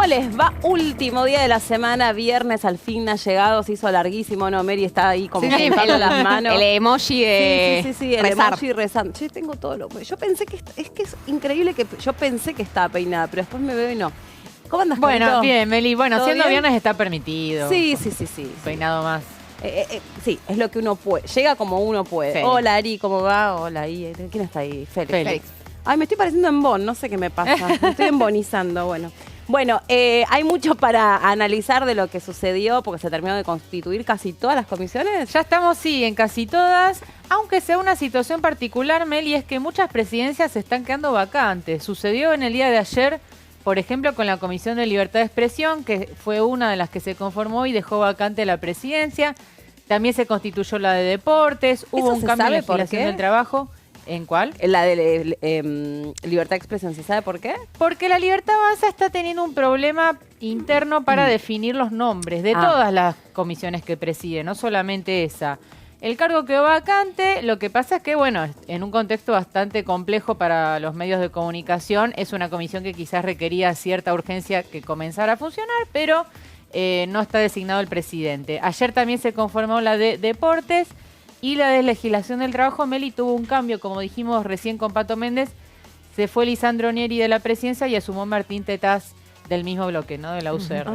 ¿Cómo les va? Último día de la semana, viernes al fin ha llegado, se hizo larguísimo, ¿no? Mary está ahí como juntando las manos. El emoji de Sí, el rezar. emoji rezando. Yo tengo todo lo... Yo pensé que... Es que es increíble que yo pensé que estaba peinada, pero después me veo y no. ¿Cómo andas, Bueno, Carito? bien, Meli. Bueno, ¿Todo siendo bien? viernes está permitido. Sí. Peinado más. Sí, es lo que uno puede. Llega como uno puede. Sí. Hola, Ari, ¿cómo va? Hola, Ari. ¿Quién está ahí? Félix. Ay, me estoy pareciendo en Bon, no sé qué me pasa. Me estoy embonizando, Bueno, hay mucho para analizar de lo que sucedió, porque se terminó de constituir casi todas las comisiones. Ya estamos, sí, en casi todas, aunque sea una situación particular, Meli, es que muchas presidencias se están quedando vacantes. Sucedió en el día de ayer, por ejemplo, con la Comisión de Libertad de Expresión, que fue una de las que se conformó y dejó vacante la presidencia. También se constituyó la de Deportes, hubo un cambio en la legislación del trabajo. ¿En cuál? La de libertad de expresión, ¿se sabe por qué? Porque la Libertad Avanza está teniendo un problema interno para definir los nombres de todas las comisiones que preside, no solamente esa. El cargo quedó vacante, lo que pasa es que, bueno, en un contexto bastante complejo para los medios de comunicación, es una comisión que quizás requería cierta urgencia que comenzara a funcionar, pero no está designado el presidente. Ayer también se conformó la de Deportes. Y la de legislación del trabajo, Meli, tuvo un cambio, como dijimos recién con Pato Méndez. Se fue Lisandro Nieri de la presidencia y asumó Martín Tetaz del mismo bloque, ¿no? De la UCR.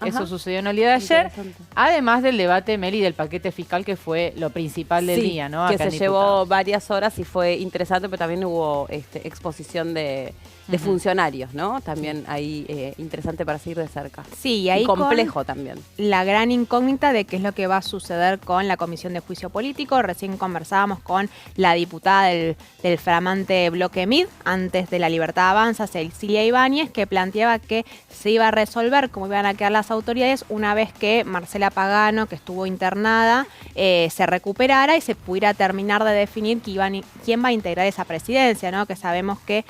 Eso sucedió en el día de ayer. Además del debate, Meli, del paquete fiscal, que fue lo principal del día, ¿no? Que Acá se llevó varias horas y fue interesante, pero también hubo exposición de funcionarios, ¿no? También ahí interesante para seguir de cerca. Sí, y ahí y complejo también. La gran incógnita de qué es lo que va a suceder con la Comisión de Juicio Político. Recién conversábamos con la diputada del flamante bloque MID, antes de la Libertad Avanza, Cecilia Ibáñez, que planteaba que se iba a resolver cómo iban a quedar las autoridades una vez que Marcela Pagano, que estuvo internada, se recuperara y se pudiera terminar de definir quién va a integrar esa presidencia, ¿no? Que sabemos que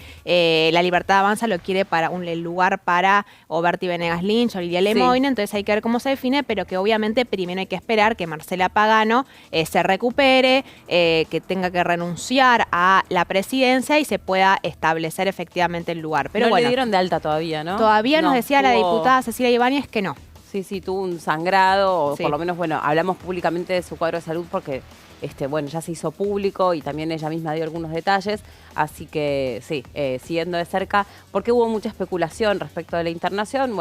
la Libertad Avanza lo quiere para el lugar para o Berti Venegas Lynch o Lidia Lemoyne, entonces hay que ver cómo se define, pero que obviamente primero hay que esperar que Marcela Pagano se recupere, que tenga que renunciar a la presidencia y se pueda establecer efectivamente el lugar. Pero no bueno, le dieron de alta todavía, ¿no? Todavía nos decía la tuvo... diputada Cecilia Ibáñez que no. Sí, tuvo un sangrado, o por lo menos, hablamos públicamente de su cuadro de salud porque, ya se hizo público y también ella misma dio algunos detalles, así que sí, siguiendo de cerca, porque hubo mucha especulación respecto de la internación,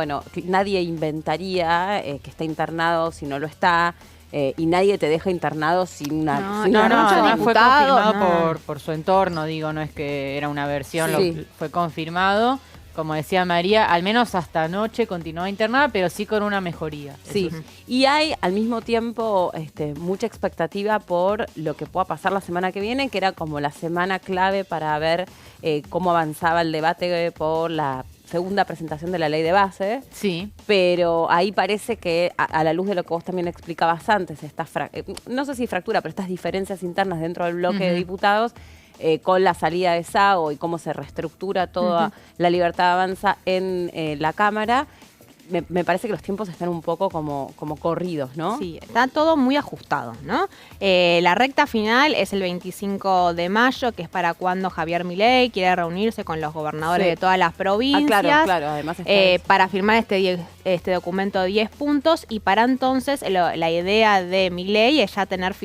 nadie inventaría que está internado si no lo está, y nadie te deja internado sin una... No, fue confirmado por su entorno, digo, no es que era una versión, fue confirmado. Como decía María, al menos hasta anoche continuaba internada, pero sí con una mejoría. Sí, y hay al mismo tiempo mucha expectativa por lo que pueda pasar la semana que viene, que era como la semana clave para ver cómo avanzaba el debate por la segunda presentación de la ley de base. Sí. Pero ahí parece que, a la luz de lo que vos también explicabas antes, no sé si fractura, pero estas diferencias internas dentro del bloque de diputados, con la salida de Sago y cómo se reestructura toda la Libertad Avanza en la Cámara, me parece que los tiempos están un poco como corridos, ¿no? Sí, está todo muy ajustado, ¿no? La recta final es el 25 de mayo, que es para cuando Javier Milei quiere reunirse con los gobernadores de todas las provincias. Claro, además para firmar este documento de 10 puntos, y para entonces la idea de Milei es ya tener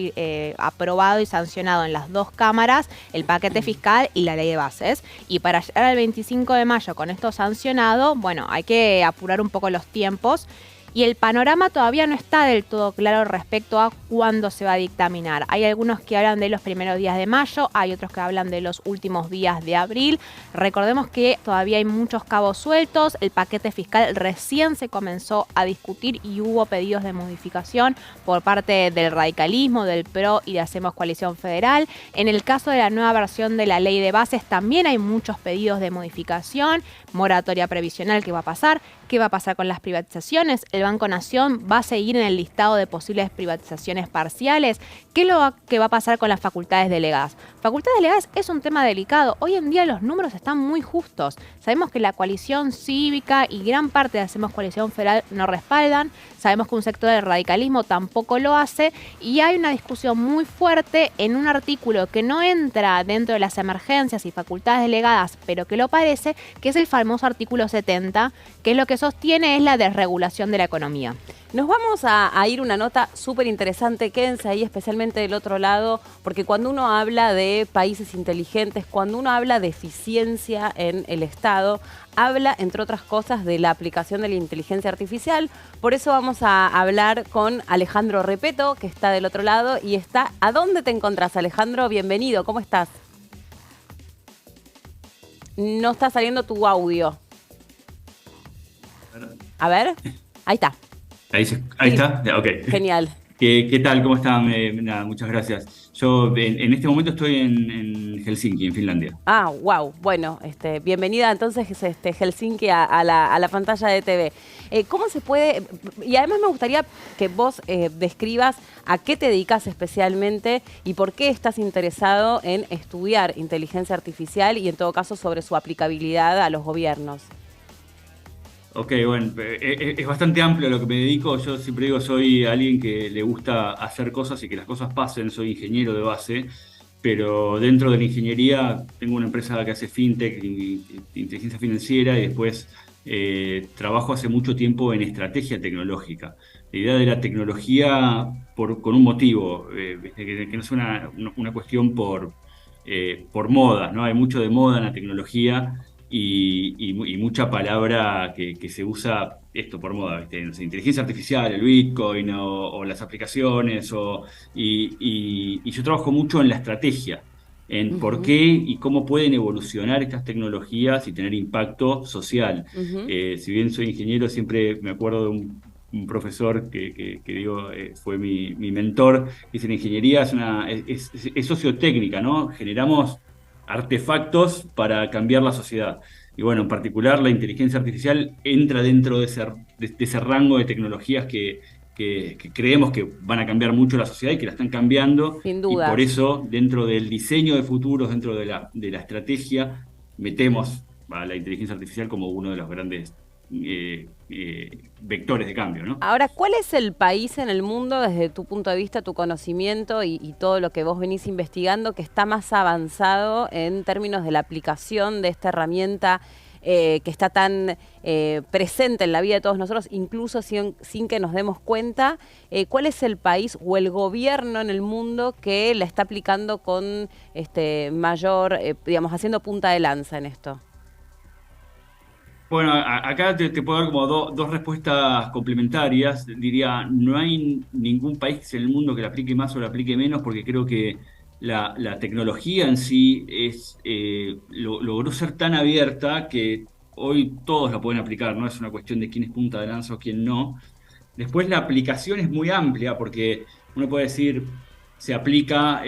aprobado y sancionado en las dos cámaras el paquete fiscal y la ley de bases. Y para llegar al 25 de mayo con esto sancionado, hay que apurar un poco los tiempos, y el panorama todavía no está del todo claro respecto a cuándo se va a dictaminar. Hay algunos que hablan de los primeros días de mayo, hay otros que hablan de los últimos días de abril. Recordemos que todavía hay muchos cabos sueltos, el paquete fiscal recién se comenzó a discutir y hubo pedidos de modificación por parte del radicalismo, del PRO y de Hacemos Coalición Federal. En el caso de la nueva versión de la ley de bases también hay muchos pedidos de modificación, moratoria previsional, ¿qué va a pasar? ¿Qué va a pasar con las privatizaciones? El del Banco Nación va a seguir en el listado de posibles privatizaciones parciales. ¿Qué es lo que va a pasar con las facultades delegadas? Facultades delegadas es un tema delicado. Hoy en día los números están muy justos. Sabemos que la coalición cívica y gran parte de Hacemos Coalición Federal no respaldan. Sabemos que un sector del radicalismo tampoco lo hace. Y hay una discusión muy fuerte en un artículo que no entra dentro de las emergencias y facultades delegadas, pero que lo parece, que es el famoso artículo 70, que es lo que sostiene es la desregulación de la economía. Nos vamos a ir una nota súper interesante, quédense ahí especialmente del otro lado, porque cuando uno habla de países inteligentes, cuando uno habla de eficiencia en el Estado, habla, entre otras cosas, de la aplicación de la inteligencia artificial. Por eso vamos a hablar con Alejandro Repeto, que está del otro lado y está... ¿A dónde te encontrás, Alejandro? Bienvenido, ¿cómo estás? No está saliendo tu audio. A ver, ahí está. Ahí Sí. está, ok. Genial. ¿Qué tal? ¿Cómo están? Nada, muchas gracias. Yo en este momento estoy en Helsinki, en Finlandia. Ah, wow. Bueno, bienvenida entonces Helsinki a la pantalla de TV. ¿Cómo se puede? Y además me gustaría que vos describas a qué te dedicas especialmente y por qué estás interesado en estudiar inteligencia artificial y en todo caso sobre su aplicabilidad a los gobiernos. Ok, bueno, es bastante amplio a lo que me dedico. Yo siempre digo, soy alguien que le gusta hacer cosas y que las cosas pasen. Soy ingeniero de base, pero dentro de la ingeniería tengo una empresa que hace fintech, inteligencia financiera, y después trabajo hace mucho tiempo en estrategia tecnológica. La idea de la tecnología con un motivo, que no es una cuestión por moda, ¿no? Hay mucho de moda en la tecnología. Y mucha palabra que se usa esto por moda, ¿viste? No sé, inteligencia artificial, el Bitcoin o las aplicaciones. Y yo trabajo mucho en la estrategia, en por qué y cómo pueden evolucionar estas tecnologías y tener impacto social. Si bien soy ingeniero, siempre me acuerdo de un profesor que digo, fue mi mentor. Dice: la ingeniería es sociotécnica, ¿no? Generamos artefactos para cambiar la sociedad. Y bueno, en particular la inteligencia artificial entra dentro de ese rango de tecnologías que creemos que van a cambiar mucho la sociedad y que la están cambiando. Sin duda. Y por eso, dentro del diseño de futuros, dentro de la estrategia, metemos a la inteligencia artificial como uno de los grandes vectores de cambio, ¿no? Ahora, ¿cuál es el país en el mundo, desde tu punto de vista, tu conocimiento y todo lo que vos venís investigando, que está más avanzado en términos de la aplicación de esta herramienta que está tan presente en la vida de todos nosotros, incluso sin que nos demos cuenta? ¿Cuál es el país o el gobierno en el mundo que la está aplicando con mayor, digamos, haciendo punta de lanza en esto? Bueno, acá te puedo dar como dos respuestas complementarias. Diría, no hay ningún país en el mundo que la aplique más o la aplique menos, porque creo que la tecnología en sí logró ser tan abierta que hoy todos la pueden aplicar, no es una cuestión de quién es punta de lanza o quién no. Después la aplicación es muy amplia, porque uno puede decir, se aplica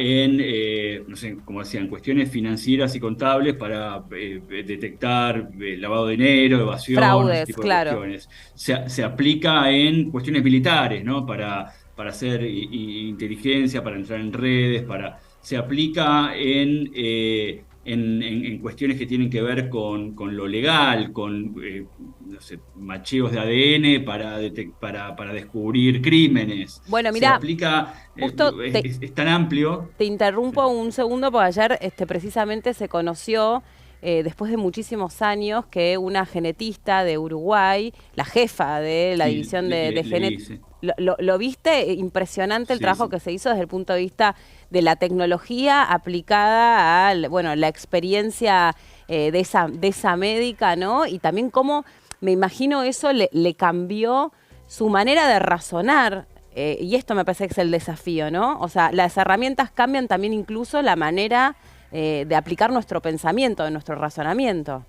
no sé, como decía, en cuestiones financieras y contables para detectar lavado de dinero, evasión, Fraudes, ese tipo de claro. cuestiones. Se aplica en cuestiones militares, ¿no? Para hacer inteligencia, para entrar en redes, se aplica en cuestiones que tienen que ver con lo legal, con no sé, macheos de ADN para descubrir crímenes. Bueno, Se mirá, aplica, justo es tan amplio. te interrumpo un segundo porque ayer precisamente se conoció, después de muchísimos años, que una genetista de Uruguay, la jefa de la Sí, división le de genética... hice. ¿Lo viste? Impresionante el Sí, trabajo sí. que se hizo desde el punto de vista de la tecnología aplicada a, bueno, la experiencia de esa médica, ¿no? Y también cómo, me imagino, eso le cambió su manera de razonar. Y esto me parece que es el desafío, ¿no? O sea, las herramientas cambian también incluso la manera de aplicar nuestro pensamiento, de nuestro razonamiento.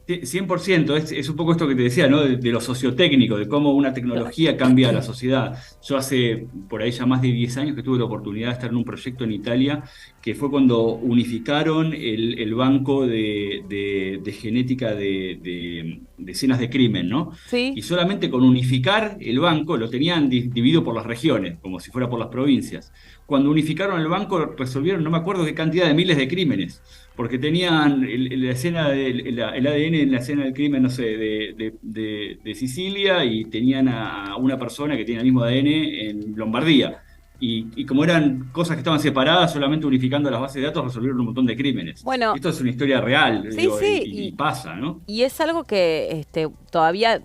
100%, es un poco esto que te decía, ¿no? De lo sociotécnico, de cómo una tecnología cambia a la sociedad. Yo hace por ahí ya más de 10 años que tuve la oportunidad de estar en un proyecto en Italia, que fue cuando unificaron el banco de genética de escenas de crimen, ¿no? Sí. Y solamente con unificar el banco lo tenían dividido por las regiones, como si fuera por las provincias. Cuando unificaron el banco resolvieron no me acuerdo qué cantidad de miles de crímenes, porque tenían la escena el ADN en la escena del crimen, no sé, de Sicilia, y tenían a una persona que tiene el mismo ADN en Lombardía. Y como eran cosas que estaban separadas, solamente unificando las bases de datos resolvieron un montón de crímenes. Bueno, esto es una historia real, sí, digo, sí, y pasa, ¿no? Y es algo que todavía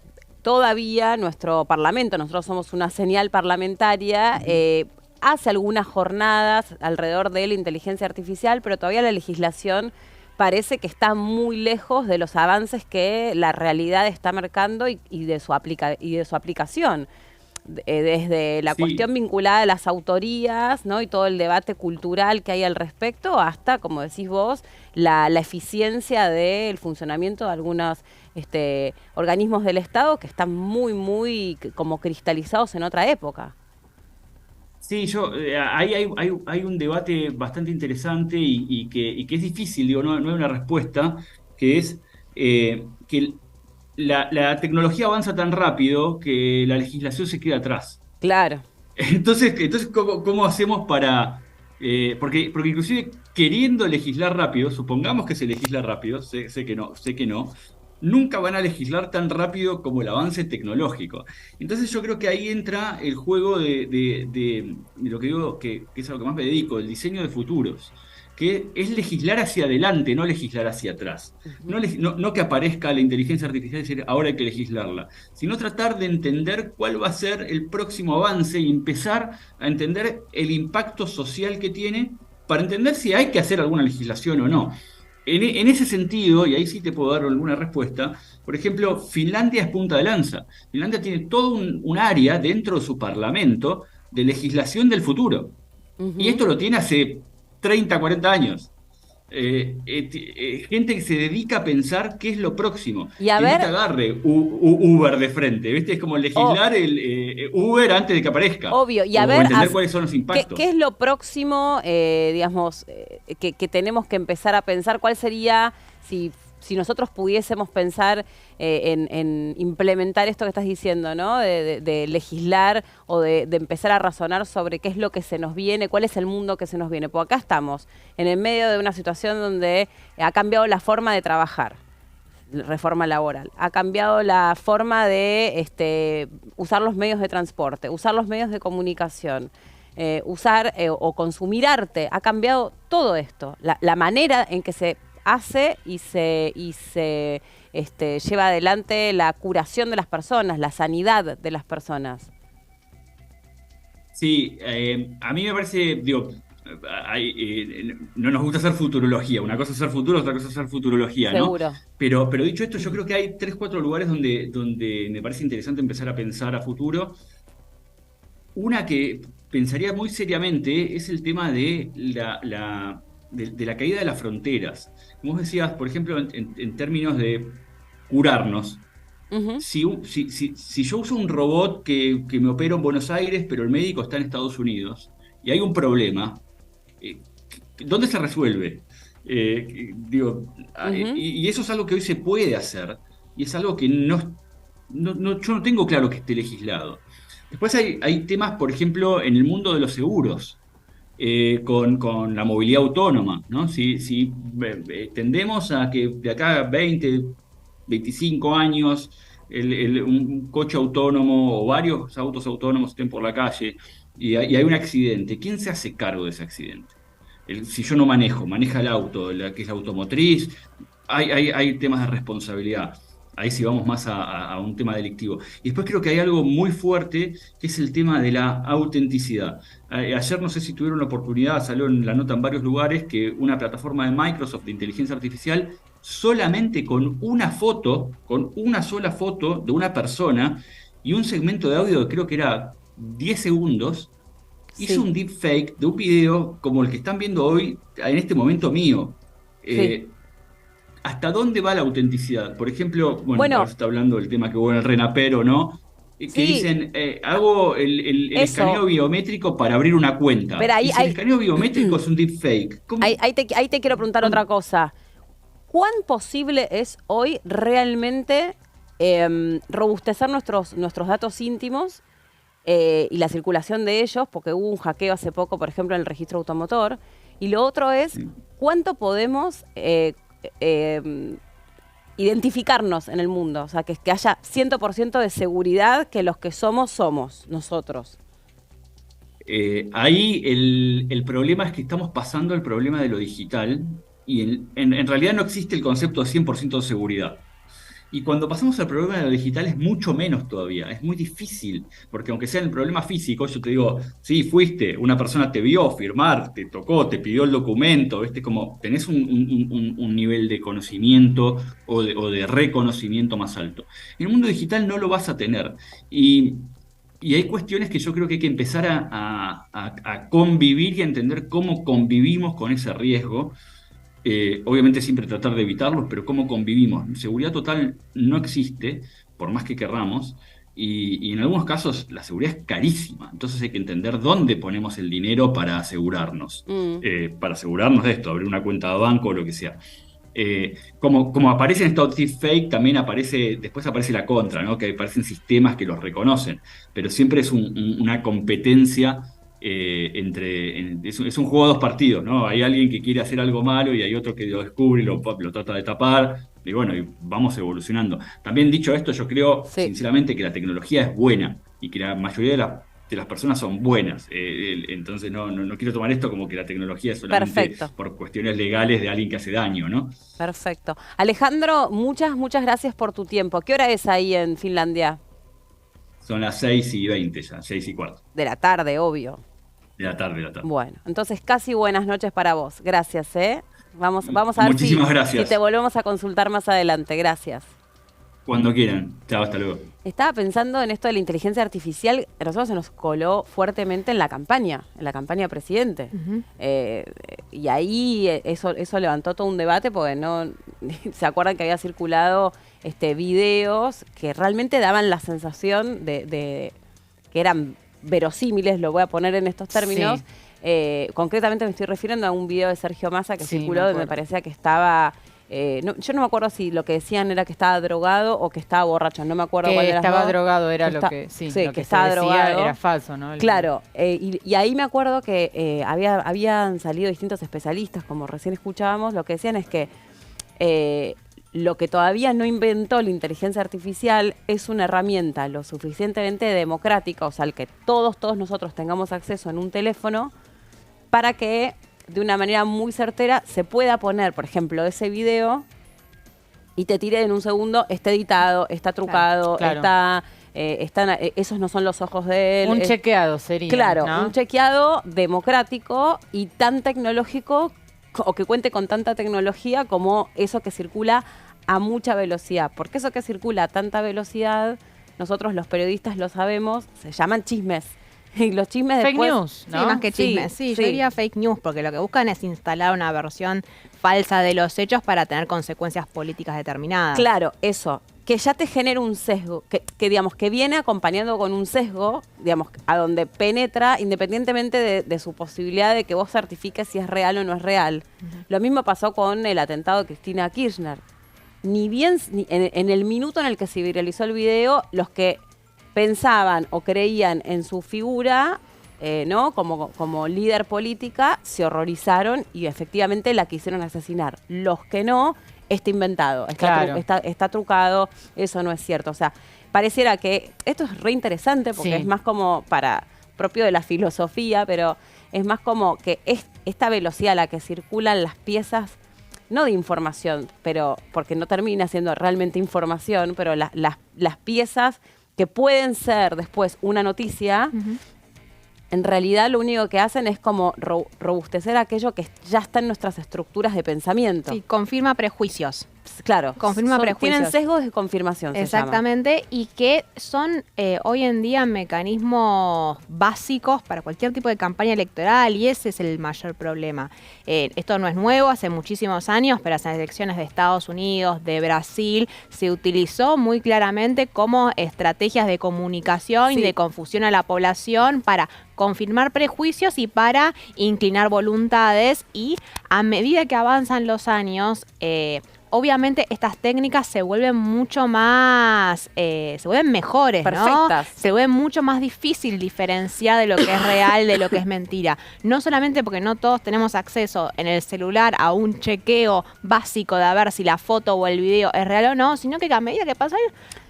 nuestro Parlamento, nosotros somos una señal parlamentaria, hace algunas jornadas alrededor de la inteligencia artificial, pero todavía la legislación parece que está muy lejos de los avances que la realidad está marcando y de su aplicación. Desde la cuestión vinculada a las autorías, ¿no? Y todo el debate cultural que hay al respecto, hasta, como decís vos, la eficiencia del funcionamiento de algunos organismos del Estado que están muy como cristalizados en otra época. Sí, ahí hay un debate bastante interesante y que es difícil, digo, no hay una respuesta, que es que la tecnología avanza tan rápido que la legislación se queda atrás. Claro. Entonces ¿cómo hacemos para...? Porque inclusive queriendo legislar rápido, supongamos que se legisla rápido, sé que no, nunca van a legislar tan rápido como el avance tecnológico. Entonces yo creo que ahí entra el juego de lo que digo, que es a lo que más me dedico, el diseño de futuros, que es legislar hacia adelante, no legislar hacia atrás. No que aparezca la inteligencia artificial y decir, ahora hay que legislarla, sino tratar de entender cuál va a ser el próximo avance y empezar a entender el impacto social que tiene para entender si hay que hacer alguna legislación o no. En ese sentido, y ahí sí te puedo dar alguna respuesta, por ejemplo, Finlandia es punta de lanza. Finlandia tiene todo un área dentro de su parlamento de legislación del futuro. Y esto lo tiene hace 30, 40 años. Gente que se dedica a pensar qué es lo próximo. Y a que ver, no te agarre Uber de frente, ¿viste? Es como legislar el Uber antes de que aparezca. Obvio, y a o ver, entender cuáles son los impactos. ¿qué es lo próximo, digamos, que tenemos que empezar a pensar? ¿Cuál sería, si nosotros pudiésemos pensar en implementar esto que estás diciendo, ¿no? De legislar o de empezar a razonar sobre qué es lo que se nos viene, cuál es el mundo que se nos viene. Porque acá estamos, en el medio de una situación donde ha cambiado la forma de trabajar, reforma laboral, ha cambiado la forma de usar los medios de transporte, usar los medios de comunicación, usar o consumir arte, ha cambiado todo esto. La manera en que se hace y se lleva adelante la curación de las personas, la sanidad de las personas. Sí, a mí me parece, digo, no nos gusta hacer futurología. Una cosa es hacer futuro, otra cosa es hacer futurología, ¿no? Seguro. Pero dicho esto, yo creo que hay 3, 4 lugares donde me parece interesante empezar a pensar a futuro. Una que pensaría muy seriamente es el tema de la caída de las fronteras. Como vos decías, por ejemplo, en términos de curarnos. Uh-huh. Si yo uso un robot que me opera en Buenos Aires, pero el médico está en Estados Unidos, y hay un problema, ¿dónde se resuelve? Y eso es algo que hoy se puede hacer, y es algo que yo no tengo claro que esté legislado. Después hay temas, por ejemplo, en el mundo de los seguros, con la movilidad autónoma, ¿no? Si tendemos a que de acá a 20, 25 años un coche autónomo o varios autos autónomos estén por la calle y hay un accidente, ¿quién se hace cargo de ese accidente? Si yo no maneja el auto, que es la automotriz, hay temas de responsabilidad. Ahí sí vamos más a un tema delictivo. Y después creo que hay algo muy fuerte, que es el tema de la autenticidad. Ayer, no sé si tuvieron la oportunidad, salió en la nota en varios lugares, que una plataforma de Microsoft de inteligencia artificial, solamente con una sola foto de una persona y un segmento de audio que creo que era 10 segundos, hizo un deepfake de un video como el que están viendo hoy, en este momento mío. ¿Hasta dónde va la autenticidad? Por ejemplo, bueno, ahora se está hablando del tema que hubo en el RENAPER o no, que dicen, hago el escaneo biométrico para abrir una cuenta. Pero y si el escaneo biométrico es un deepfake. Ahí te quiero preguntar otra cosa. ¿Cuán posible es hoy realmente robustecer nuestros datos íntimos y la circulación de ellos, porque hubo un hackeo hace poco, por ejemplo, en el registro automotor. Y lo otro es cuánto podemos identificarnos en el mundo, o sea, que haya 100% de seguridad que los que somos nosotros. Ahí el problema es que estamos pasando el problema de lo digital y en realidad no existe el concepto de 100% de seguridad. Y cuando pasamos al problema de lo digital es mucho menos todavía, es muy difícil, porque aunque sea el problema físico, yo te digo, sí, fuiste, una persona te vio firmar, te tocó, te pidió el documento, ¿viste? Como tenés un nivel de conocimiento o de reconocimiento más alto. En el mundo digital no lo vas a tener. Y hay cuestiones que yo creo que hay que empezar a convivir y a entender cómo convivimos con ese riesgo. Obviamente siempre tratar de evitarlos, pero cómo convivimos. Seguridad total no existe, por más que querramos, y en algunos casos la seguridad es carísima. Entonces hay que entender dónde ponemos el dinero para asegurarnos. Para asegurarnos de esto, abrir una cuenta de banco o lo que sea. Como aparecen estos deepfake, también después aparece la contra, ¿no? Que aparecen sistemas que los reconocen, pero siempre es una competencia es un juego de dos partidos, ¿no? Hay alguien que quiere hacer algo malo y hay otro que lo descubre y lo trata de tapar, y bueno, y vamos evolucionando. También dicho esto, yo creo sinceramente que la tecnología es buena y que la mayoría de las personas son buenas. Entonces no quiero tomar esto como que la tecnología es solamente por cuestiones legales de alguien que hace daño, ¿no? Perfecto. Alejandro, muchas gracias por tu tiempo. ¿Qué hora es ahí en Finlandia? Son las 6:20 ya, 6:15. De la tarde, obvio. De la tarde. Bueno, entonces casi buenas noches para vos. Gracias, ¿eh? Vamos a ver Muchísimas gracias. Si te volvemos a consultar más adelante. Gracias. Cuando quieran. Chao, hasta luego. Estaba pensando en esto de la inteligencia artificial. A nosotros se nos coló fuertemente en la campaña presidente. Y ahí eso levantó todo un debate porque no se acuerdan que había circulado videos que realmente daban la sensación de que eran verosímiles, lo voy a poner en estos términos. Concretamente me estoy refiriendo a un video de Sergio Massa que circuló donde me parecía que estaba... yo no me acuerdo si lo que decían era que estaba drogado o que estaba borracho, no me acuerdo cuál era. Estaba drogado era lo que estaba drogado. Era falso, ¿no? Claro, y ahí me acuerdo que habían salido distintos especialistas, como recién escuchábamos, lo que decían es que lo que todavía no inventó la inteligencia artificial es una herramienta lo suficientemente democrática, o sea, al que todos nosotros tengamos acceso en un teléfono, para que de una manera muy certera se pueda poner, por ejemplo, ese video y te tire en un segundo, está editado, está trucado, claro. Esos no son los ojos de él. Un chequeado sería. Claro, ¿no? Un chequeado democrático y tan tecnológico, o que cuente con tanta tecnología como eso que circula a mucha velocidad. Porque eso que circula a tanta velocidad, nosotros los periodistas lo sabemos, se llaman chismes. Y los chismes fake después... news, ¿no? Sí, más que chismes. Sí, yo diría fake news, porque lo que buscan es instalar una versión falsa de los hechos para tener consecuencias políticas determinadas. Claro, eso. Que ya te genera un sesgo, que digamos, que viene acompañando con un sesgo, digamos, a donde penetra, independientemente de su posibilidad de que vos certifiques si es real o no es real. Lo mismo pasó con el atentado de Cristina Kirchner. Ni en el minuto en el que se viralizó el video, los que pensaban o creían en su figura, ¿no? Como líder política, se horrorizaron y efectivamente la quisieron asesinar. Los que no, está inventado, está trucado, eso no es cierto. O sea, pareciera que esto es re interesante porque es más como propio de la filosofía, pero es más como que esta velocidad a la que circulan las piezas, no de información, pero porque no termina siendo realmente información, pero las piezas que pueden ser después una noticia, en realidad lo único que hacen es como robustecer aquello que ya está en nuestras estructuras de pensamiento. Sí, confirma prejuicios. Claro, confirma prejuicios. Tienen sesgos de confirmación. Exactamente, y que son hoy en día mecanismos básicos para cualquier tipo de campaña electoral, y ese es el mayor problema. Esto no es nuevo, hace muchísimos años, pero en las elecciones de Estados Unidos, de Brasil, se utilizó muy claramente como estrategias de comunicación y de confusión a la población para confirmar prejuicios y para inclinar voluntades, y a medida que avanzan los años, obviamente estas técnicas se vuelven mucho más, se vuelven mejores, Perfectas. ¿no? Se vuelve mucho más difícil diferenciar de lo que es real de lo que es mentira. No solamente porque no todos tenemos acceso en el celular a un chequeo básico de a ver si la foto o el video es real o no, sino que a medida que pasa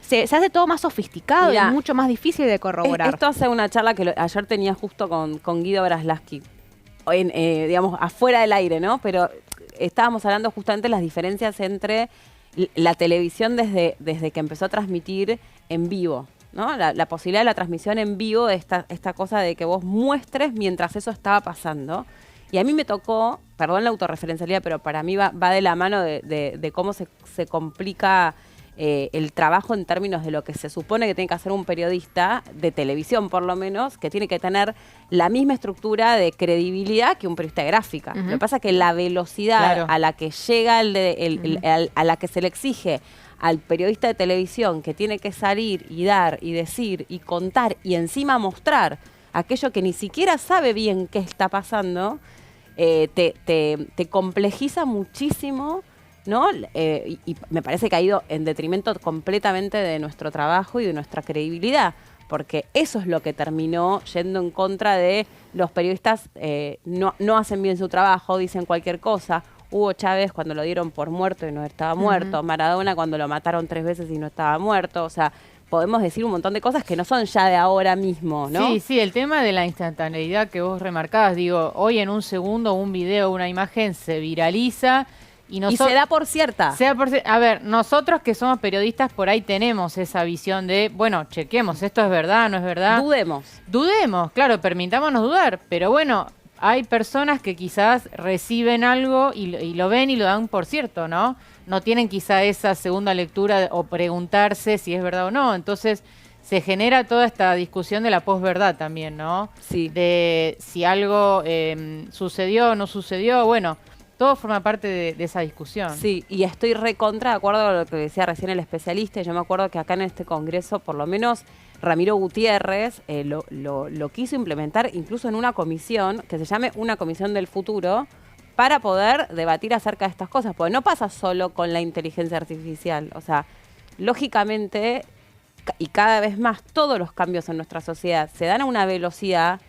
se hace todo más sofisticado. Mirá, y mucho más difícil de corroborar. Esto hace una charla que ayer tenía justo con Guido Braslaski, digamos, afuera del aire, ¿no? Pero estábamos hablando justamente de las diferencias entre la televisión desde que empezó a transmitir en vivo, ¿no? La posibilidad de la transmisión en vivo, de esta cosa de que vos muestres mientras eso estaba pasando. Y a mí me tocó, perdón la autorreferencialidad, pero para mí va de la mano de cómo se complica el trabajo en términos de lo que se supone que tiene que hacer un periodista de televisión, por lo menos, que tiene que tener la misma estructura de credibilidad que un periodista de gráfica. Lo que pasa es que la velocidad a la que llega a la que se le exige al periodista de televisión, que tiene que salir y dar y decir y contar y encima mostrar aquello que ni siquiera sabe bien qué está pasando, te complejiza muchísimo, ¿no? Y me parece que ha ido en detrimento completamente de nuestro trabajo y de nuestra credibilidad, porque eso es lo que terminó yendo en contra de los periodistas. No hacen bien su trabajo, dicen cualquier cosa. Hugo Chávez cuando lo dieron por muerto y no estaba muerto. Maradona cuando lo mataron 3 veces y no estaba muerto. O sea, podemos decir un montón de cosas que no son ya de ahora mismo, ¿no? Sí, el tema de la instantaneidad que vos remarcabas, digo, hoy en un segundo un video, una imagen se viraliza y se da por cierta. A ver, nosotros que somos periodistas por ahí tenemos esa visión de, bueno, chequemos, esto es verdad, no es verdad. Dudemos, claro, permitámonos dudar, pero bueno, hay personas que quizás reciben algo y lo ven y lo dan por cierto, ¿no? No tienen quizá esa segunda lectura o preguntarse si es verdad o no. Entonces se genera toda esta discusión de la posverdad también, ¿no? Sí. De si algo sucedió o no sucedió. Bueno, todo forma parte de esa discusión. Sí, y estoy recontra de acuerdo con lo que decía recién el especialista. Yo me acuerdo que acá en este congreso, por lo menos Ramiro Gutiérrez lo quiso implementar incluso en una comisión que se llame una comisión del futuro, para poder debatir acerca de estas cosas, porque no pasa solo con la inteligencia artificial. O sea, lógicamente, y cada vez más, todos los cambios en nuestra sociedad se dan a una velocidad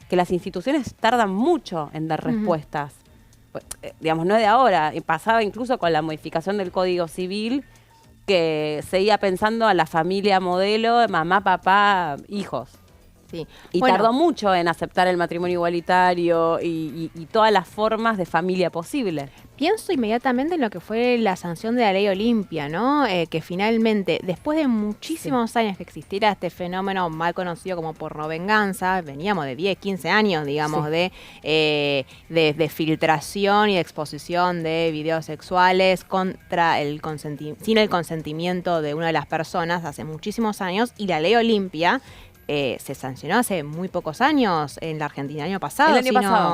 que las instituciones tardan mucho en dar respuestas. Digamos, no es de ahora. Pasaba incluso con la modificación del Código Civil, que seguía pensando a la familia modelo, mamá, papá, hijos. Sí. Y tardó mucho en aceptar el matrimonio igualitario y todas las formas de familia posible. Pienso inmediatamente en lo que fue la sanción de la ley Olimpia, ¿no? Que finalmente, después de muchísimos años que existiera este fenómeno mal conocido como pornovenganza, veníamos de 10, 15 años, digamos, de filtración y de exposición de videos sexuales contra sin el consentimiento de una de las personas hace muchísimos años, y la ley Olimpia se sancionó hace muy pocos años en la Argentina, el año pasado,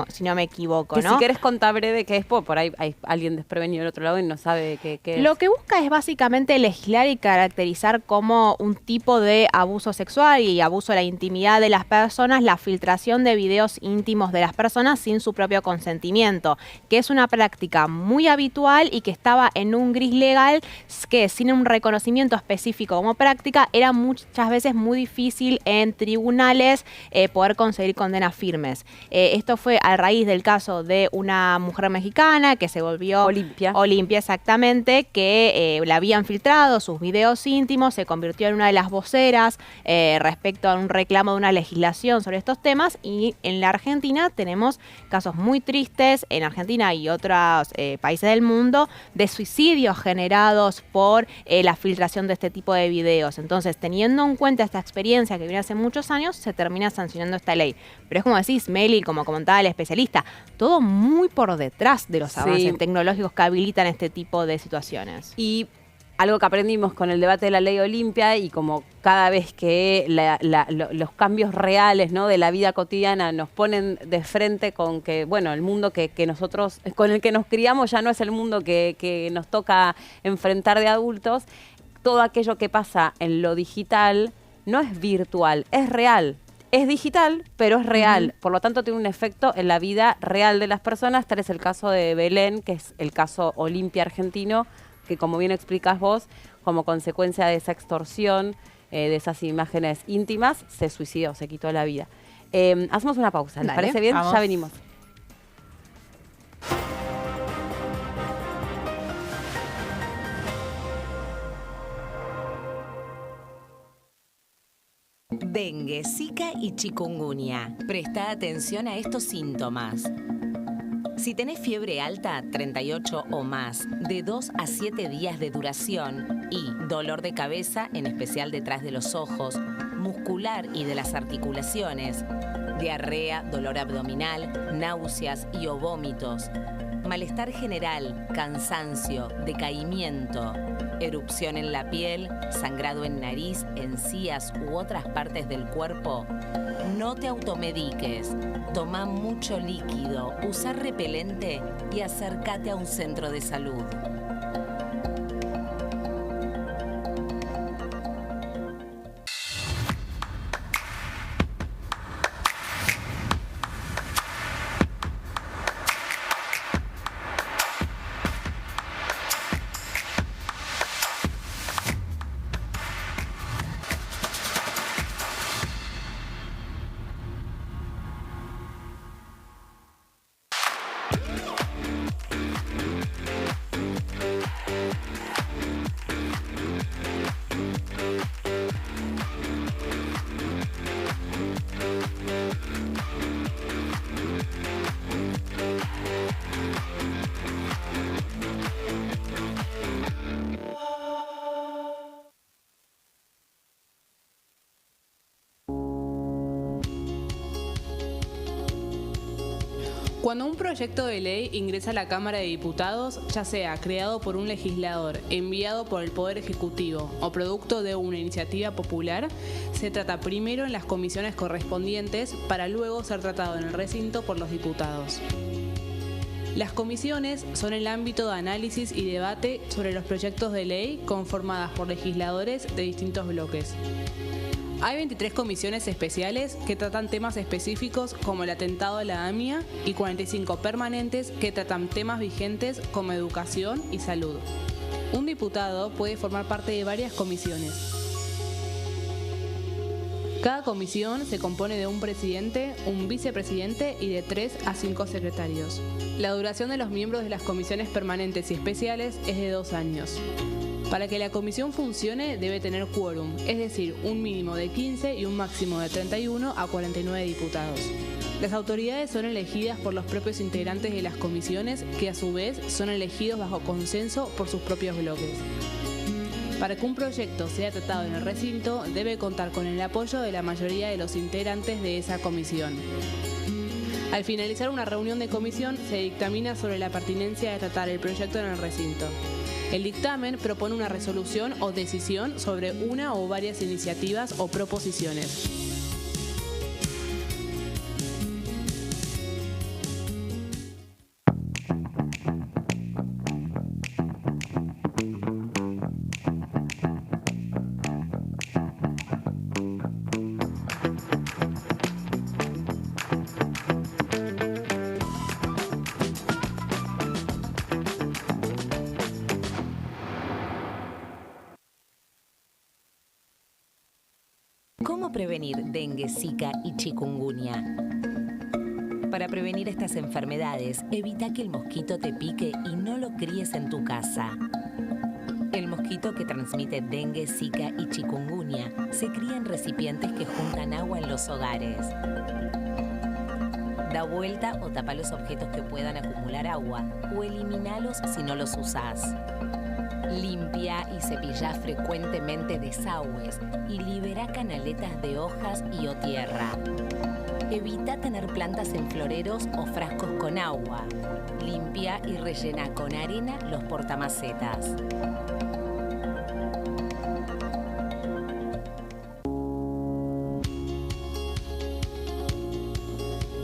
si no me equivoco, que ¿no? Si querés contar breve qué es, por ahí hay alguien desprevenido del otro lado y no sabe qué es. Lo que busca es básicamente legislar y caracterizar como un tipo de abuso sexual y abuso de la intimidad de las personas, la filtración de videos íntimos de las personas sin su propio consentimiento, que es una práctica muy habitual y que estaba en un gris legal que, sin un reconocimiento específico como práctica, era muchas veces muy difícil en tribunales poder conseguir condenas firmes. Esto fue a raíz del caso de una mujer mexicana que se volvió Olimpia, exactamente, que le habían filtrado sus videos íntimos, se convirtió en una de las voceras respecto a un reclamo de una legislación sobre estos temas, y en la Argentina tenemos casos muy tristes, en Argentina y otros países del mundo, de suicidios generados por la filtración de este tipo de videos. Entonces, teniendo en cuenta esta experiencia que viene hace muchos años, se termina sancionando esta ley. Pero es como decís, Meli, como comentaba el especialista, todo muy por detrás de los avances tecnológicos que habilitan este tipo de situaciones. Y algo que aprendimos con el debate de la ley Olimpia, y como cada vez que los cambios reales, ¿no?, de la vida cotidiana nos ponen de frente con que, bueno, el mundo que nosotros, con el que nos criamos, ya no es el mundo que nos toca enfrentar de adultos. Todo aquello que pasa en lo digital no es virtual, es real. Es digital, pero es real. Por lo tanto, tiene un efecto en la vida real de las personas. Tal es el caso de Belén, que es el caso Olimpia argentino, que como bien explicás vos, como consecuencia de esa extorsión, de esas imágenes íntimas, se suicidó, se quitó la vida. Hacemos una pausa, ¿les Dale, parece bien? vamos. Ya venimos. Dengue, Zika y chikungunya. Presta atención a estos síntomas. Si tenés fiebre alta, 38 o más, de 2 a 7 días de duración y dolor de cabeza, en especial detrás de los ojos, muscular y de las articulaciones, diarrea, dolor abdominal, náuseas y o vómitos, malestar general, cansancio, decaimiento, erupción en la piel, sangrado en nariz, encías u otras partes del cuerpo, no te automediques. Toma mucho líquido, usa repelente y acércate a un centro de salud. Cuando un proyecto de ley ingresa a la Cámara de Diputados, ya sea creado por un legislador, enviado por el Poder Ejecutivo o producto de una iniciativa popular, se trata primero en las comisiones correspondientes para luego ser tratado en el recinto por los diputados. Las comisiones son el ámbito de análisis y debate sobre los proyectos de ley conformadas por legisladores de distintos bloques. Hay 23 comisiones especiales que tratan temas específicos como el atentado a la AMIA y 45 permanentes que tratan temas vigentes como educación y salud. Un diputado puede formar parte de varias comisiones. Cada comisión se compone de un presidente, un vicepresidente y de 3 a 5 secretarios. La duración de los miembros de las comisiones permanentes y especiales es de 2 años. Para que la comisión funcione debe tener quórum, es decir, un mínimo de 15 y un máximo de 31 a 49 diputados. Las autoridades son elegidas por los propios integrantes de las comisiones, que a su vez son elegidos bajo consenso por sus propios bloques. Para que un proyecto sea tratado en el recinto, debe contar con el apoyo de la mayoría de los integrantes de esa comisión. Al finalizar una reunión de comisión, se dictamina sobre la pertinencia de tratar el proyecto en el recinto. El dictamen propone una resolución o decisión sobre una o varias iniciativas o proposiciones. ¿Cómo prevenir dengue, zika y chikungunya? Para prevenir estas enfermedades, evita que el mosquito te pique y no lo críes en tu casa. El mosquito que transmite dengue, zika y chikungunya se cría en recipientes que juntan agua en los hogares. Da vuelta o tapa los objetos que puedan acumular agua o eliminalos si no los usás. Limpia y cepilla frecuentemente desagües y libera canaletas de hojas y o tierra. Evita tener plantas en floreros o frascos con agua. Limpia y rellena con arena los portamacetas.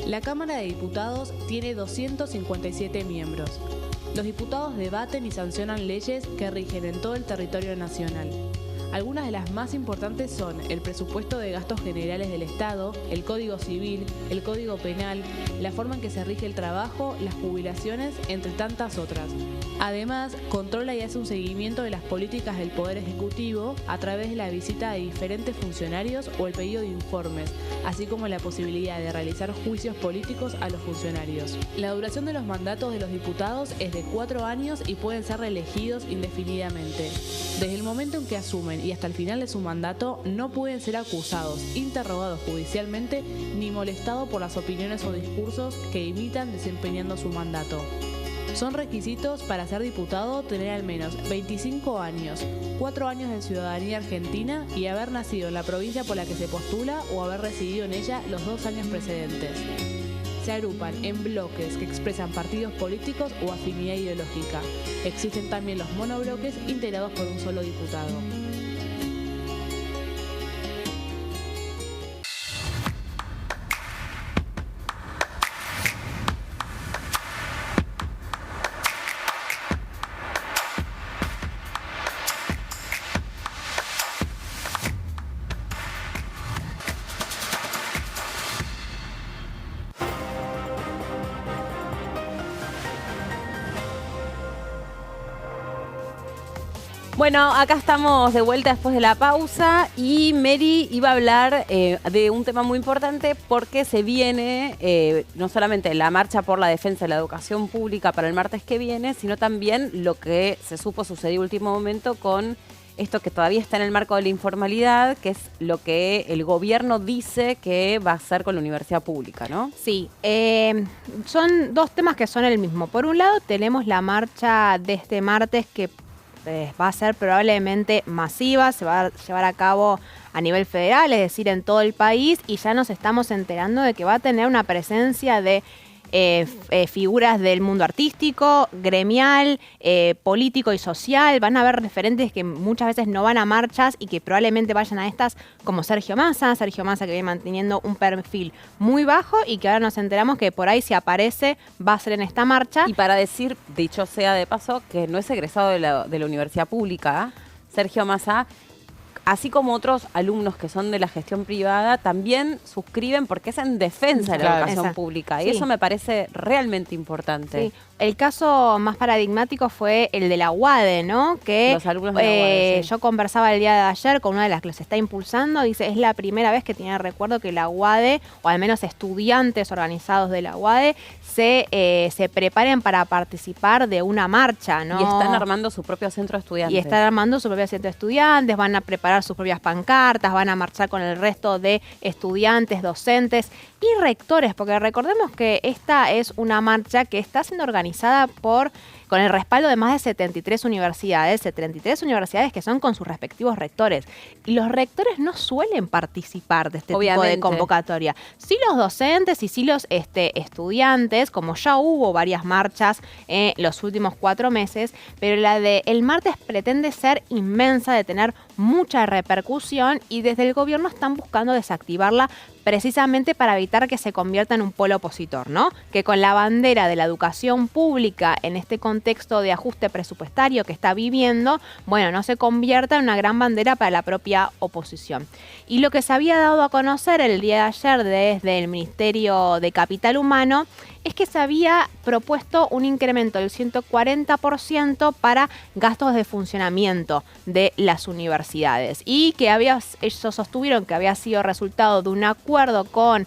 La Cámara de Diputados tiene 257 miembros. Los diputados debaten y sancionan leyes que rigen en todo el territorio nacional. Algunas de las más importantes son el presupuesto de gastos generales del Estado, el Código Civil, el Código Penal, la forma en que se rige el trabajo, las jubilaciones, entre tantas otras. Además, controla y hace un seguimiento de las políticas del Poder Ejecutivo a través de la visita de diferentes funcionarios o el pedido de informes, así como la posibilidad de realizar juicios políticos a los funcionarios. La duración de los mandatos de los diputados es de 4 años y pueden ser reelegidos indefinidamente. Desde el momento en que asumen y hasta el final de su mandato, no pueden ser acusados, interrogados judicialmente ni molestados por las opiniones o discursos que imitan desempeñando su mandato. Son requisitos para ser diputado tener al menos 25 años, 4 años de ciudadanía argentina y haber nacido en la provincia por la que se postula o haber residido en ella los 2 años precedentes. Se agrupan en bloques que expresan partidos políticos o afinidad ideológica. Existen también los monobloques integrados por un solo diputado. Bueno, acá estamos de vuelta después de la pausa y Mary iba a hablar de un tema muy importante porque se viene no solamente la marcha por la defensa de la educación pública para el martes que viene, sino también lo que se supo sucedió último momento con esto que todavía está en el marco de la informalidad, que es lo que el gobierno dice que va a hacer con la universidad pública, ¿no? Sí, son 2 temas que son el mismo. Por un lado tenemos la marcha de este martes que va a ser probablemente masiva, se va a llevar a cabo a nivel federal, es decir, en todo el país, y ya nos estamos enterando de que va a tener una presencia de figuras del mundo artístico, gremial, político y social. Van a haber referentes que muchas veces no van a marchas y que probablemente vayan a estas, como Sergio Massa que viene manteniendo un perfil muy bajo y que ahora nos enteramos que por ahí si aparece va a ser en esta marcha. Y para decir, dicho sea de paso, que no es egresado de la universidad pública, Sergio Massa, así como otros alumnos que son de la gestión privada, también suscriben porque es en defensa de la educación pública. Y eso me parece realmente importante. Sí. El caso más paradigmático fue el de la UADE, ¿no? Que los alumnos de la UADE, yo conversaba el día de ayer con una de las que los está impulsando. Dice, es la primera vez que tiene recuerdo que la UADE, o al menos estudiantes organizados de la UADE, se preparen para participar de una marcha, ¿no? Y están armando su propio centro de estudiantes. Y están armando su propio centro de estudiantes, van a preparar sus propias pancartas, van a marchar con el resto de estudiantes, docentes y rectores, porque recordemos que esta es una marcha que está siendo organizada con el respaldo de más de 73 universidades que son con sus respectivos rectores. Y los rectores no suelen participar de este tipo de convocatoria. Sí los docentes y sí los estudiantes, como ya hubo varias marchas los últimos 4 meses, pero la del martes pretende ser inmensa, de tener mucha repercusión, y desde el gobierno están buscando desactivarla precisamente para evitar que se convierta en un polo opositor, ¿no? Que con la bandera de la educación pública en este contexto de ajuste presupuestario que está viviendo, bueno, no se convierta en una gran bandera para la propia oposición. Y lo que se había dado a conocer el día de ayer desde el Ministerio de Capital Humano es que se había propuesto un incremento del 140% para gastos de funcionamiento de las universidades, y que ellos sostuvieron que había sido resultado de un acuerdo con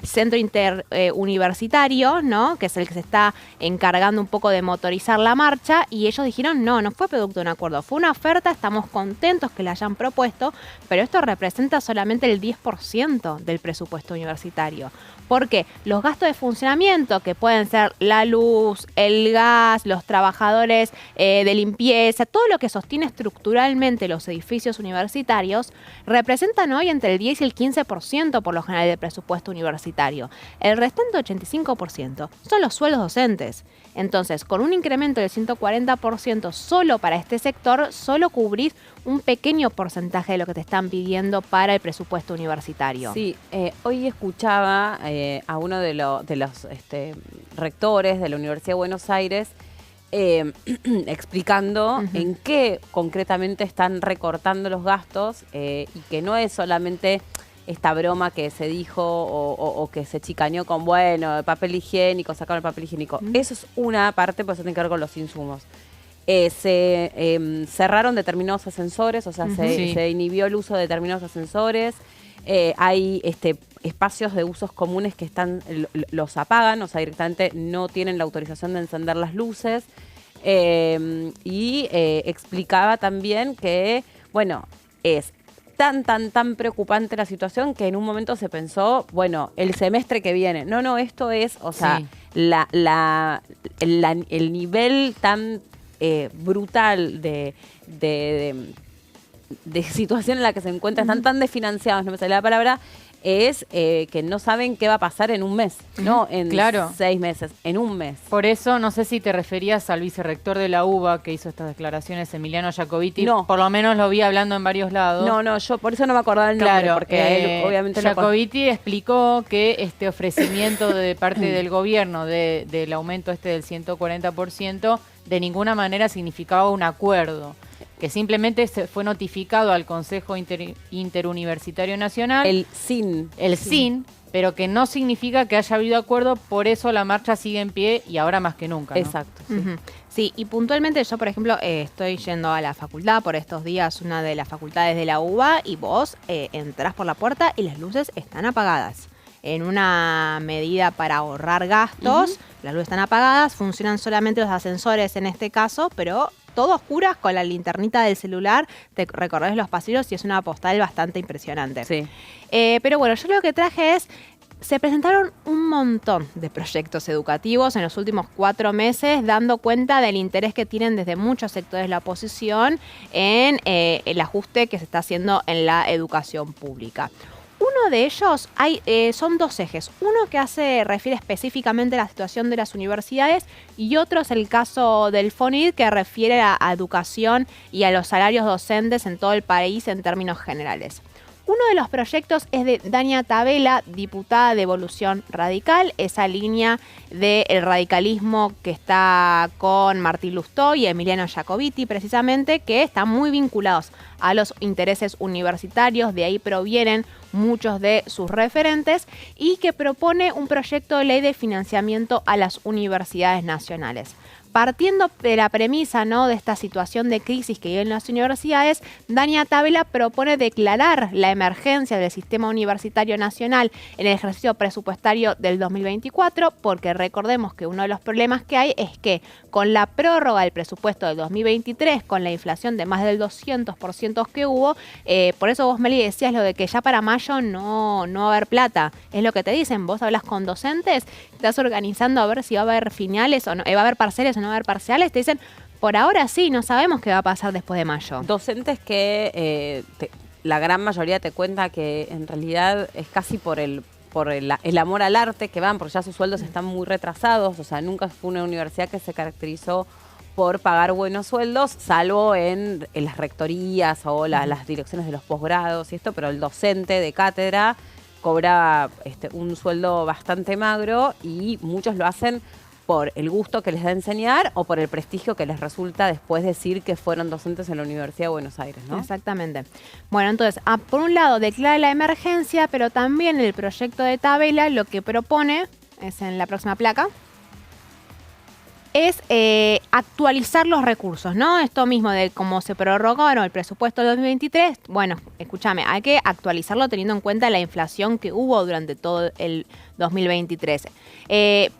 Centro Interuniversitario, ¿no? Que es el que se está encargando un poco de motorizar la marcha, y ellos dijeron no fue producto de un acuerdo, fue una oferta, estamos contentos que la hayan propuesto, pero esto representa solamente el 10% del presupuesto universitario. Porque los gastos de funcionamiento, que pueden ser la luz, el gas, los trabajadores de limpieza, todo lo que sostiene estructuralmente los edificios universitarios, representan hoy entre el 10 y el 15% por lo general del presupuesto universitario. El restante 85% son los sueldos docentes. Entonces, con un incremento del 140% solo para este sector, solo cubrís un pequeño porcentaje de lo que te están pidiendo para el presupuesto universitario. Sí, hoy escuchaba a uno de los rectores de la Universidad de Buenos Aires explicando en qué concretamente están recortando los gastos y que no es solamente esta broma que se dijo o que se chicañó con, bueno, el papel higiénico, sacaron el papel higiénico. Eso es una parte, pues eso tiene que ver con los insumos. Se cerraron determinados ascensores, o sea, se inhibió el uso de determinados ascensores. Hay espacios de usos comunes que los apagan, o sea, directamente no tienen la autorización de encender las luces. Explicaba también que, bueno, es tan preocupante la situación que en un momento se pensó, bueno, el semestre que viene. No, esto es, o sea, el nivel tan brutal de situación en la que se encuentran, están tan desfinanciados, no me sale la palabra, es que no saben qué va a pasar en un mes, no en 6 meses, en un mes. Por eso, no sé si te referías al vicerrector de la UBA que hizo estas declaraciones, Emiliano Jacobiti. No. Por lo menos lo vi hablando en varios lados. No, yo por eso no me acordaba el nombre, porque a él obviamente Jacobiti explicó que este ofrecimiento de parte del gobierno del aumento del 140% de ninguna manera significaba un acuerdo, que simplemente se fue notificado al Consejo Interuniversitario Nacional. El SIN. Pero que no significa que haya habido acuerdo, por eso la marcha sigue en pie y ahora más que nunca, ¿no? Exacto. Sí, y puntualmente yo, por ejemplo, estoy yendo a la facultad por estos días, una de las facultades de la UBA, y vos entrás por la puerta y las luces están apagadas. En una medida para ahorrar gastos, las luces están apagadas, funcionan solamente los ascensores en este caso, pero todo oscuras con la linternita del celular, te recorres los pasillos y es una postal bastante impresionante. Sí. Pero bueno, yo lo que traje es, se presentaron un montón de proyectos educativos en los últimos 4 meses, dando cuenta del interés que tienen desde muchos sectores de la oposición en el ajuste que se está haciendo en la educación pública. Uno de ellos son 2 ejes. Uno que refiere específicamente a la situación de las universidades y otro es el caso del FONID, que refiere a educación y a los salarios docentes en todo el país en términos generales. Uno de los proyectos es de Dania Tabela, diputada de Evolución Radical, esa línea del radicalismo que está con Martín Lustó y Emiliano Jacobiti, precisamente, que están muy vinculados a los intereses universitarios, de ahí provienen muchos de sus referentes, y que propone un proyecto de ley de financiamiento a las universidades nacionales. Partiendo de la premisa, ¿no?, de esta situación de crisis que viven las universidades, Dania Tabela propone declarar la emergencia del sistema universitario nacional en el ejercicio presupuestario del 2024, porque recordemos que uno de los problemas que hay es que con la prórroga del presupuesto del 2023, con la inflación de más del 200% que hubo, por eso vos, Meli, decías lo de que ya para mayo no va a haber plata. Es lo que te dicen, vos hablas con docentes, estás organizando a ver si va a haber finales o no, va a haber parciales o no va a haber parciales, te dicen, por ahora sí, no sabemos qué va a pasar después de mayo. Docentes que la gran mayoría te cuenta que en realidad es casi por el amor al arte que van, porque ya sus sueldos están muy retrasados, o sea, nunca fue una universidad que se caracterizó por pagar buenos sueldos, salvo en las rectorías o las direcciones de los posgrados y esto, pero el docente de cátedra cobra un sueldo bastante magro y muchos lo hacen por el gusto que les da enseñar o por el prestigio que les resulta después decir que fueron docentes en la Universidad de Buenos Aires, ¿no? Exactamente. Bueno, entonces, por un lado declara la emergencia, pero también el proyecto de Tabela lo que propone, es en la próxima placa, es actualizar los recursos, ¿no? Esto mismo de cómo se prorrogaron el presupuesto del 2023, bueno, escúchame, hay que actualizarlo teniendo en cuenta la inflación que hubo durante todo el 2023.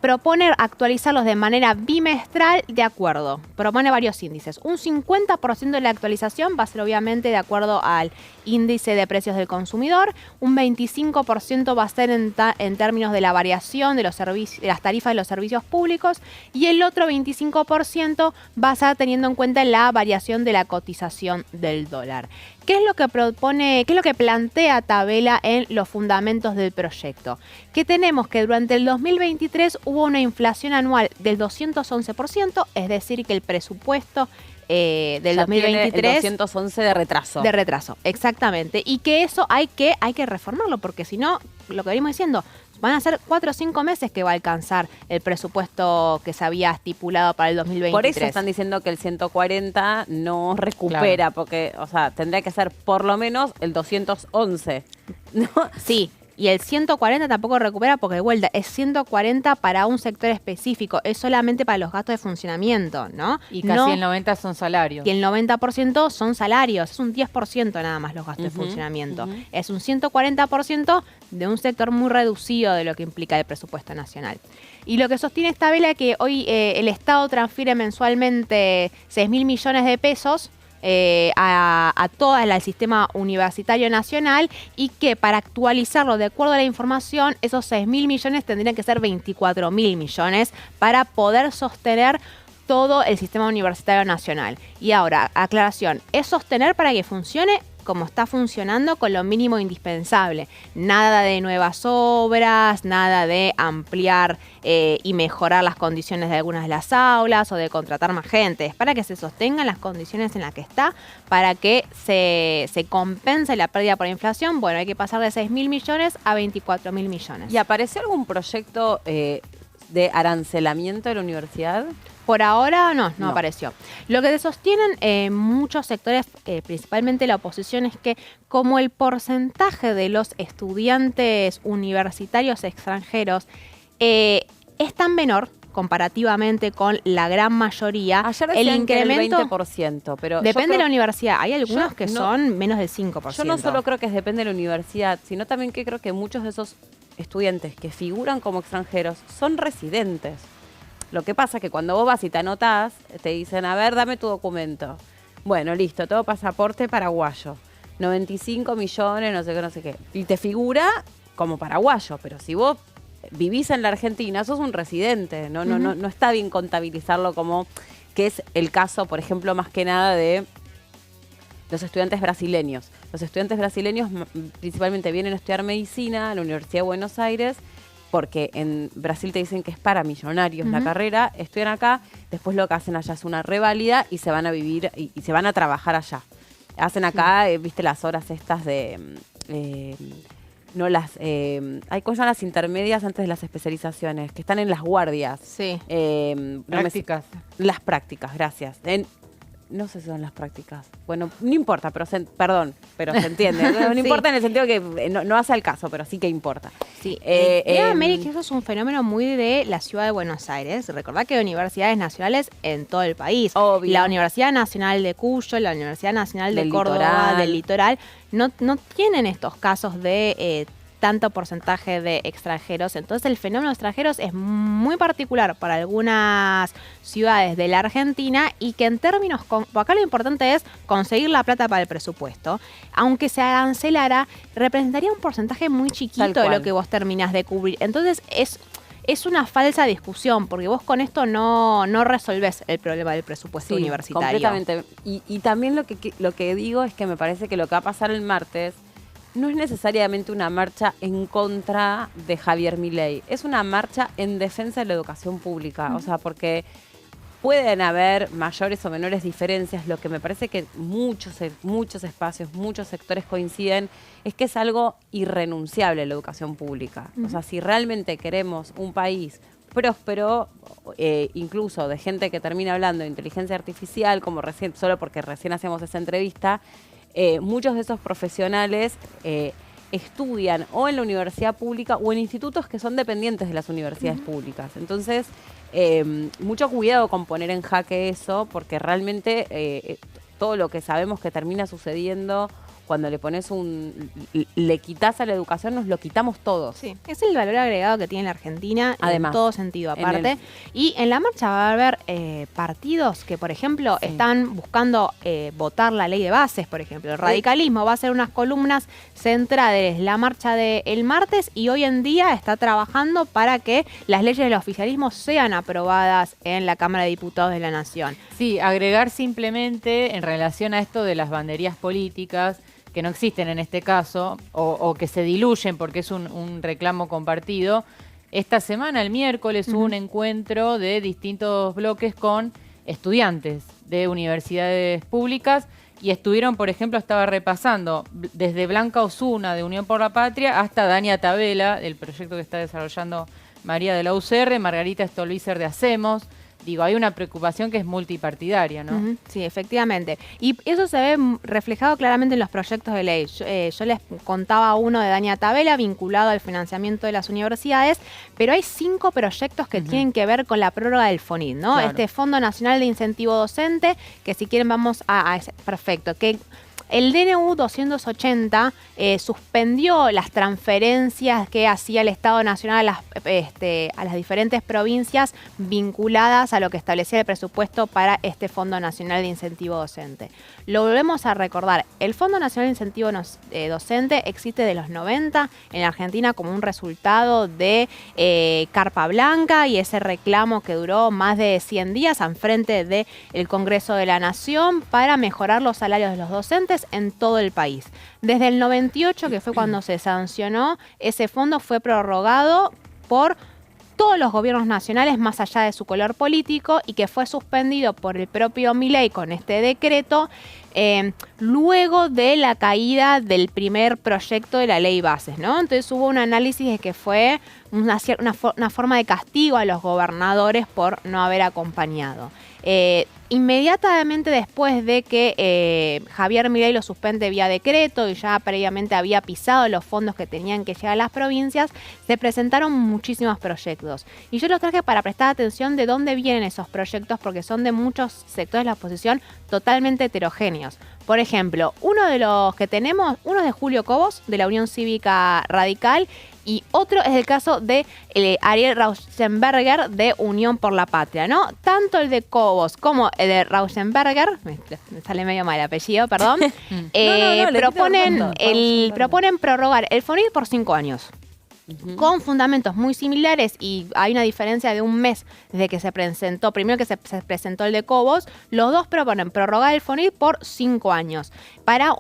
Propone actualizarlos de manera bimestral, de acuerdo. Propone varios índices. Un 50% de la actualización va a ser obviamente de acuerdo al índice de precios del consumidor. Un 25% va a ser en términos de la variación de los servicios, de las tarifas de los servicios públicos. Y el otro 25% va a estar teniendo en cuenta la variación de la cotización del dólar. ¿Qué es lo que propone, qué es lo que plantea Tabela en los fundamentos del proyecto? Que tenemos que durante el 2023 hubo una inflación anual del 211%, es decir, que el presupuesto del ya 2023... Tiene el 211 de retraso. De retraso, exactamente. Y que eso hay que reformarlo, porque si no, lo que venimos diciendo, Van a ser 4 o 5 meses que va a alcanzar el presupuesto que se había estipulado para el 2023. Por eso están diciendo que el 140 no recupera, porque, o sea, tendría que ser por lo menos el 211. ¿No? Sí. Y el 140 tampoco recupera porque de vuelta es 140 para un sector específico, es solamente para los gastos de funcionamiento, ¿no? Y casi el 90 son salarios. Y el 90% son salarios, es un 10% nada más los gastos de funcionamiento. Es un 140% de un sector muy reducido de lo que implica el presupuesto nacional. Y lo que sostiene esta vela es que hoy el Estado transfiere mensualmente 6.000 millones de pesos a todo el sistema universitario nacional y que para actualizarlo de acuerdo a la información, esos 6.000 millones tendrían que ser 24.000 millones para poder sostener todo el sistema universitario nacional. Y ahora, aclaración, es sostener para que funcione como está funcionando con lo mínimo indispensable. Nada de nuevas obras, nada de ampliar y mejorar las condiciones de algunas de las aulas o de contratar más gente. Es para que se sostengan las condiciones en las que está, para que se compense la pérdida por inflación. Bueno, hay que pasar de 6.000 millones a 24.000 millones. ¿Y apareció algún proyecto de arancelamiento de la universidad? Por ahora no apareció. Lo que sostienen muchos sectores, principalmente la oposición, es que como el porcentaje de los estudiantes universitarios extranjeros es tan menor comparativamente con la gran mayoría, ayer decían el incremento que el 20%, pero depende de la universidad. Hay algunos que son menos del 5%. Yo no solo creo que depende de la universidad, sino también que creo que muchos de esos estudiantes que figuran como extranjeros son residentes. Lo que pasa es que cuando vos vas y te anotás, te dicen, a ver, dame tu documento. Bueno, listo, todo pasaporte paraguayo. 95 millones, no sé qué. Y te figura como paraguayo, pero si vos vivís en la Argentina, sos un residente. No está bien contabilizarlo como que es el caso, por ejemplo, más que nada de los estudiantes brasileños. Los estudiantes brasileños principalmente vienen a estudiar medicina a la Universidad de Buenos Aires, porque en Brasil te dicen que es para millonarios la carrera, estudian acá, después lo que hacen allá es una reválida y se van a vivir y se van a trabajar allá. Hacen acá, viste las horas estas de... no las... hay cosas las intermedias antes de las especializaciones, que están en las guardias. Sí. Prácticas. Las prácticas, gracias. No sé si son las prácticas. Bueno, no importa, pero perdón, pero se entiende. No Sí. importa en el sentido que no hace al caso, pero sí que importa. Sí, América, eso es un fenómeno muy de la ciudad de Buenos Aires. Recordá que hay universidades nacionales en todo el país. Obvio. La Universidad Nacional de Cuyo, la Universidad Nacional de Del Córdoba, Litoral. del Litoral, no tienen estos casos de tanto porcentaje de extranjeros. Entonces el fenómeno de extranjeros es muy particular para algunas ciudades de la Argentina y que en términos, acá lo importante es conseguir la plata para el presupuesto. Aunque se arancelara, representaría un porcentaje muy chiquito de lo que vos terminás de cubrir. Entonces es una falsa discusión, porque vos con esto no resolvés el problema del presupuesto universitario. Completamente. Y también lo que digo es que me parece que lo que va a pasar el martes no es necesariamente una marcha en contra de Javier Milei, es una marcha en defensa de la educación pública, o sea, porque pueden haber mayores o menores diferencias, lo que me parece que muchos espacios, muchos sectores coinciden, es que es algo irrenunciable la educación pública. O sea, si realmente queremos un país próspero, incluso de gente que termina hablando de inteligencia artificial, como recién, solo porque recién hacemos esa entrevista, muchos de esos profesionales estudian o en la universidad pública o en institutos que son dependientes de las universidades públicas. Entonces, mucho cuidado con poner en jaque eso, porque realmente todo lo que sabemos que termina sucediendo cuando le pones le quitas a la educación, nos lo quitamos todos. Sí, es el valor agregado que tiene la Argentina, además, en todo sentido aparte. Y en la marcha va a haber partidos que, por ejemplo, están buscando votar la ley de bases, por ejemplo. El radicalismo va a hacer unas columnas centrales, la marcha del martes, y hoy en día está trabajando para que las leyes del oficialismo sean aprobadas en la Cámara de Diputados de la Nación. Sí, agregar simplemente en relación a esto de las banderías políticas, que no existen en este caso, o que se diluyen porque es un reclamo compartido. Esta semana, el miércoles, hubo un encuentro de distintos bloques con estudiantes de universidades públicas y estuvieron, por ejemplo, estaba repasando desde Blanca Osuna de Unión por la Patria hasta Dania Tabela, del proyecto que está desarrollando María de la UCR, Margarita Stolbizer de Hacemos. Digo, hay una preocupación que es multipartidaria, ¿no? Sí, efectivamente. Y eso se ve reflejado claramente en los proyectos de ley. Yo les contaba uno de Dania Tabela vinculado al financiamiento de las universidades, pero hay 5 proyectos que tienen que ver con la prórroga del FONIT, ¿no? Claro. Este Fondo Nacional de Incentivo Docente, que si quieren vamos a ese, perfecto, que el DNU 280 suspendió las transferencias que hacía el Estado Nacional a las diferentes provincias vinculadas a lo que establecía el presupuesto para este Fondo Nacional de Incentivo Docente. Lo volvemos a recordar, el Fondo Nacional de Incentivo Docente existe de los 90 en la Argentina como un resultado de Carpa Blanca y ese reclamo que duró más de 100 días en frente del Congreso de la Nación para mejorar los salarios de los docentes en todo el país. Desde el 98, que fue cuando se sancionó, ese fondo fue prorrogado por todos los gobiernos nacionales más allá de su color político y que fue suspendido por el propio Milei con este decreto luego de la caída del primer proyecto de la ley bases, ¿no? Entonces hubo un análisis de que fue una forma de castigo a los gobernadores por no haber acompañado. Inmediatamente después de que Javier Milei lo suspende vía decreto y ya previamente había pisado los fondos que tenían que llegar a las provincias, se presentaron muchísimos proyectos. Y yo los traje para prestar atención de dónde vienen esos proyectos porque son de muchos sectores de la oposición totalmente heterogéneos. Por ejemplo, uno de los que tenemos, uno es de Julio Cobos, de la Unión Cívica Radical, y otro es el caso de Ariel Rauschenberger de Unión por la Patria, ¿no? Tanto el de Cobos como el de Rauschenberger, me sale medio mal el apellido, perdón, proponen prorrogar el FONIT por 5 años. Con fundamentos muy similares y hay una diferencia de un mes desde que se presentó, primero que se presentó el de Cobos, los dos proponen prorrogar el FONIT por 5 años para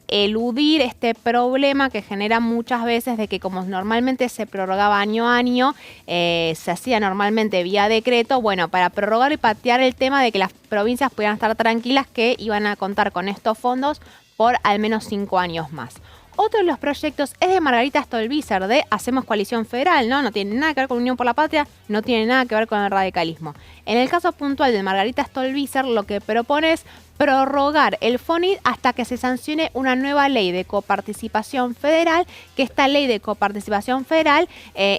eludir este problema que genera muchas veces de que como normalmente se prorrogaba año a año, se hacía normalmente vía decreto, bueno, para prorrogar y patear el tema de que las provincias pudieran estar tranquilas que iban a contar con estos fondos por al menos 5 años más. Otro de los proyectos es de Margarita Stolbizer de Hacemos Coalición Federal, ¿no? No tiene nada que ver con Unión por la Patria, no tiene nada que ver con el radicalismo. En el caso puntual de Margarita Stolbizer, lo que propone es prorrogar el FONIT hasta que se sancione una nueva ley de coparticipación federal, que esta ley de coparticipación federal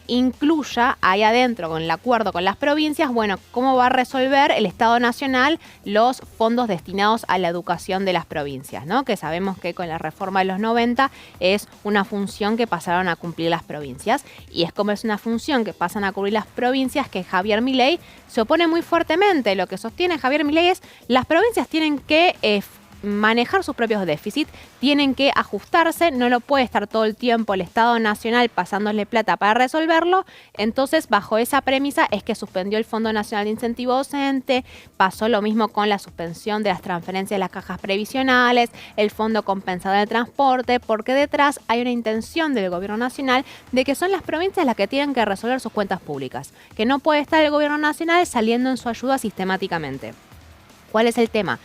incluya ahí adentro, con el acuerdo con las provincias, bueno, cómo va a resolver el Estado Nacional los fondos destinados a la educación de las provincias, ¿no? Que sabemos que con la reforma de los 90 es una función que pasaron a cumplir las provincias, y es como es una función que pasan a cubrir las provincias que Javier Milei se opone muy fuertemente. Lo que sostiene Javier Milei es las provincias tienen que manejar sus propios déficits, tienen que ajustarse, no lo puede estar todo el tiempo el Estado Nacional pasándole plata para resolverlo. Entonces, bajo esa premisa es que suspendió el Fondo Nacional de Incentivo Docente, pasó lo mismo con la suspensión de las transferencias de las cajas previsionales, el Fondo Compensador de Transporte, porque detrás hay una intención del Gobierno Nacional de que son las provincias las que tienen que resolver sus cuentas públicas, que no puede estar el Gobierno Nacional saliendo en su ayuda sistemáticamente. ¿Cuál es el tema?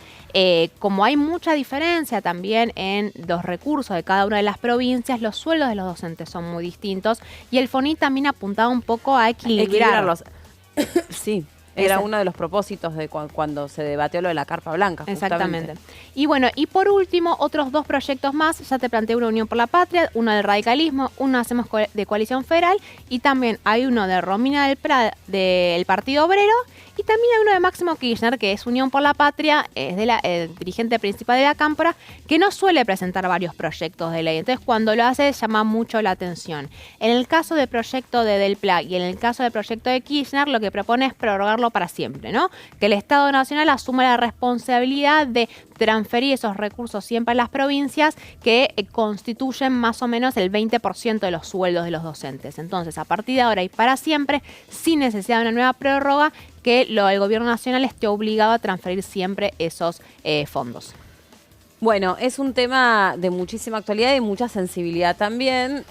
Como hay mucha diferencia también en los recursos de cada una de las provincias, los sueldos de los docentes son muy distintos y el FONIT también apuntaba un poco a equilibrarlos. Sí. Era uno de los propósitos de cuando se debatió lo de la Carpa Blanca. Exactamente. Y bueno, y por último, otros 2 proyectos más. Ya te planteé una Unión por la Patria, uno del radicalismo, uno Hacemos de Coalición Federal y también hay uno de Romina del Prat del Partido Obrero y también hay uno de Máximo Kirchner, que es Unión por la Patria, es de el dirigente principal de la Cámpora, que no suele presentar varios proyectos de ley. Entonces, cuando lo hace, llama mucho la atención. En el caso del proyecto de Del Pla y en el caso del proyecto de Kirchner, lo que propone es prorrogarlo para siempre, ¿no? Que el Estado Nacional asuma la responsabilidad de transferir esos recursos siempre a las provincias que constituyen más o menos el 20% de los sueldos de los docentes. Entonces, a partir de ahora y para siempre, sin necesidad de una nueva prórroga, que el Gobierno Nacional esté obligado a transferir siempre esos fondos. Bueno, es un tema de muchísima actualidad y mucha sensibilidad también,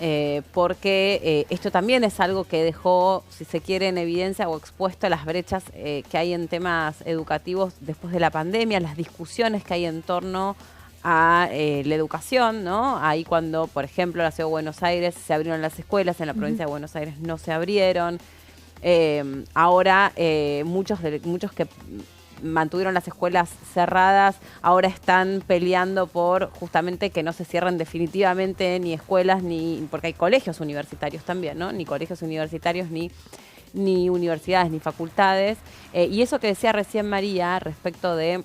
porque esto también es algo que dejó, si se quiere, en evidencia o expuesto a las brechas que hay en temas educativos después de la pandemia, las discusiones que hay en torno a la educación, ¿no? Ahí cuando, por ejemplo, en la Ciudad de Buenos Aires se abrieron las escuelas, en la provincia de Buenos Aires no se abrieron. Ahora muchos que mantuvieron las escuelas cerradas, ahora están peleando por justamente que no se cierren definitivamente ni escuelas, ni porque hay colegios universitarios también, ¿no? Ni colegios universitarios, ni universidades, ni facultades. Y eso que decía recién María respecto de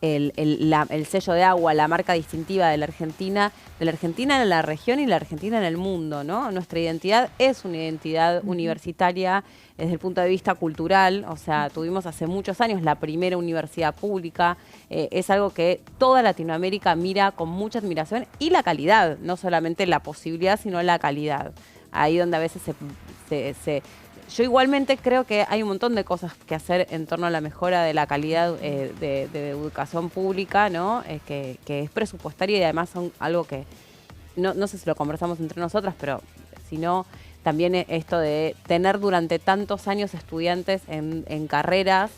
el sello de agua, la marca distintiva de la Argentina en la región y la Argentina en el mundo, ¿no? Nuestra identidad es una identidad universitaria desde el punto de vista cultural, o sea, tuvimos hace muchos años la primera universidad pública, es algo que toda Latinoamérica mira con mucha admiración, y la calidad, no solamente la posibilidad, sino la calidad. Ahí donde a veces yo igualmente creo que hay un montón de cosas que hacer en torno a la mejora de la calidad de educación pública, ¿no? Que es presupuestaria, y además son algo que, no sé si lo conversamos entre nosotras, pero si no, también esto de tener durante tantos años estudiantes en carreras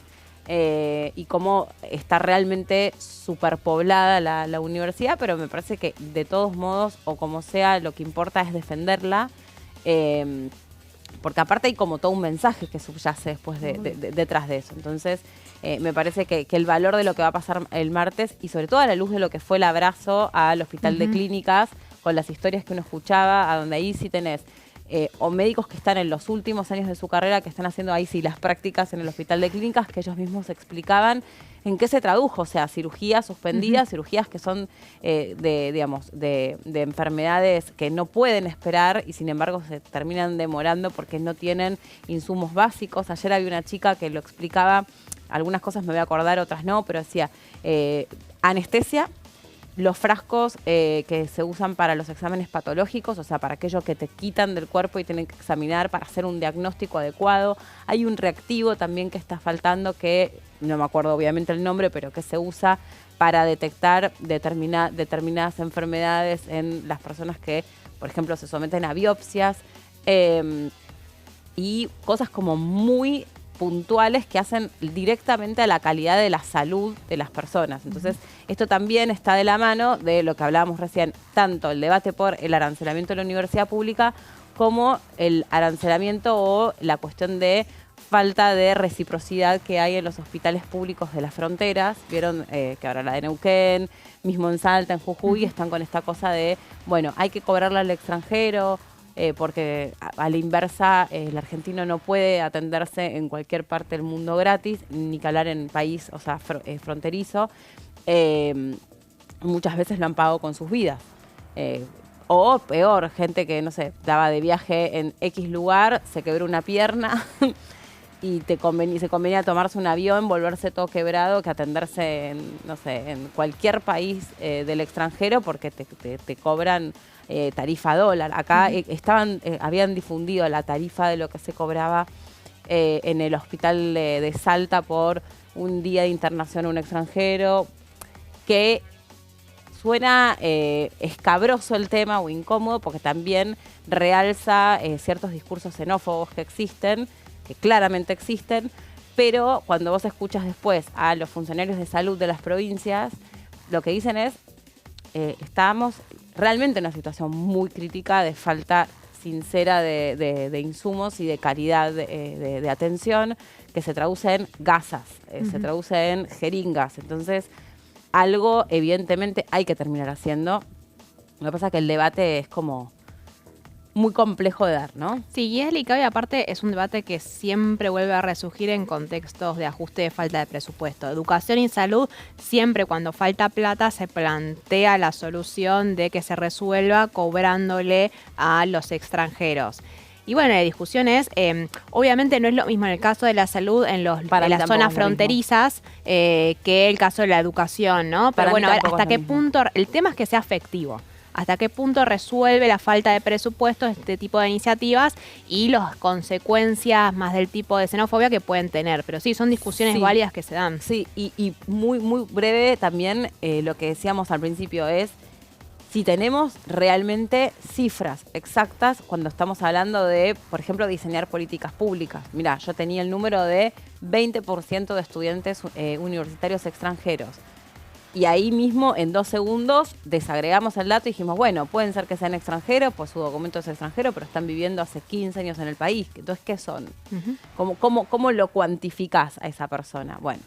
y cómo está realmente superpoblada la universidad, pero me parece que de todos modos, o como sea, lo que importa es defenderla. Porque aparte hay como todo un mensaje que subyace después detrás de eso. Entonces, me parece que el valor de lo que va a pasar el martes, y sobre todo a la luz de lo que fue el abrazo al Hospital de Clínicas, con las historias que uno escuchaba, a donde ahí sí tenés o médicos que están en los últimos años de su carrera, que están haciendo ahí sí las prácticas en el Hospital de Clínicas, que ellos mismos explicaban en qué se tradujo, o sea, cirugías suspendidas, cirugías que son de enfermedades que no pueden esperar y sin embargo se terminan demorando porque no tienen insumos básicos. Ayer había una chica que lo explicaba, algunas cosas me voy a acordar, otras no, pero decía, anestesia, los frascos que se usan para los exámenes patológicos, o sea, para aquello que te quitan del cuerpo y tienen que examinar para hacer un diagnóstico adecuado. Hay un reactivo también que está faltando, que no me acuerdo obviamente el nombre, pero que se usa para detectar determinadas enfermedades en las personas que, por ejemplo, se someten a biopsias, y cosas como muy puntuales que hacen directamente a la calidad de la salud de las personas. Entonces, esto también está de la mano de lo que hablábamos recién, tanto el debate por el arancelamiento de la universidad pública como el arancelamiento o la cuestión de falta de reciprocidad que hay en los hospitales públicos de las fronteras. Vieron que ahora la de Neuquén, mismo en Salta, en Jujuy, están con esta cosa de, bueno, hay que cobrarle al extranjero, porque a la inversa el argentino no puede atenderse en cualquier parte del mundo gratis, ni que hablar en país, o sea, fronterizo. Muchas veces lo han pagado con sus vidas. O peor, gente que, no sé, daba de viaje en X lugar, se quebró una pierna y se convenía tomarse un avión, volverse todo quebrado, que atenderse en, no sé, en cualquier país del extranjero, porque te cobran tarifa dólar. Acá habían difundido la tarifa de lo que se cobraba en el hospital de Salta por un día de internación a un extranjero, que suena escabroso el tema o incómodo, porque también realza ciertos discursos xenófobos que existen, que claramente existen, pero cuando vos escuchas después a los funcionarios de salud de las provincias, lo que dicen es, estábamos realmente en una situación muy crítica de falta sincera de insumos y de calidad de atención, que se traduce en gasas, se traduce en jeringas. Entonces, algo evidentemente hay que terminar haciendo. Lo que pasa es que el debate es como muy complejo de dar, ¿no? Sí, y es delicado, y aparte es un debate que siempre vuelve a resurgir en contextos de ajuste de falta de presupuesto. Educación y salud, siempre cuando falta plata se plantea la solución de que se resuelva cobrándole a los extranjeros. Y bueno, la discusión es, obviamente no es lo mismo en el caso de la salud en las zonas fronterizas que el caso de la educación, ¿no? Pero bueno, a ver, hasta qué punto, el tema es que sea efectivo. Hasta qué punto resuelve la falta de presupuesto este tipo de iniciativas y las consecuencias más del tipo de xenofobia que pueden tener. Pero sí, son discusiones válidas que se dan. Sí, y muy, muy breve también lo que decíamos al principio es, si tenemos realmente cifras exactas cuando estamos hablando de, por ejemplo, diseñar políticas públicas. Mirá, yo tenía el número de 20% de estudiantes universitarios extranjeros. Y ahí mismo, en 2 segundos, desagregamos el dato y dijimos, bueno, pueden ser que sean extranjeros, pues su documento es extranjero, pero están viviendo hace 15 años en el país. Entonces, ¿qué son? ¿Cómo lo cuantificás a esa persona? Bueno,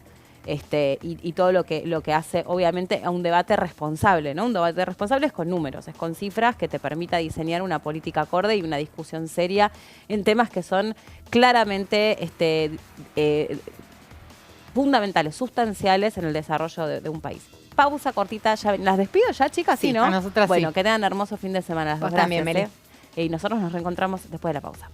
y todo lo que hace, obviamente, a un debate responsable, ¿no? Un debate responsable es con números, es con cifras que te permita diseñar una política acorde y una discusión seria en temas que son claramente fundamentales, sustanciales en el desarrollo de un país. Pausa cortita, ya las despido ya, chicas, sí, ¿no? a nosotras bueno, sí. que tengan hermoso fin de semana. Vos Gracias, también, Meli. Y nosotros nos reencontramos después de la pausa.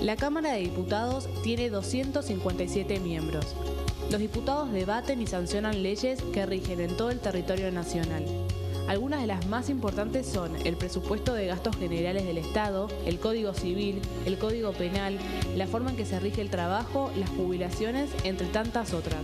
La Cámara de Diputados tiene 257 miembros. Los diputados debaten y sancionan leyes que rigen en todo el territorio nacional. Algunas de las más importantes son el presupuesto de gastos generales del Estado, el Código Civil, el Código Penal, la forma en que se rige el trabajo, las jubilaciones, entre tantas otras.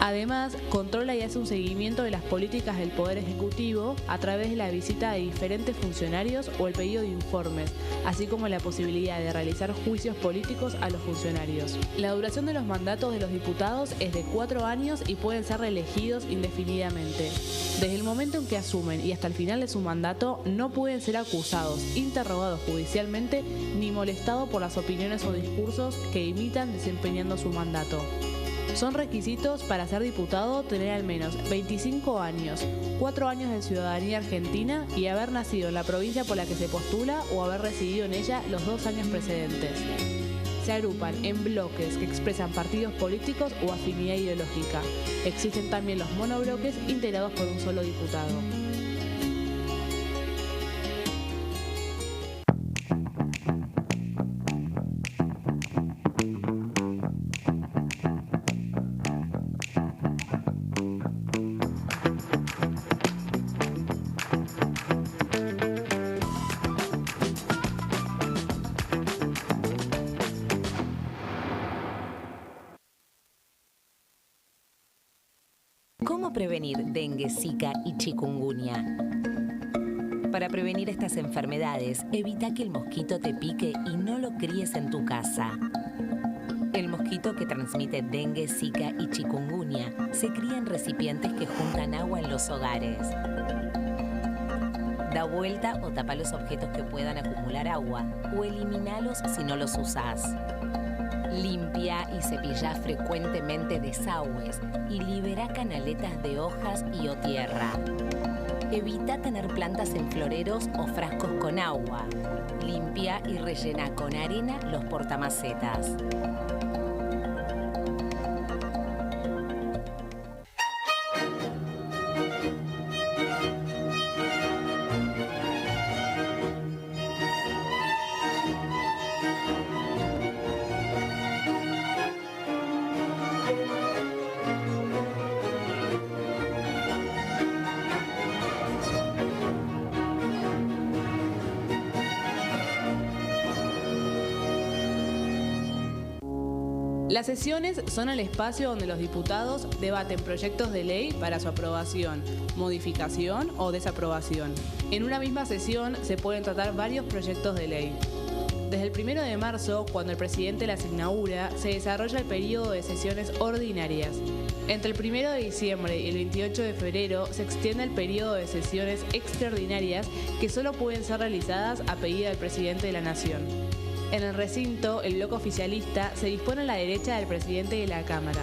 Además, controla y hace un seguimiento de las políticas del Poder Ejecutivo a través de la visita de diferentes funcionarios o el pedido de informes, así como la posibilidad de realizar juicios políticos a los funcionarios. La duración de los mandatos de los diputados es de 4 años y pueden ser reelegidos indefinidamente. Desde el momento en que asumen y hasta el final de su mandato, no pueden ser acusados, interrogados judicialmente, ni molestados por las opiniones o discursos que imitan desempeñando su mandato. Son requisitos para ser diputado tener al menos 25 años, 4 años de ciudadanía argentina y haber nacido en la provincia por la que se postula o haber residido en ella los 2 años precedentes. Se agrupan en bloques que expresan partidos políticos o afinidad ideológica. Existen también los monobloques integrados por un solo diputado. ¿Cómo prevenir dengue, zika y chikungunya? Para prevenir estas enfermedades, evita que el mosquito te pique y no lo críes en tu casa. El mosquito que transmite dengue, zika y chikungunya se cría en recipientes que juntan agua en los hogares. Da vuelta o tapa los objetos que puedan acumular agua o eliminalos si no los usás. Limpia y cepilla frecuentemente desagües y libera canaletas de hojas y o tierra. Evita tener plantas en floreros o frascos con agua. Limpia y rellena con arena los portamacetas. Las sesiones son el espacio donde los diputados debaten proyectos de ley para su aprobación, modificación o desaprobación. En una misma sesión se pueden tratar varios proyectos de ley. Desde el 1 de marzo, cuando el presidente las inaugura, se desarrolla el periodo de sesiones ordinarias. Entre el 1 de diciembre y el 28 de febrero se extiende el periodo de sesiones extraordinarias que solo pueden ser realizadas a pedido del presidente de la Nación. En el recinto, el bloque oficialista se dispone a la derecha del presidente de la Cámara,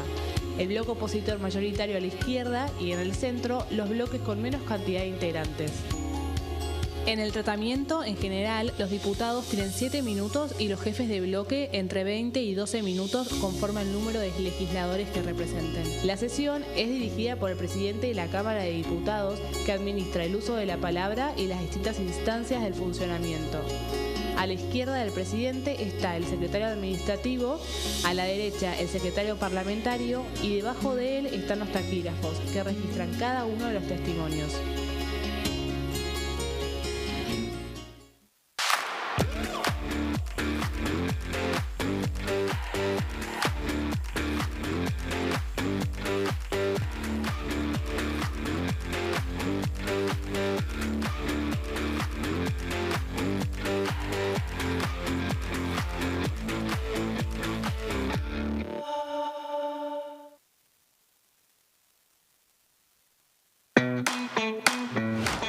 el bloque opositor mayoritario a la izquierda y en el centro los bloques con menos cantidad de integrantes. En el tratamiento, en general, los diputados tienen 7 minutos y los jefes de bloque entre 20 y 12 minutos conforme al número de legisladores que representen. La sesión es dirigida por el presidente de la Cámara de Diputados, que administra el uso de la palabra y las distintas instancias del funcionamiento. A la izquierda del presidente está el secretario administrativo, a la derecha el secretario parlamentario y debajo de él están los taquígrafos, que registran cada uno de los testimonios.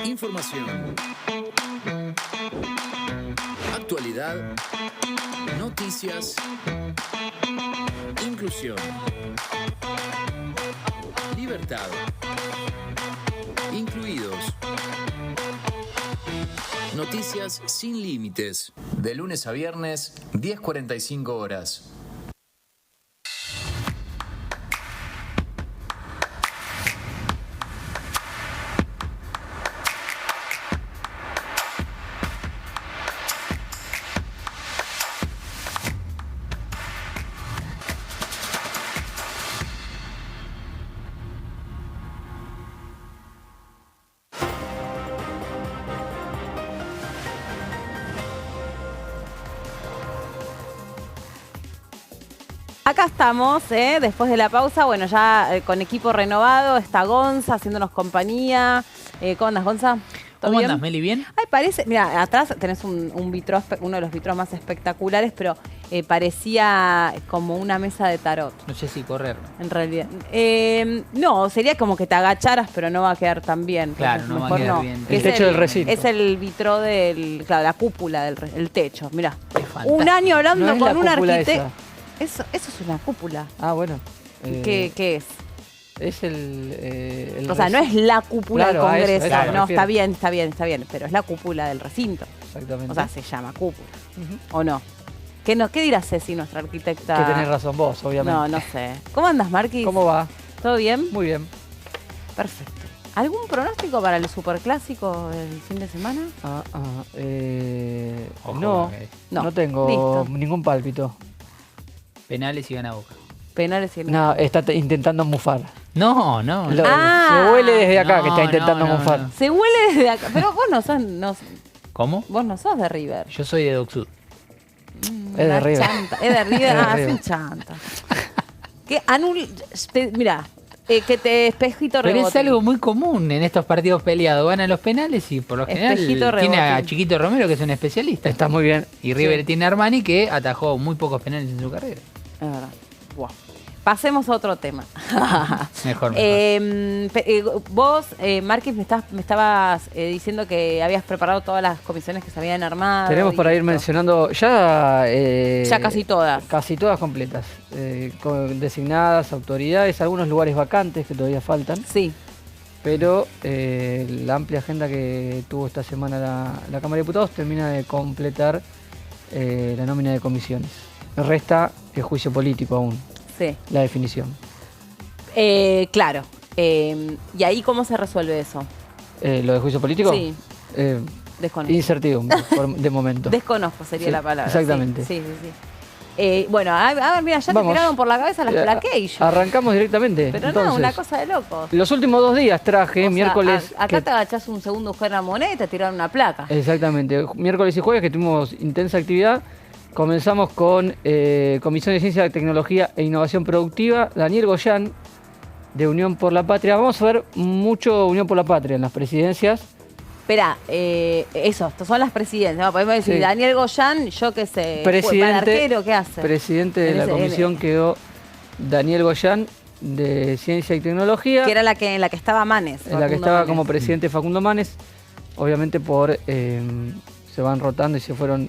Información, actualidad, noticias, inclusión, libertad, incluidos, noticias sin límites, de lunes a viernes, 10:45 horas. Acá estamos, después de la pausa, bueno, ya con equipo renovado, está Gonza haciéndonos compañía. ¿Cómo andas, Gonza? ¿Cómo andas, Meli? ¿Bien? Ay, parece, mira, atrás tenés un vitro, uno de los vitros más espectaculares, pero parecía como una mesa de tarot. No sé si correr. En realidad. No, sería como que te agacharas, pero no va a quedar tan bien. Claro, no va a quedar bien. El techo del recinto. Es el vitro del, claro, la cúpula del techo, mirá. Es fantástico. Un año hablando No es con la un cúpula arquitecto. Eso es una cúpula. Ah, bueno. ¿Qué es? Es el O sea, no es la cúpula Claro, del a eso, Congreso. a eso me No, refiero. está bien. Pero es la cúpula del recinto. Exactamente. O sea, se llama cúpula. ¿O no? ¿Qué dirá Ceci, nuestra arquitecta? Que tenés razón vos, obviamente. No sé. ¿Cómo andas, Marquis? ¿Cómo va? ¿Todo bien? Muy bien. Perfecto. ¿Algún pronóstico para el superclásico del fin de semana? Ojo No, con que- no tengo Listo. ningún pálpito. Penales y gana Boca. Penales y No, está intentando mufar. No. Ah. Se huele desde acá No, que está intentando no, mufar. no. Se huele desde acá. Pero vos ¿Cómo? vos no sos de River. Yo soy de Doc Sud. Es de Una River. chanta. Es de River. Es de Ah, es River. un chanta. Mirá, que te espejito Pero rebote. es algo muy común en estos partidos peleados. Ganan los penales y por lo general Espejito tiene a rebote. Chiquito Romero, que es un especialista. Está muy bien. Y River Sí. tiene a Armani, que atajó muy pocos penales en su carrera. Es verdad. Buah. Pasemos a otro tema. Mejor. Vos, Márquez, me estabas diciendo que habías preparado todas las comisiones que se habían armado. Tenemos para y ir todo. mencionando ya... Ya casi todas. Casi todas completas. Designadas, autoridades, algunos lugares vacantes que todavía faltan. Sí. Pero la amplia agenda que tuvo esta semana la Cámara de Diputados termina de completar la nómina de comisiones. Resta el juicio político aún, Sí. la definición. Claro. ¿Y ahí cómo se resuelve eso? ¿Lo de juicio político? Sí. Desconozco. Incertidumbre, de momento. Desconozco sería Sí, la palabra. exactamente. Sí. Bueno, a ver, mira, ya Vamos. te tiraron por la cabeza las plaqueillas. Arrancamos directamente. Pero entonces. no, una cosa de locos. Los últimos 2 días traje, O sea, miércoles... acá que- te agachás un segundo, buscar una moneda y te tiraron una placa. Exactamente. Miércoles y jueves que tuvimos intensa actividad. Comenzamos con Comisión de Ciencia, Tecnología e Innovación Productiva. Daniel Goyán, de Unión por la Patria. Vamos a ver mucho Unión por la Patria en las presidencias. Espera, estas son las presidencias. Podemos decir, Sí. Daniel Goyán, yo qué sé, Presidente, arquero, ¿qué hace? presidente de En la ese- comisión quedó Daniel Goyán, de Ciencia y Tecnología. Que era en la que estaba Manes. En la que Facundo estaba Manes. como presidente Facundo Manes. Obviamente se van rotando y se fueron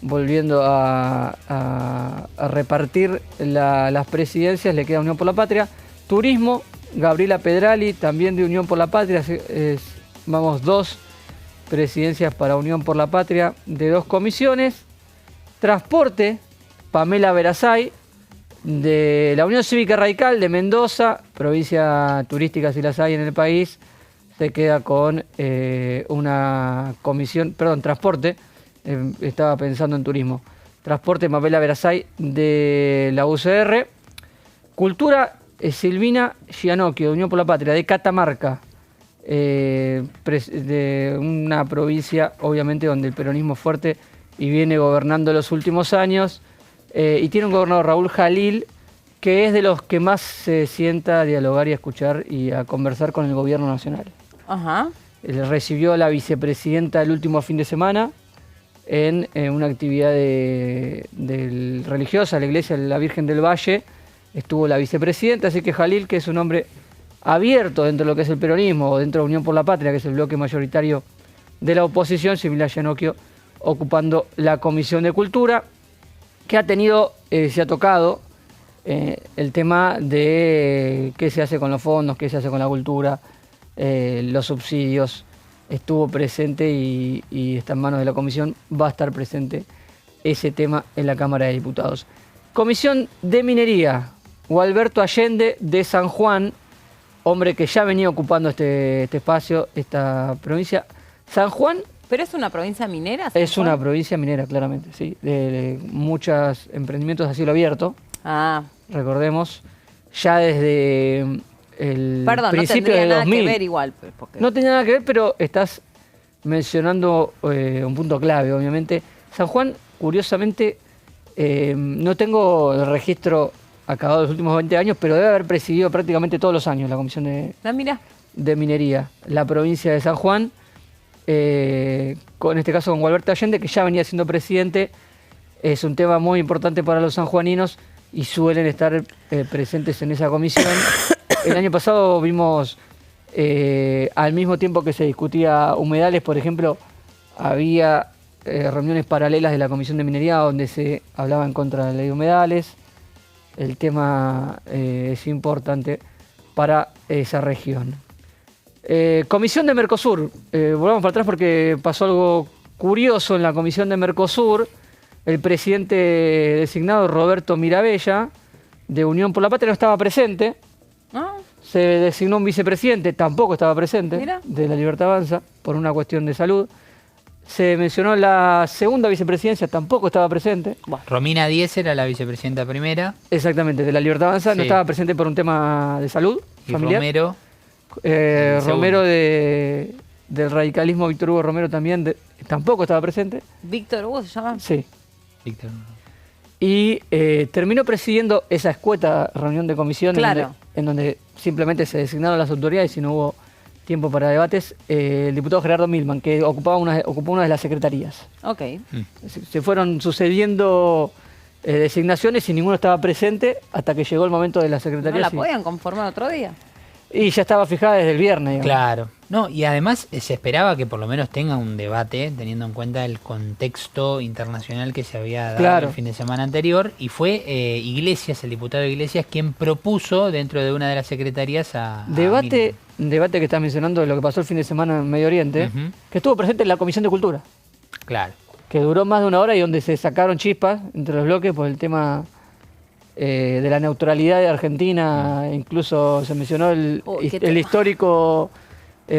volviendo a repartir las presidencias. Le queda Unión por la Patria. Turismo, Gabriela Pedrali, también de Unión por la Patria. Vamos 2 presidencias para Unión por la Patria de 2 comisiones. Transporte, Pamela Verasay, de la Unión Cívica Radical de Mendoza, provincia turística si las hay en el país, se queda con una comisión, perdón, transporte, estaba pensando en turismo. Transporte, Pamela Verasay de la UCR. Cultura, Silvina Gianocchio, de Unión por la Patria, de Catamarca, de una provincia obviamente donde el peronismo es fuerte y viene gobernando los últimos años, y tiene un gobernador, Raúl Jalil, que es de los que más se sienta a dialogar y a escuchar y a conversar con el gobierno nacional. Ajá. Recibió a la vicepresidenta el último fin de semana en una actividad religiosa, la iglesia de la Virgen del Valle. Estuvo la vicepresidenta, así que Jalil, que es un hombre abierto dentro de lo que es el peronismo, o dentro de Unión por la Patria, que es el bloque mayoritario de la oposición, Silvina Gianocchio ocupando la Comisión de Cultura, que ha tenido, se ha tocado el tema de qué se hace con los fondos, qué se hace con la cultura, los subsidios. Estuvo presente y está en manos de la comisión, va a estar presente ese tema en la Cámara de Diputados. Comisión de Minería, Gualberto Allende de San Juan, hombre que ya venía ocupando este espacio, esta provincia. San Juan... ¿Pero es una provincia minera? Es una provincia minera, claramente, sí. De muchos emprendimientos a cielo abierto. Ah. Recordemos, ya desde el principio no de 2000. Nada que ver igual. Porque... No tenía nada que ver, pero estás mencionando un punto clave, obviamente. San Juan, curiosamente, no tengo el registro acabado de los últimos 20 años, pero debe haber presidido prácticamente todos los años la Comisión de Minería, la provincia de San Juan. En este caso con Gualberto Allende, que ya venía siendo presidente. Es un tema muy importante para los sanjuaninos y suelen estar presentes en esa comisión. El año pasado vimos, al mismo tiempo que se discutía humedales, por ejemplo, había reuniones paralelas de la Comisión de Minería donde se hablaba en contra de la ley de humedales. El tema es importante para esa región. Comisión de Mercosur, volvamos para atrás porque pasó algo curioso en la Comisión de Mercosur. El presidente designado, Roberto Mirabella, de Unión por la Patria, no estaba presente. Se designó un vicepresidente, tampoco estaba presente, de la Libertad Avanza, por una cuestión de salud. Se mencionó la segunda vicepresidencia, tampoco estaba presente. Romina Díez era la vicepresidenta primera. Exactamente, de la Libertad Avanza, sí. No estaba presente por un tema de salud familiar. Romero. Romero del radicalismo, Víctor Hugo Romero también, tampoco estaba presente. ¿Víctor Hugo se llama? Sí. Víctor. Y terminó presidiendo esa escueta reunión de comisión, claro, en donde simplemente se designaron las autoridades y no hubo tiempo para debates, el diputado Gerardo Milman, que ocupó una de las secretarías. Ok. Se fueron sucediendo designaciones y ninguno estaba presente hasta que llegó el momento de la secretaría. ¿No la podían conformar otro día? Y ya estaba fijada desde el viernes. Digamos. Claro. No, y además se esperaba que por lo menos tenga un debate, teniendo en cuenta el contexto internacional que se había dado el fin de semana anterior, y fue Iglesias, el diputado Iglesias, quien propuso dentro de una de las secretarías debate que estás mencionando de lo que pasó el fin de semana en Medio Oriente, que estuvo presente en la Comisión de Cultura. Claro. Que duró más de una hora y donde se sacaron chispas entre los bloques por el tema de la neutralidad de Argentina. Incluso se mencionó el histórico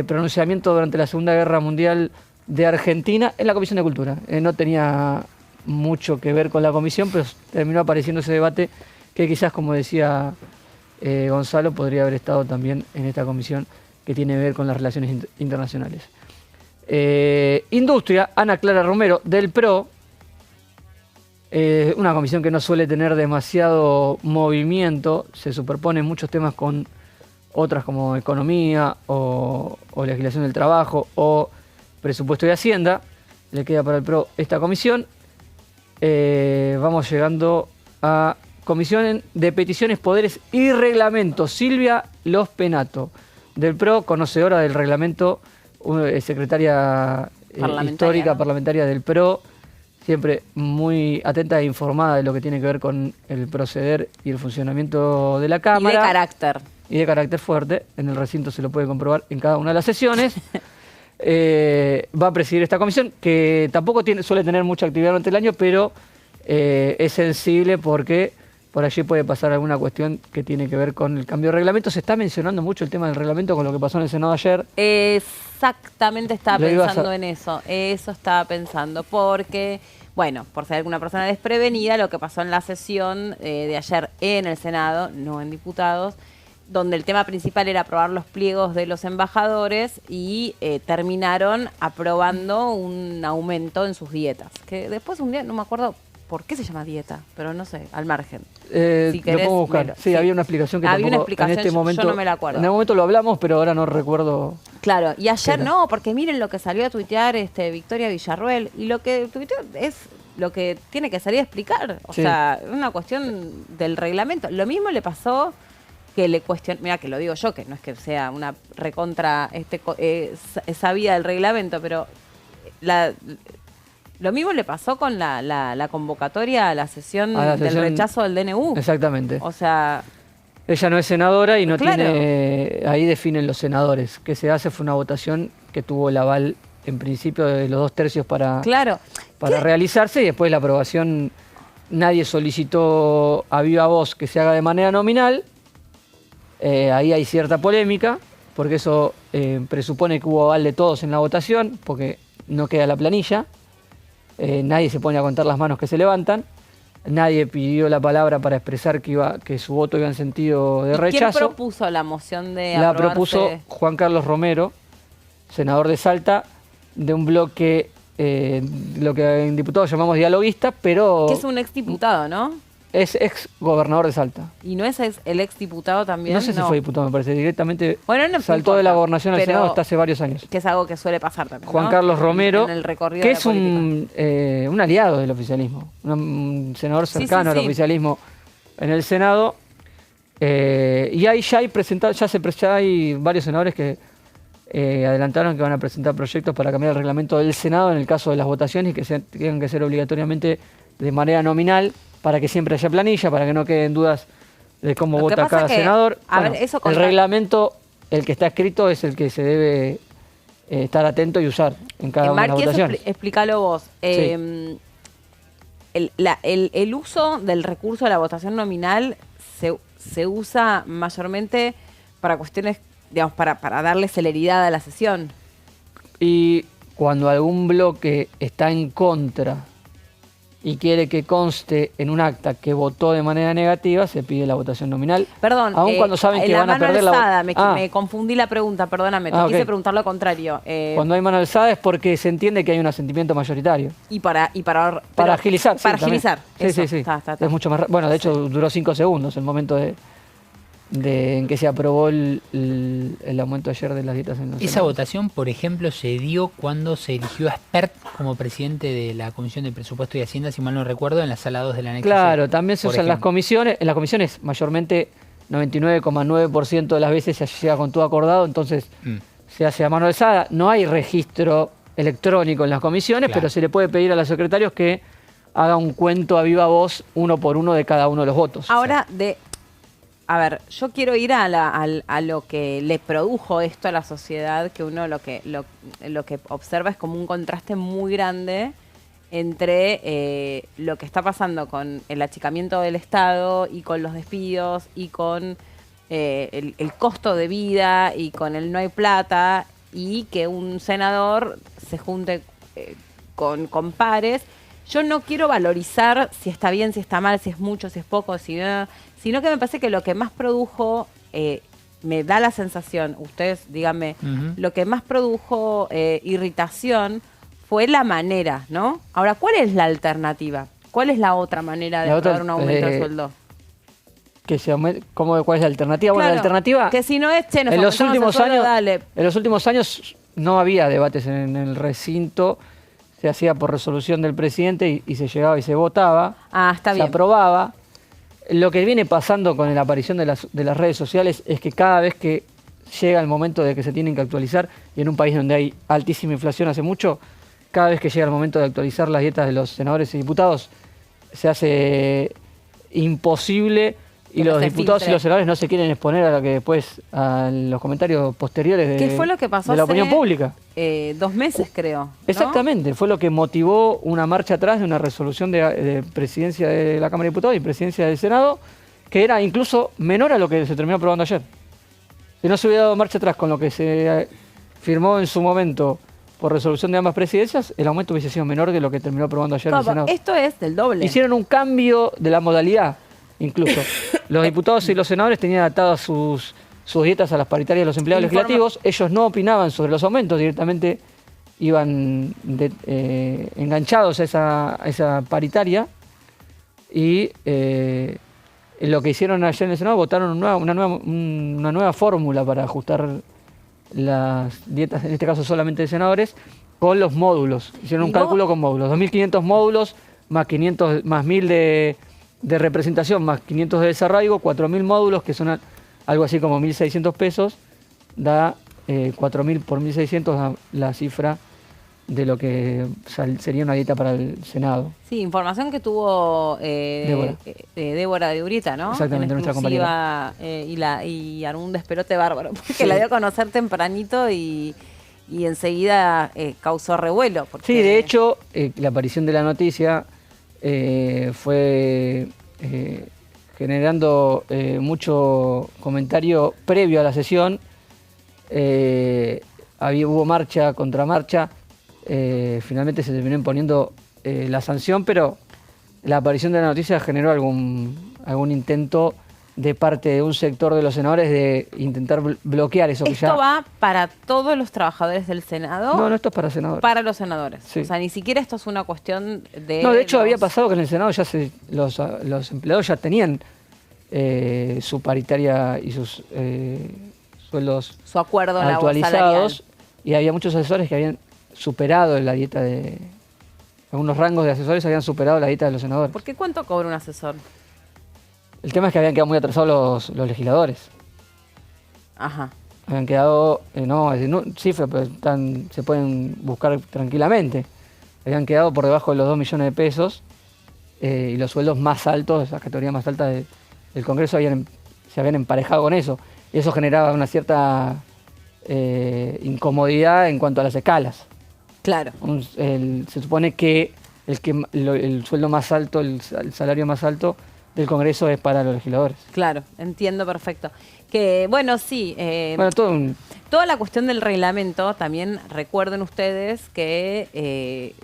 pronunciamiento durante la Segunda Guerra Mundial de Argentina en la Comisión de Cultura. No tenía mucho que ver con la comisión, pero terminó apareciendo ese debate que quizás, como decía Gonzalo, podría haber estado también en esta comisión que tiene que ver con las relaciones internacionales. Industria, Ana Clara Romero, del PRO, una comisión que no suele tener demasiado movimiento, se superponen muchos temas con otras como economía o legislación del trabajo o presupuesto de Hacienda. Le queda para el PRO esta comisión. Vamos llegando a comisión de peticiones, poderes y reglamentos. Silvia Los Penato, del PRO, conocedora del reglamento, secretaria histórica parlamentaria del PRO, siempre muy atenta e informada de lo que tiene que ver con el proceder y el funcionamiento de la Cámara. Y de carácter. Y de carácter fuerte. En el recinto se lo puede comprobar en cada una de las sesiones. va a presidir esta comisión, que tampoco suele tener mucha actividad durante el año, pero es sensible porque por allí puede pasar alguna cuestión que tiene que ver con el cambio de reglamento. Se está mencionando mucho el tema del reglamento con lo que pasó en el Senado ayer. Exactamente estaba pensando en eso. Eso estaba pensando, porque, bueno, por ser alguna persona desprevenida, lo que pasó en la sesión de ayer en el Senado, no en diputados, donde el tema principal era aprobar los pliegos de los embajadores y terminaron aprobando un aumento en sus dietas. Que después un día, no me acuerdo por qué se llama dieta, pero no sé, al margen. Si querés, lo puedo buscar. Sí, había una explicación que había tampoco, una explicación, en este momento, yo no me la acuerdo. En algún momento lo hablamos, pero ahora no recuerdo. Claro, y ayer no, porque miren lo que salió a tuitear Victoria Villarruel, y lo que tuiteó es lo que tiene que salir a explicar. O sea, es una cuestión del reglamento. Lo mismo le pasó que le cuestionó, mira que lo digo yo, que no es que sea una recontra sabida del reglamento, pero lo mismo le pasó con la convocatoria a la sesión del rechazo del DNU. Exactamente. O sea, ella no es senadora y no tiene... Ahí definen los senadores. Que se hace fue una votación que tuvo el aval, en principio, de los 2/3 para realizarse, y después la aprobación, nadie solicitó a viva voz que se haga de manera nominal. Ahí hay cierta polémica, porque eso presupone que hubo aval de todos en la votación, porque no queda la planilla. Nadie se pone a contar las manos que se levantan. Nadie pidió la palabra para expresar que su voto iba en sentido de rechazo. ¿Quién propuso la moción de La aprobarse? propuso Juan Carlos Romero, senador de Salta, de un bloque, lo que en diputados llamamos dialoguista, pero... Que es un exdiputado, ¿no? Es ex gobernador de Salta. ¿Y no es el exdiputado también? No sé si fue diputado, me parece. Directamente no saltó de la gobernación al Senado hasta hace varios años. Que es algo que suele pasar también, Juan Carlos Romero, en el recorrido que de es un aliado del oficialismo, un senador cercano al oficialismo en el Senado. Y ahí ya hay varios senadores que adelantaron que van a presentar proyectos para cambiar el reglamento del Senado en el caso de las votaciones y que tengan que ser obligatoriamente de manera nominal, para que siempre haya planilla, para que no queden dudas de cómo vota cada senador. El reglamento, el que está escrito, es el que se debe estar atento y usar en cada una de las votaciones. Explícalo vos. El uso del recurso de la votación nominal se usa mayormente para cuestiones, digamos, para darle celeridad a la sesión. Y cuando algún bloque está en contra y quiere que conste en un acta que votó de manera negativa, se pide la votación nominal. Perdón, aun cuando saben que van a perder la votación. Me confundí la pregunta, perdóname, te quise preguntar lo contrario. Cuando hay mano alzada es porque se entiende que hay un asentimiento mayoritario. Para agilizar. Para agilizar. Sí. Es mucho más. Bueno, de hecho duró 5 segundos el momento en que se aprobó el aumento ayer de las dietas en los Esa votación, por ejemplo, se dio cuando se eligió a Spert como presidente de la Comisión de Presupuesto y Hacienda, si mal no recuerdo, en la sala 2 del anexo. Claro, también se usan las comisiones. En las comisiones, mayormente 99,9% de las veces se llega con todo acordado, entonces se hace a mano alzada. No hay registro electrónico en las comisiones, pero se le puede pedir a los secretarios que haga un cuento a viva voz, uno por uno, de cada uno de los votos. Ahora, a ver, yo quiero ir a lo que le produjo esto a la sociedad, que uno lo que observa es como un contraste muy grande entre lo que está pasando con el achicamiento del Estado y con los despidos y con el costo de vida y con el no hay plata, y que un senador se junte con pares. Yo no quiero valorizar si está bien, si está mal, si es mucho, si es poco, sino que me parece que lo que más produjo, me da la sensación, ustedes díganme, lo que más produjo irritación fue la manera, ¿no? Ahora, ¿cuál es la alternativa? ¿Cuál es la otra manera de aprobar un aumento de sueldo? Que se aumente, ¿cuál es la alternativa? Claro, bueno, la alternativa... Que si no es, en los últimos años no había debates en el recinto. Se hacía por resolución del presidente y se llegaba y se votaba. Está bien. Se aprobaba. Lo que viene pasando con la aparición de las redes sociales es que cada vez que llega el momento de que se tienen que actualizar, y en un país donde hay altísima inflación hace mucho, cada vez que llega el momento de actualizar las dietas de los senadores y diputados, se hace imposible y los diputados y los senadores no se quieren exponer a lo que después, a los comentarios posteriores ¿Qué fue lo que pasó de la opinión pública. 2 meses, creo, ¿no? Exactamente, fue lo que motivó una marcha atrás de una resolución de presidencia de la Cámara de Diputados y presidencia del Senado, que era incluso menor a lo que se terminó aprobando ayer. Si no se hubiera dado marcha atrás con lo que se firmó en su momento por resolución de ambas presidencias, el aumento hubiese sido menor que lo que terminó aprobando ayer el Senado. Esto es del doble. Hicieron un cambio de la modalidad, incluso. Los diputados y los senadores tenían atadas sus dietas a las paritarias de los empleados legislativos. Ellos no opinaban sobre los aumentos, directamente iban enganchados a esa paritaria. Y lo que hicieron ayer en el Senado, votaron una nueva fórmula para ajustar las dietas, en este caso solamente de senadores, con los módulos. Hicieron un cálculo con módulos. 2.500 módulos, más 1.000 de representación, más 500 de desarraigo, 4.000 módulos, que son algo así como 1.600 pesos, da 4.000 por 1.600 la cifra de lo que sería una dieta para el Senado. Sí, información que tuvo Débora de Urita, ¿no? Exactamente, nuestra compañera. Y armó un despelote bárbaro, porque la dio a conocer tempranito y enseguida causó revuelo. Porque... Sí, de hecho, la aparición de la noticia fue generando mucho comentario previo a la sesión. Hubo marcha, contramarcha. Finalmente se terminó imponiendo la sanción, pero la aparición de la noticia generó algún intento de parte de un sector de los senadores de intentar bloquear eso. ¿Esto va para todos los trabajadores del Senado? No, esto es para senadores. Para los senadores. Sí. O sea, ni siquiera esto es una cuestión de... No, de hecho había pasado que en el Senado ya los empleados ya tenían su paritaria y sus sueldos su acuerdo actualizados, y había muchos asesores que habían superado la dieta de... Algunos rangos de asesores habían superado la dieta de los senadores. ¿Por qué cuánto cobra un asesor? El tema es que habían quedado muy atrasados los legisladores. Ajá. Habían quedado, no cifras, pero se pueden buscar tranquilamente. Habían quedado por debajo de los 2 millones de pesos y los sueldos más altos, las categorías más altas del Congreso se habían emparejado con eso. Y eso generaba una cierta incomodidad en cuanto a las escalas. Claro. Se supone que el sueldo más alto, el salario más alto del Congreso es para los legisladores. Claro, entiendo perfecto. Que, bueno, sí. Toda la cuestión del reglamento, también recuerden ustedes que,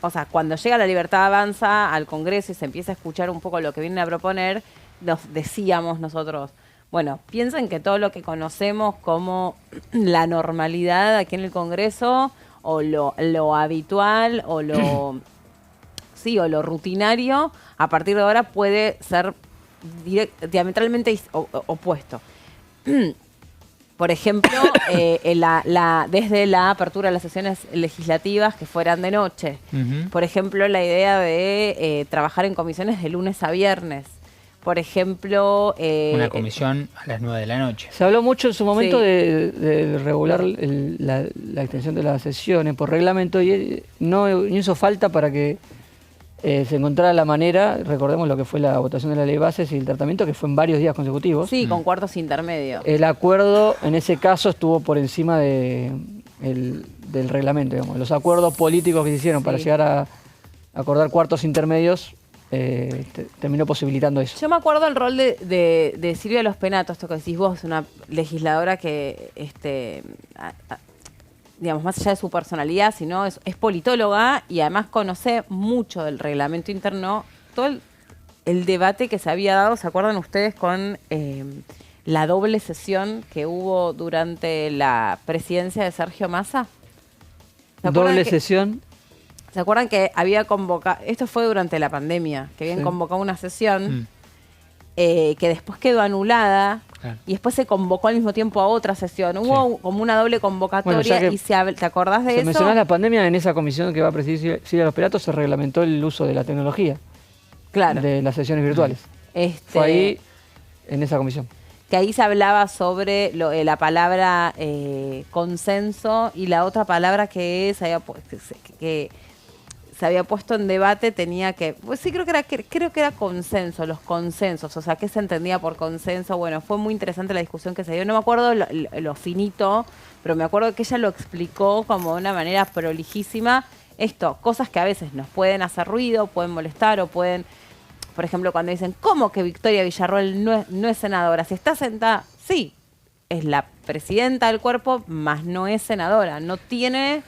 o sea, cuando llega La Libertad Avanza al Congreso y se empieza a escuchar un poco lo que vienen a proponer, nos decíamos nosotros, bueno, piensen que todo lo que conocemos como la normalidad aquí en el Congreso, o lo habitual, o lo... sí, o lo rutinario, a partir de ahora puede ser diametralmente opuesto. Por ejemplo, desde la apertura de las sesiones legislativas que fueran de noche. Por ejemplo, la idea de trabajar en comisiones de lunes a viernes. Por ejemplo... una comisión a las 9 de la noche. Se habló mucho en su momento de regular la extensión de las sesiones por reglamento y no hizo falta para que se encontrara la manera. Recordemos lo que fue la votación de la ley de bases y el tratamiento, que fue en varios días consecutivos. Sí, con cuartos intermedios. El acuerdo en ese caso estuvo por encima del reglamento, digamos. Los acuerdos políticos que se hicieron para llegar a acordar cuartos intermedios terminó posibilitando eso. Yo me acuerdo el rol de Silvia Los Penatos, esto que decís vos, una legisladora que, digamos, más allá de su personalidad, sino es politóloga y además conoce mucho del reglamento interno, todo el debate que se había dado, ¿se acuerdan ustedes con la doble sesión que hubo durante la presidencia de Sergio Massa? ¿Doble sesión? ¿Se acuerdan que había convocado, esto fue durante la pandemia, que habían convocado una sesión que después quedó anulada y después se convocó al mismo tiempo a otra sesión? Hubo como una doble convocatoria y ¿te acordás de eso? Mencionás la pandemia, en esa comisión que va a presidir Silvia Los Penatos se reglamentó el uso de la tecnología de las sesiones virtuales. Fue ahí, en esa comisión. Que ahí se hablaba sobre la palabra consenso y la otra palabra que se había puesto en debate tenía que, pues sí, creo que era consenso, los consensos, o sea, ¿qué se entendía por consenso? Bueno, fue muy interesante la discusión que se dio, no me acuerdo lo finito, pero me acuerdo que ella lo explicó como de una manera prolijísima. Esto, cosas que a veces nos pueden hacer ruido, pueden molestar o pueden, por ejemplo, cuando dicen, ¿cómo que Victoria Villarroel no es senadora? Si está sentada, sí, es la presidenta del cuerpo, más no es senadora, no tiene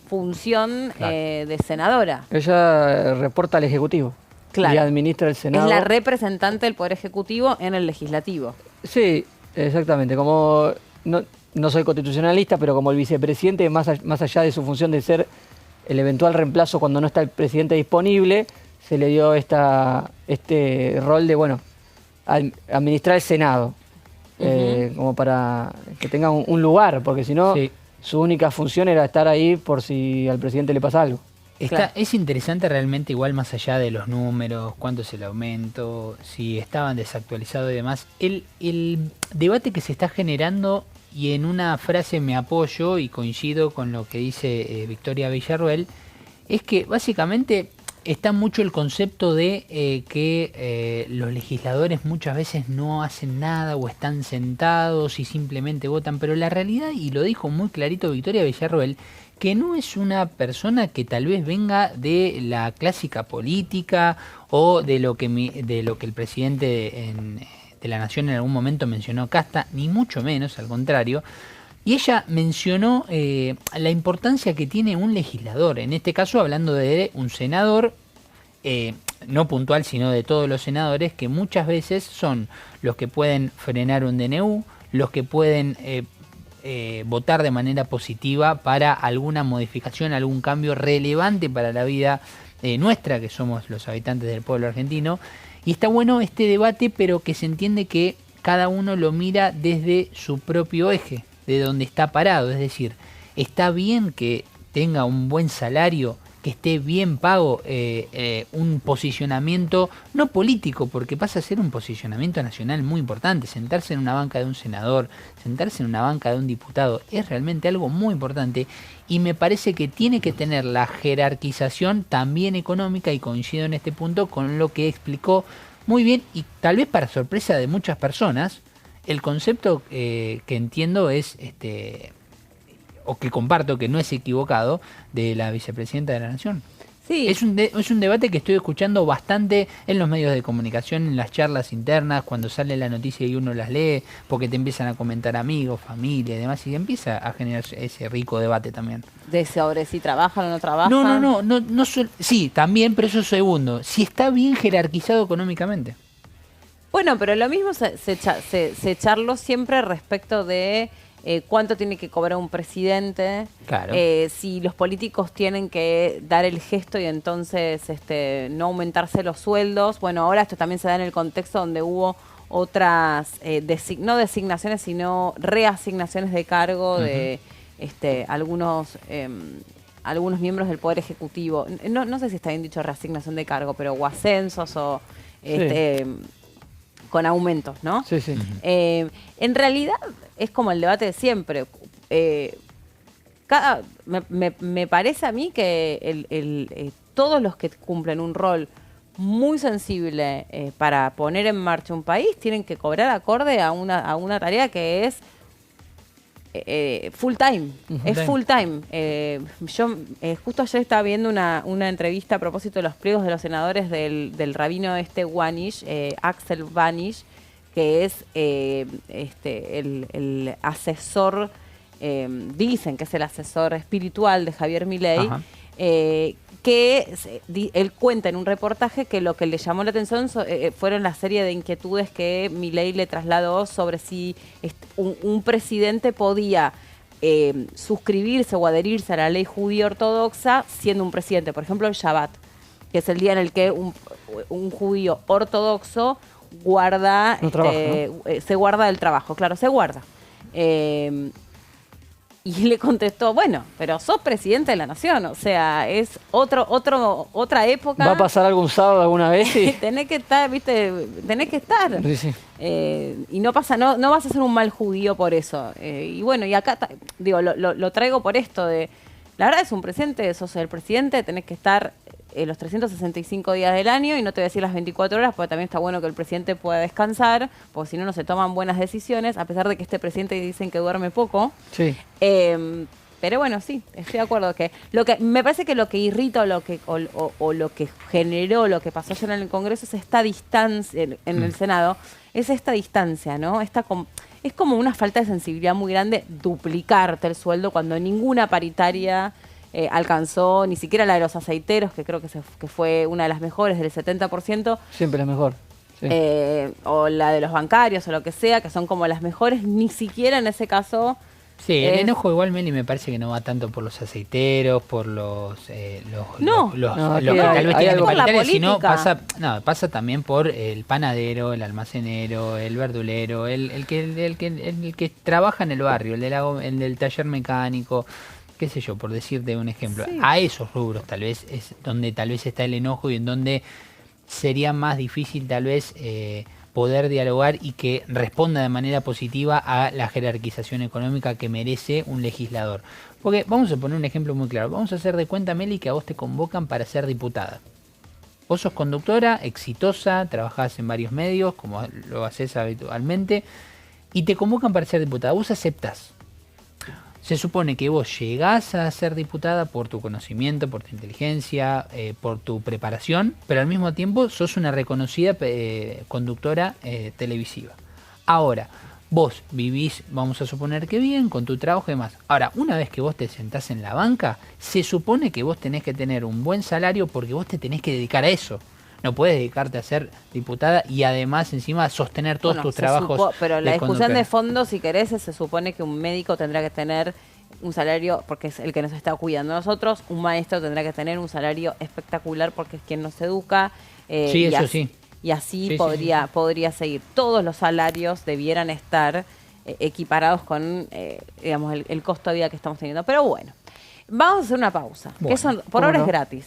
función de senadora. Ella reporta al Ejecutivo y administra el Senado. Es la representante del Poder Ejecutivo en el Legislativo. Sí, exactamente. Como no soy constitucionalista, pero como el vicepresidente, más allá de su función de ser el eventual reemplazo cuando no está el presidente disponible, se le dio este rol de, administrar el Senado. Como para que tenga un lugar, porque si no, su única función era estar ahí por si al presidente le pasa algo. Es interesante realmente, igual más allá de los números, cuánto es el aumento, si estaban desactualizados y demás, el debate que se está generando, y en una frase me apoyo y coincido con lo que dice Victoria Villarroel, es que básicamente está mucho el concepto de que los legisladores muchas veces no hacen nada o están sentados y simplemente votan, pero la realidad, y lo dijo muy clarito Victoria Villarroel, que no es una persona que tal vez venga de la clásica política o de lo que el presidente de la Nación en algún momento mencionó casta, ni mucho menos, al contrario. Y ella mencionó la importancia que tiene un legislador, en este caso hablando de un senador, no puntual, sino de todos los senadores, que muchas veces son los que pueden frenar un DNU, los que pueden votar de manera positiva para alguna modificación, algún cambio relevante para la vida nuestra, que somos los habitantes del pueblo argentino. Y está bueno este debate, pero que se entiende que cada uno lo mira desde su propio eje, de donde está parado. Es decir, está bien que tenga un buen salario, que esté bien pago, un posicionamiento no político, porque pasa a ser un posicionamiento nacional muy importante. Sentarse en una banca de un senador, sentarse en una banca de un diputado, es realmente algo muy importante, y me parece que tiene que tener la jerarquización también económica, y coincido en este punto con lo que explicó muy bien, y tal vez para sorpresa de muchas personas, el concepto que entiendo es, o que comparto, que no es equivocado, de la vicepresidenta de la Nación. Sí. Es un debate que estoy escuchando bastante en los medios de comunicación, en las charlas internas, cuando sale la noticia y uno las lee, porque te empiezan a comentar amigos, familia y demás, y empieza a generar ese rico debate también. De sobre si trabajan o no trabajan. No, sí, también, pero eso es segundo. Si está bien jerarquizado económicamente. Bueno, pero lo mismo se charló siempre respecto de cuánto tiene que cobrar un presidente, claro. Si los políticos tienen que dar el gesto y entonces no aumentarse los sueldos. Bueno, ahora esto también se da en el contexto donde hubo otras, no designaciones, sino reasignaciones de cargo de algunos miembros del Poder Ejecutivo. No sé si está bien dicho reasignación de cargo, pero o ascensos o con aumentos, ¿no? Sí, sí. En realidad es como el debate de siempre. Me parece a mí que todos los que cumplen un rol muy sensible para poner en marcha un país tienen que cobrar acorde a una tarea que es full time. Es full time. Yo justo ayer estaba viendo una entrevista a propósito de los pliegos de los senadores del rabino Wanish, Axel Wanish, que es el asesor, dicen que es el asesor espiritual de Javier Milei, que él cuenta en un reportaje que lo que le llamó la atención fueron la serie de inquietudes que Milei le trasladó sobre si un presidente podía suscribirse o adherirse a la ley judía ortodoxa siendo un presidente. Por ejemplo, el Shabbat, que es el día en el que un judío ortodoxo guarda, se guarda del trabajo. Claro, se guarda. Y le contestó, bueno, pero sos presidente de la Nación, o sea, es otra época. ¿Va a pasar algún sábado alguna vez? Sí. Tenés que estar, ¿viste? Tenés que estar. Sí, sí. Y no vas a ser un mal judío por eso. Y bueno, y acá, digo, lo traigo por esto de, la verdad es un presidente, sos el presidente, tenés que estar los 365 días del año, y no te voy a decir las 24 horas, porque también está bueno que el presidente pueda descansar, porque si no, no se toman buenas decisiones, a pesar de que este presidente dicen que duerme poco. Sí. Pero bueno, sí, estoy de acuerdo que me parece que lo que irrita o lo que generó, lo que pasó ayer en el Congreso es esta distancia, en el Senado, es esta distancia, ¿no? Es como una falta de sensibilidad muy grande duplicarte el sueldo cuando ninguna paritaria alcanzó, ni siquiera la de los aceiteros, que creo que fue una de las mejores, del 70%. Siempre la mejor. Sí. O la de los bancarios o lo que sea, que son como las mejores, ni siquiera en ese caso. Sí, el enojo igual, Meli, me parece que no va tanto por los aceiteros, por los que tal vez tienen paritarias, sino pasa también por el panadero, el almacenero, el verdulero, el que trabaja en el barrio, el del taller mecánico, qué sé yo, por decirte un ejemplo. Sí. A esos rubros tal vez es donde tal vez está el enojo y en donde sería más difícil tal vez poder dialogar y que responda de manera positiva a la jerarquización económica que merece un legislador. Porque vamos a poner un ejemplo muy claro. Vamos a hacer de cuenta, Meli, que a vos te convocan para ser diputada. Vos sos conductora, exitosa, trabajás en varios medios, como lo haces habitualmente, y te convocan para ser diputada. Vos aceptás. Se supone que vos llegás a ser diputada por tu conocimiento, por tu inteligencia, por tu preparación, pero al mismo tiempo sos una reconocida conductora televisiva. Ahora, vos vivís, vamos a suponer que bien, con tu trabajo y demás. Ahora, una vez que vos te sentás en la banca, se supone que vos tenés que tener un buen salario porque vos te tenés que dedicar a eso. No puedes dedicarte a ser diputada y además encima sostener todos tus trabajos. Pero la discusión de fondo, si querés, se supone que un médico tendrá que tener un salario, porque es el que nos está cuidando a nosotros, un maestro tendrá que tener un salario espectacular porque es quien nos educa. Sí, eso sí. Y así podría seguir. Todos los salarios debieran estar equiparados con digamos, el costo de vida que estamos teniendo. Pero bueno, vamos a hacer una pausa. Bueno, que por ahora es gratis.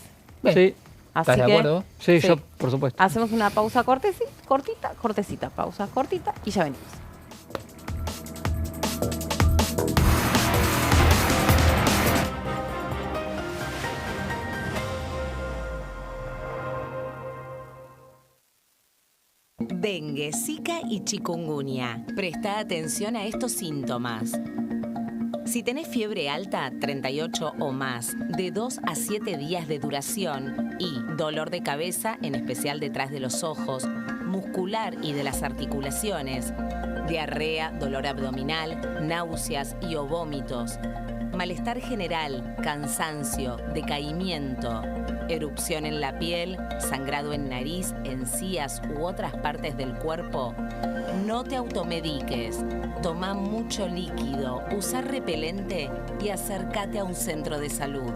Sí. ¿Estás de acuerdo? Sí, yo por supuesto. Hacemos una pausa cortecita, pausa cortita y ya venimos. Dengue, Zika y chikungunya. Presta atención a estos síntomas. Si tenés fiebre alta, 38 o más, de 2 a 7 días de duración y dolor de cabeza, en especial detrás de los ojos, muscular y de las articulaciones, diarrea, dolor abdominal, náuseas y o vómitos, malestar general, cansancio, decaimiento, erupción en la piel, sangrado en nariz, encías u otras partes del cuerpo, no te automediques. Toma mucho líquido, usa repelente y acércate a un centro de salud.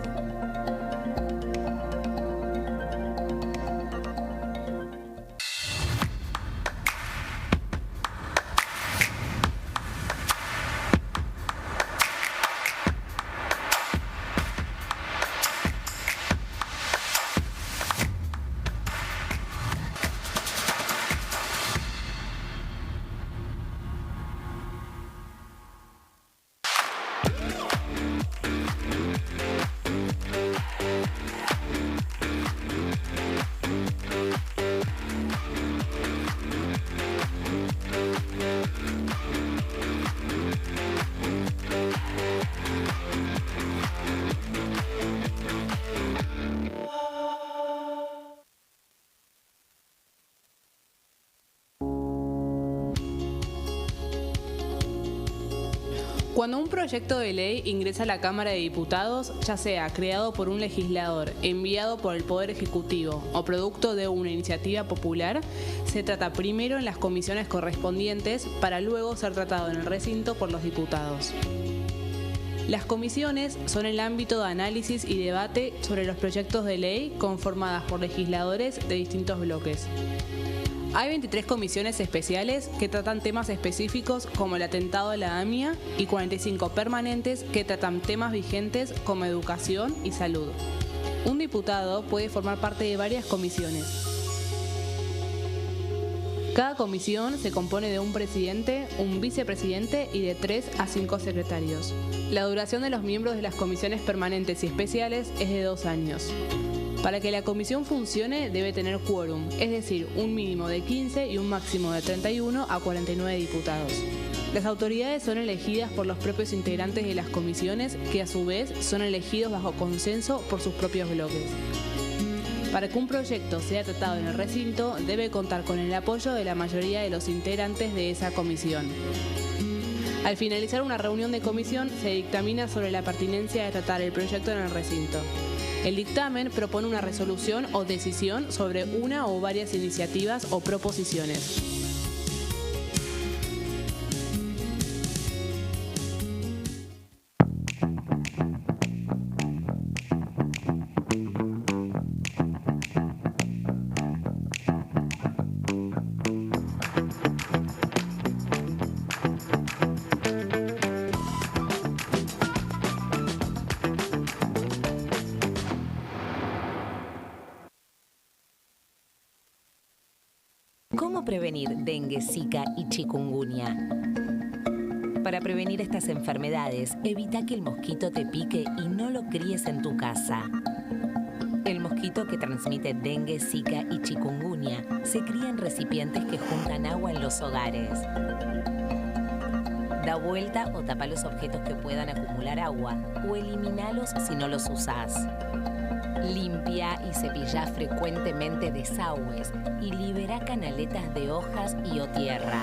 Cuando un proyecto de ley ingresa a la Cámara de Diputados, ya sea creado por un legislador, enviado por el Poder Ejecutivo o producto de una iniciativa popular, se trata primero en las comisiones correspondientes para luego ser tratado en el recinto por los diputados. Las comisiones son el ámbito de análisis y debate sobre los proyectos de ley conformadas por legisladores de distintos bloques. Hay 23 comisiones especiales que tratan temas específicos como el atentado a la AMIA y 45 permanentes que tratan temas vigentes como educación y salud. Un diputado puede formar parte de varias comisiones. Cada comisión se compone de un presidente, un vicepresidente y de 3 a 5 secretarios. La duración de los miembros de las comisiones permanentes y especiales es de 2 años. Para que la comisión funcione debe tener quórum, es decir, un mínimo de 15 y un máximo de 31 a 49 diputados. Las autoridades son elegidas por los propios integrantes de las comisiones, que a su vez son elegidos bajo consenso por sus propios bloques. Para que un proyecto sea tratado en el recinto, debe contar con el apoyo de la mayoría de los integrantes de esa comisión. Al finalizar una reunión de comisión, se dictamina sobre la pertinencia de tratar el proyecto en el recinto. El dictamen propone una resolución o decisión sobre una o varias iniciativas o proposiciones. ¿Cómo prevenir dengue, zika y chikungunya? Para prevenir estas enfermedades, evita que el mosquito te pique y no lo críes en tu casa. El mosquito que transmite dengue, zika y chikungunya se cría en recipientes que juntan agua en los hogares. Da vuelta o tapa los objetos que puedan acumular agua o eliminalos si no los usás. Limpia y cepilla frecuentemente desagües y libera canaletas de hojas y o tierra.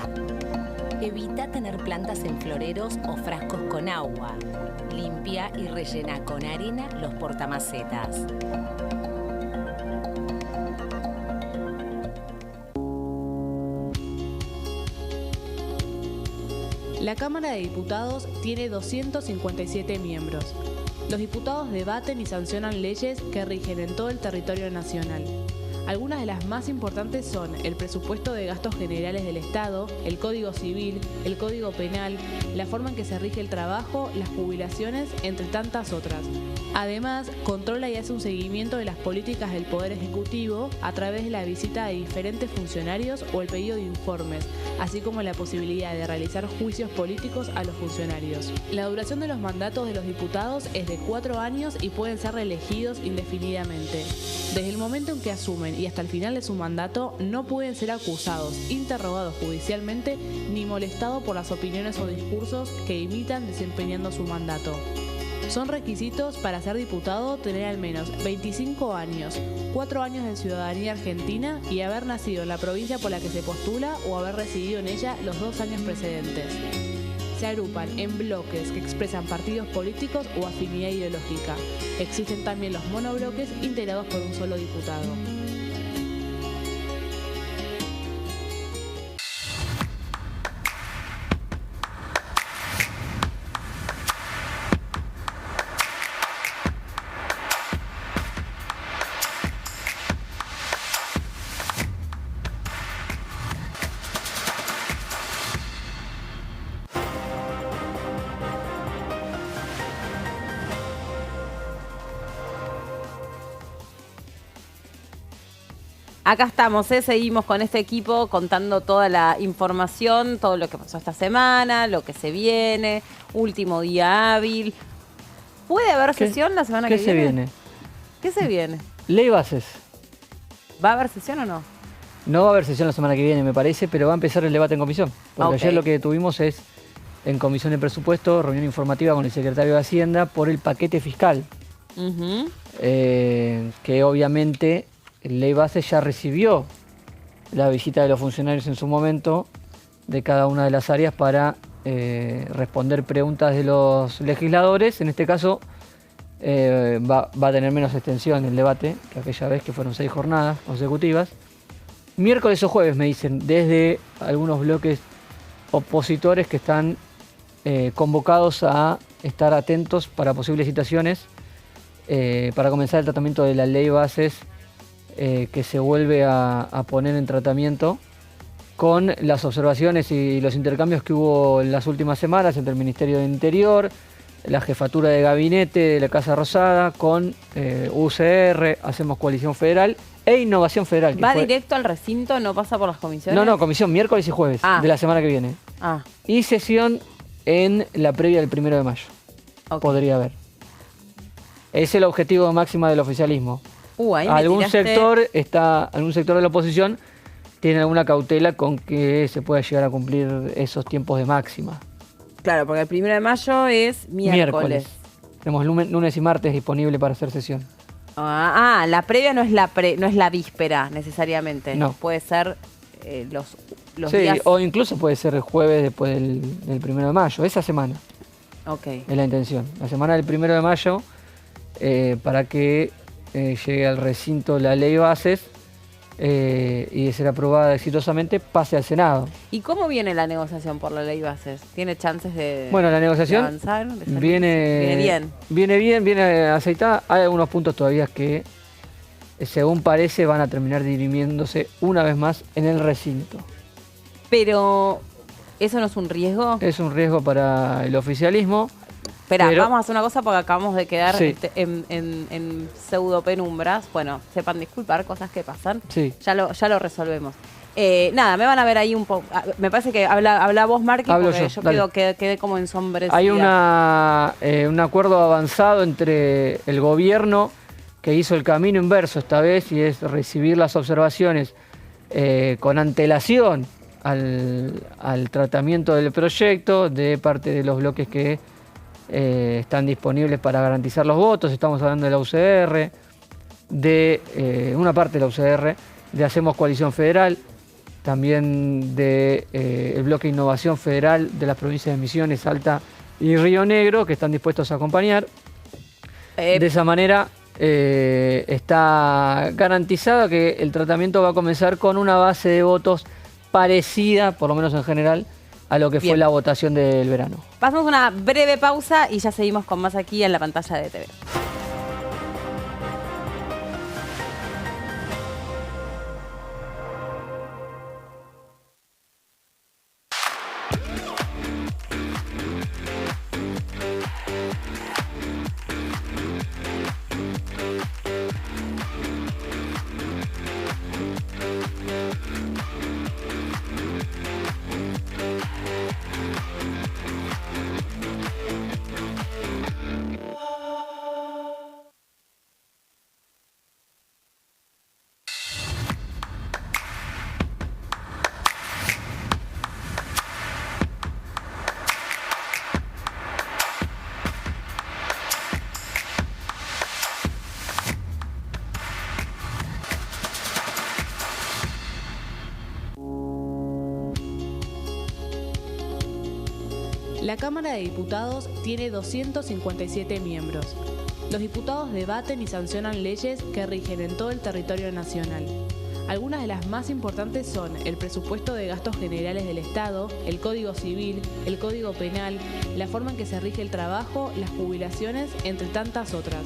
Evita tener plantas en floreros o frascos con agua. Limpia y rellena con arena los portamacetas. La Cámara de Diputados tiene 257 miembros. Los diputados debaten y sancionan leyes que rigen en todo el territorio nacional. Algunas de las más importantes son el presupuesto de gastos generales del Estado, el Código Civil, el Código Penal, la forma en que se rige el trabajo, las jubilaciones, entre tantas otras. Además, controla y hace un seguimiento de las políticas del Poder Ejecutivo a través de la visita de diferentes funcionarios o el pedido de informes, así como la posibilidad de realizar juicios políticos a los funcionarios. La duración de los mandatos de los diputados es de 4 años y pueden ser reelegidos indefinidamente. Desde el momento en que asumen y hasta el final de su mandato, no pueden ser acusados, interrogados judicialmente, ni molestados por las opiniones o discursos que imitan desempeñando su mandato. Son requisitos para ser diputado tener al menos 25 años, 4 años de ciudadanía argentina y haber nacido en la provincia por la que se postula o haber residido en ella los 2 años precedentes. Se agrupan en bloques que expresan partidos políticos o afinidad ideológica. Existen también los monobloques integrados por un solo diputado. Acá estamos, seguimos con este equipo contando toda la información, todo lo que pasó esta semana, lo que se viene, último día hábil. ¿Puede haber sesión la semana que viene? ¿Qué se viene? ¿Qué se viene? Ley bases. ¿Va a haber sesión o no? No va a haber sesión la semana que viene, me parece, pero va a empezar el debate en comisión. Porque ayer lo que tuvimos es, en comisión de presupuesto, reunión informativa con el secretario de Hacienda por el paquete fiscal. Que obviamente Ley Base ya recibió la visita de los funcionarios en su momento de cada una de las áreas para responder preguntas de los legisladores. En este caso va a tener menos extensión el debate que aquella vez, que fueron 6 jornadas consecutivas. Miércoles o jueves, me dicen, desde algunos bloques opositores que están convocados a estar atentos para posibles citaciones para comenzar el tratamiento de la Ley Bases que se vuelve a poner en tratamiento con las observaciones y los intercambios que hubo en las últimas semanas entre el Ministerio del Interior, la Jefatura de Gabinete de la Casa Rosada, con UCR, Hacemos Coalición Federal e Innovación Federal. ¿Va directo al recinto, no pasa por las comisiones? No, comisión miércoles y jueves de la semana que viene. Y sesión en la previa del 1 de mayo. Podría haber. Es el objetivo máximo del oficialismo. algún sector de la oposición tiene alguna cautela con que se pueda llegar a cumplir esos tiempos de máxima. Claro, porque el 1 de mayo es miércoles. Tenemos lunes y martes disponible para hacer sesión. La previa no es la víspera necesariamente. No. Puede ser los días. O incluso puede ser el jueves después del 1 de mayo, esa semana. Ok. Es la intención. La semana del 1 de mayo, para que llegue al recinto la ley bases y de ser aprobada exitosamente, pase al Senado. ¿Y cómo viene la negociación por la ley bases? ¿Tiene chances de Bueno, la negociación avanzar? Viene bien. Viene aceitada. Hay algunos puntos todavía que, según parece, van a terminar dirimiéndose una vez más en el recinto. Pero, ¿eso no es un riesgo? Es un riesgo para el oficialismo. Espera, vamos a hacer una cosa porque acabamos de quedar Sí. en pseudo penumbras. Bueno, sepan disculpar, cosas que pasan. Sí. Ya lo resolvemos. Nada, me van a ver ahí un poco. Me parece que habla vos, Marqui, Hablo porque yo, yo quedé como ensombrecida. Hay un acuerdo avanzado entre el gobierno, que hizo el camino inverso esta vez, y es recibir las observaciones con antelación al tratamiento del proyecto de parte de los bloques que están disponibles para garantizar los votos. Estamos hablando de la UCR, de una parte de la UCR, de Hacemos Coalición Federal, también de el bloque Innovación Federal de las provincias de Misiones, Salta y Río Negro, que están dispuestos a acompañar. De esa manera está garantizado que el tratamiento va a comenzar con una base de votos parecida, por lo menos en general, a lo que fue la votación del verano. Pasamos una breve pausa y ya seguimos con más aquí en la pantalla de TV. La Cámara de Diputados tiene 257 miembros. Los diputados debaten y sancionan leyes que rigen en todo el territorio nacional. Algunas de las más importantes son el presupuesto de gastos generales del Estado, el Código Civil, el Código Penal, la forma en que se rige el trabajo, las jubilaciones, entre tantas otras.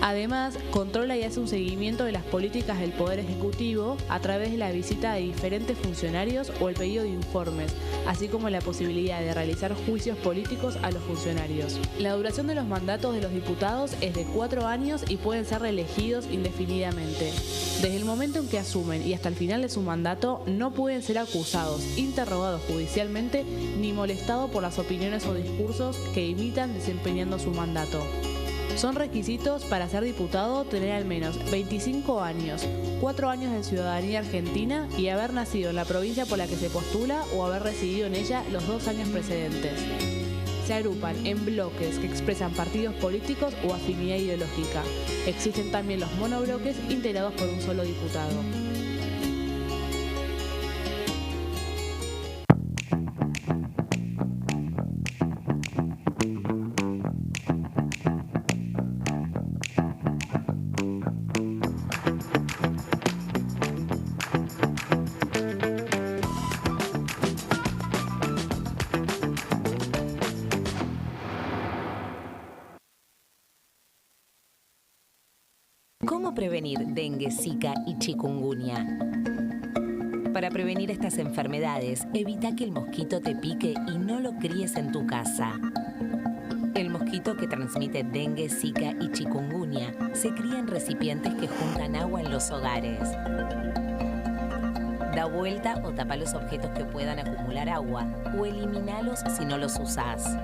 Además, controla y hace un seguimiento de las políticas del Poder Ejecutivo a través de la visita de diferentes funcionarios o el pedido de informes, así como la posibilidad de realizar juicios políticos a los funcionarios. La duración de los mandatos de los diputados es de 4 años y pueden ser reelegidos indefinidamente. Desde el momento en que asumen y hasta el final de su mandato, no pueden ser acusados, interrogados judicialmente, ni molestados por las opiniones o discursos que imitan desempeñando su mandato. Son requisitos para ser diputado tener al menos 25 años, 4 años de ciudadanía argentina y haber nacido en la provincia por la que se postula o haber residido en ella los 2 años precedentes. Se agrupan en bloques que expresan partidos políticos o afinidad ideológica. Existen también los monobloques integrados por un solo diputado. ¿Cómo prevenir dengue, zika y chikungunya? Para prevenir estas enfermedades, evita que el mosquito te pique y no lo críes en tu casa. El mosquito que transmite dengue, zika y chikungunya se cría en recipientes que juntan agua en los hogares. Da vuelta o tapa los objetos que puedan acumular agua o eliminalos si no los usás.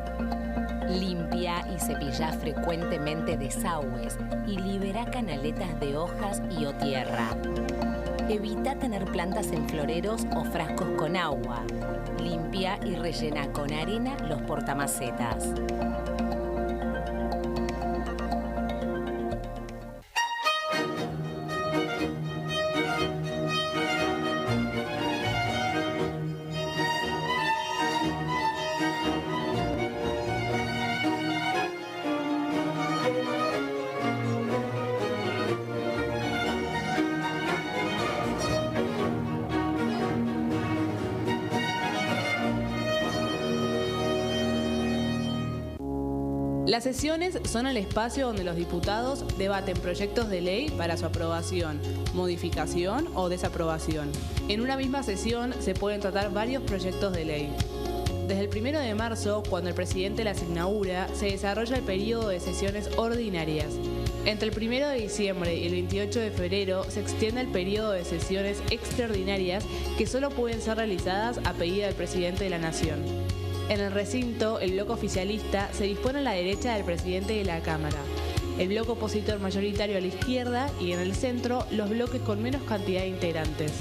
Limpia y cepilla frecuentemente desagües y libera canaletas de hojas y o tierra. Evita tener plantas en floreros o frascos con agua. Limpia y rellena con arena los portamacetas. Las sesiones son el espacio donde los diputados debaten proyectos de ley para su aprobación, modificación o desaprobación. En una misma sesión se pueden tratar varios proyectos de ley. Desde el 1 de marzo, cuando el presidente las inaugura, se desarrolla el periodo de sesiones ordinarias. Entre el 1 de diciembre y el 28 de febrero se extiende el periodo de sesiones extraordinarias que solo pueden ser realizadas a pedido del presidente de la Nación. En el recinto, el bloque oficialista se dispone a la derecha del presidente de la Cámara, el bloque opositor mayoritario a la izquierda y en el centro los bloques con menos cantidad de integrantes.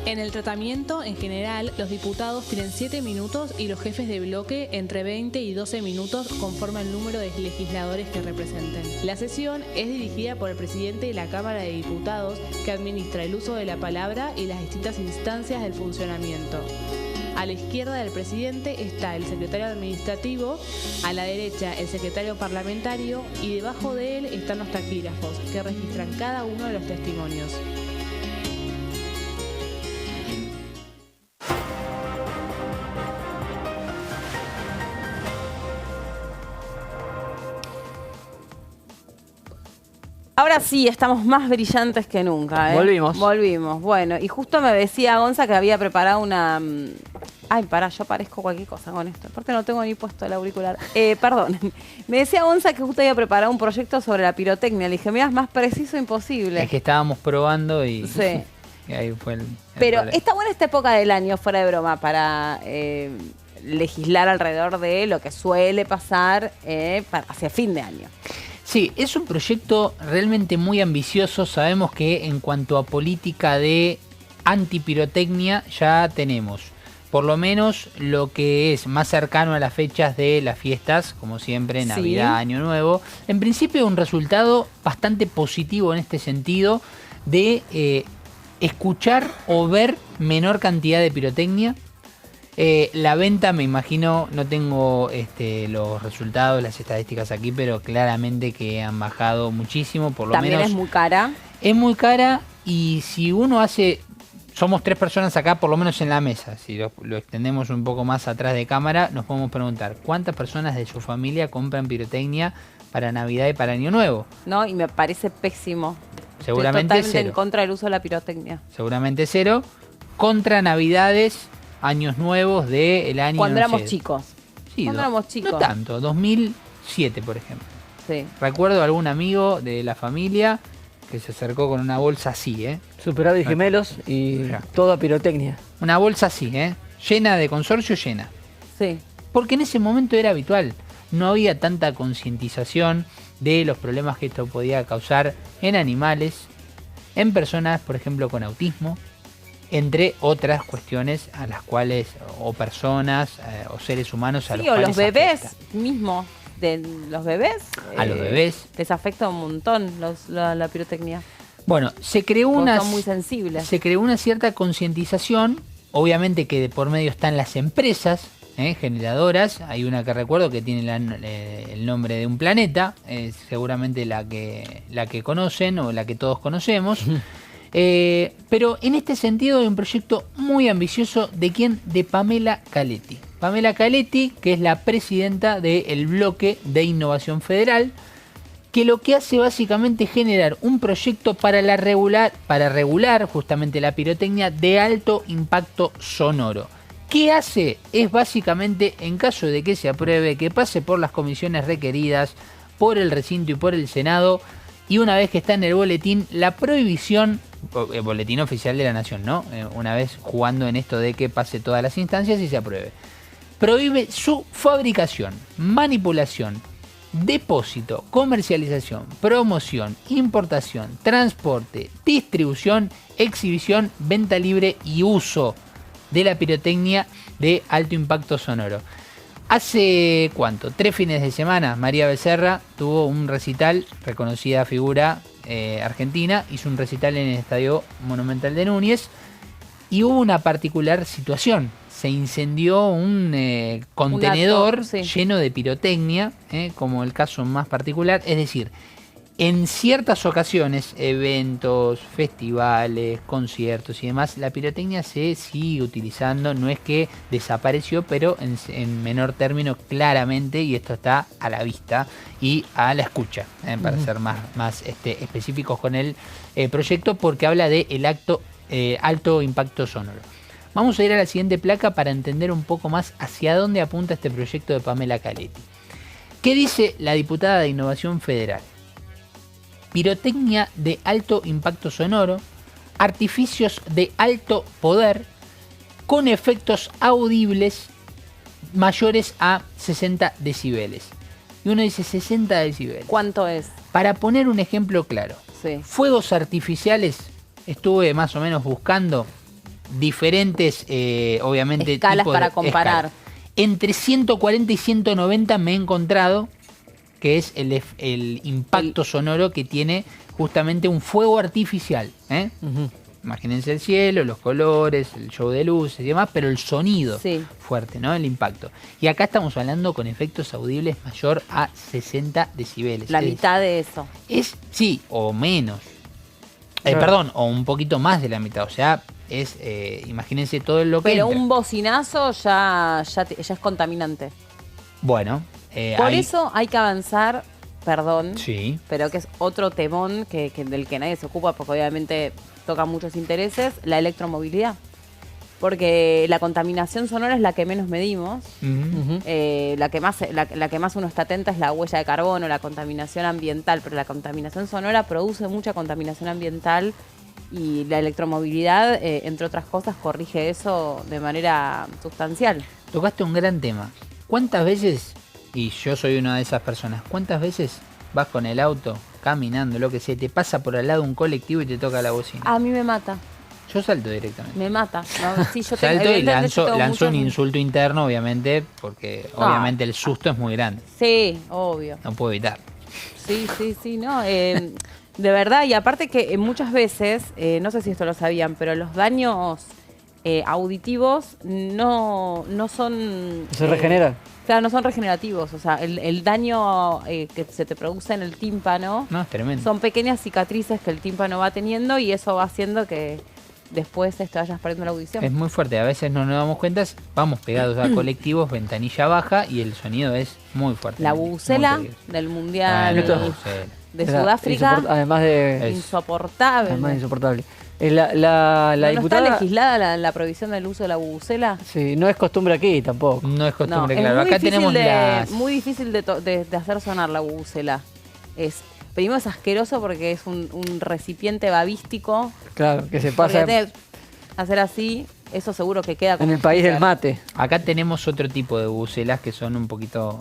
En el tratamiento, en general, los diputados tienen 7 minutos y los jefes de bloque entre 20 y 12 minutos conforme al número de legisladores que representen. La sesión es dirigida por el presidente de la Cámara de Diputados, que administra el uso de la palabra y las distintas instancias del funcionamiento. A la izquierda del presidente está el secretario administrativo, a la derecha el secretario parlamentario y debajo de él están los taquígrafos, que registran cada uno de los testimonios. Ahora sí, estamos más brillantes que nunca, ¿eh? Volvimos. Bueno, y justo me decía Gonza que había preparado una... Ay, pará, yo parezco cualquier cosa con esto. Aparte no tengo ni puesto el auricular. Perdón. Me decía Gonza que justo había preparado un proyecto sobre la pirotecnia. Le dije, mira, es más preciso imposible. Es que estábamos probando y... Sí. Y ahí fue el Pero problema. está buena esta época del año, fuera de broma, para legislar alrededor de lo que suele pasar hacia fin de año. Sí, es un proyecto realmente muy ambicioso. Sabemos que en cuanto a política de antipirotecnia ya tenemos por lo menos lo que es más cercano a las fechas de las fiestas, como siempre, Navidad, sí. Año Nuevo. En principio un resultado bastante positivo en este sentido de escuchar o ver menor cantidad de pirotecnia. La venta, me imagino, no tengo los resultados, las estadísticas aquí, pero claramente que han bajado muchísimo, por lo menos. También es muy cara. Es muy cara y si uno hace... Somos 3 personas acá, por lo menos en la mesa. Si lo extendemos un poco más atrás de cámara, nos podemos preguntar ¿cuántas personas de su familia compran pirotecnia para Navidad y para Año Nuevo? No, y me parece pésimo. Seguramente Estoy totalmente 0. en contra del uso de la pirotecnia. Seguramente 0. Contra Navidades, Años Nuevos del año... Cuando éramos chicos. Sí, cuando éramos chicos. No tanto, 2007 por ejemplo. Sí. Recuerdo a algún amigo de la familia que se acercó con una bolsa así, Superávit gemelos y toda pirotecnia. Una bolsa así, llena de consorcio, llena. Sí. Porque en ese momento era habitual. No había tanta concientización de los problemas que esto podía causar en animales, en personas, por ejemplo, con autismo, entre otras cuestiones a las cuales, o personas, o seres humanos a los cuales los bebés afecta. mismos. De los bebés. A los bebés. Les afecta un montón la pirotecnia. Bueno, se creó son muy sensibles. Se creó una cierta concientización, obviamente que de por medio están las empresas generadoras. Hay una que recuerdo que tiene el nombre de un planeta, seguramente la que conocen o la que todos conocemos. Pero en este sentido hay un proyecto muy ambicioso de Pamela Caletti. Pamela Caletti, que es la presidenta del bloque de Innovación Federal, que lo que hace básicamente es generar un proyecto para regular justamente la pirotecnia de alto impacto sonoro. ¿Qué hace? Es básicamente, en caso de que se apruebe, que pase por las comisiones requeridas, por el recinto y por el Senado, y una vez que está en el boletín, la prohibición, el boletín oficial de la Nación, ¿no? Una vez jugando en esto de que pase todas las instancias y se apruebe. prohíbe su fabricación, manipulación, depósito, comercialización, promoción, importación, transporte, distribución, exhibición, venta libre y uso de la pirotecnia de alto impacto sonoro. Hace, ¿cuánto? 3 fines de semana, María Becerra tuvo un recital, reconocida figura argentina, hizo un recital en el Estadio Monumental de Núñez y hubo una particular situación. Se incendió un contenedor lleno de pirotecnia, como el caso más particular. Es decir, en ciertas ocasiones, eventos, festivales, conciertos y demás, la pirotecnia se sigue utilizando. No es que desapareció, pero en menor término claramente, y esto está a la vista y a la escucha, para ser más específicos con el proyecto, porque habla de el alto impacto sonoro. Vamos a ir a la siguiente placa para entender un poco más hacia dónde apunta este proyecto de Pamela Caletti. ¿Qué dice la diputada de Innovación Federal? Pirotecnia de alto impacto sonoro, artificios de alto poder, con efectos audibles mayores a 60 decibeles. Y uno dice 60 decibeles. ¿Cuánto es? Para poner un ejemplo claro, fuegos artificiales, estuve más o menos buscando diferentes, obviamente, escalas tipos para comparar. Escalas. Entre 140 y 190 me he encontrado que es el impacto sonoro que tiene justamente un fuego artificial. Imagínense el cielo, los colores, el show de luces y demás, pero el sonido fuerte, ¿no? El impacto. Y acá estamos hablando con efectos audibles mayor a 60 decibeles. La mitad de eso. Sí, o menos. Perdón, o un poquito más de la mitad. O sea, imagínense todo lo que Pero entra. un bocinazo ya es contaminante. Bueno. Por eso hay que avanzar, perdón, pero que es otro temón del que nadie se ocupa, porque obviamente toca muchos intereses, la electromovilidad. Porque la contaminación sonora es la que menos medimos, la que más uno está atenta es la huella de carbono, la contaminación ambiental, pero la contaminación sonora produce mucha contaminación ambiental y la electromovilidad, entre otras cosas, corrige eso de manera sustancial. Tocaste un gran tema. ¿Cuántas veces, y yo soy una de esas personas, cuántas veces vas con el auto, caminando, lo que sea, te pasa por al lado un colectivo y te toca la bocina? A mí me mata. Yo salto directamente. Me mata. No, sí, yo salto y lanzo un insulto interno, obviamente, porque obviamente el susto es muy grande. Sí, obvio. No puedo evitar. Sí, no. De verdad, y aparte que muchas veces, no sé si esto lo sabían, pero los daños auditivos no son... ¿Se regeneran? Claro, no son regenerativos. O sea, el daño que se te produce en el tímpano es tremendo. Son pequeñas cicatrices que el tímpano va teniendo y eso va haciendo que después te vayas perdiendo la audición. Es muy fuerte, a veces no nos damos cuenta, vamos pegados a colectivos, ventanilla baja y el sonido es muy fuerte. La bubucela del Mundial de Sudáfrica, además de insoportable. Además insoportable. La ¿No diputada... está legislada la prohibición del uso de la bubucela? Sí, no es costumbre aquí tampoco. No es costumbre, claro. Acá tenemos muy difícil de hacer sonar la bubucela. Primero es asqueroso porque es un recipiente babístico. Claro, que se pasa... Hacer así, eso seguro que queda... En el país del mate. Acá tenemos otro tipo de bubucelas que son un poquito...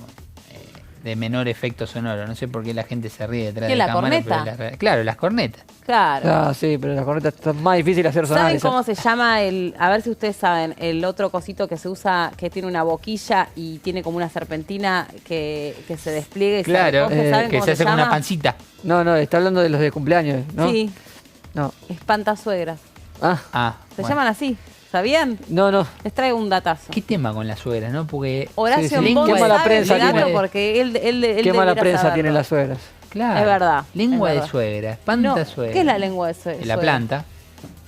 de menor efecto sonoro. No sé por qué la gente se ríe detrás de la cámara. ¿Corneta? Claro, las cornetas. Claro. Sí, pero las cornetas están más difíciles de hacer sonar. ¿Saben cómo se llama a ver si ustedes saben, el otro cosito que se usa, que tiene una boquilla y tiene como una serpentina que se despliega y se recoge? ¿Saben que se hace con una pancita. No, está hablando de los de cumpleaños, ¿no? Sí. No. Espantasuegras. Se llaman así. ¿Sabían? No. Les traigo un datazo. ¿Qué tema con la suegra, no? Porque Horacio Qué mala prensa tiene. Porque él qué mala prensa tienen las suegras. Claro. Es verdad. Lengua de suegra, espantasuegra. ¿Qué es la lengua de suegra? La planta.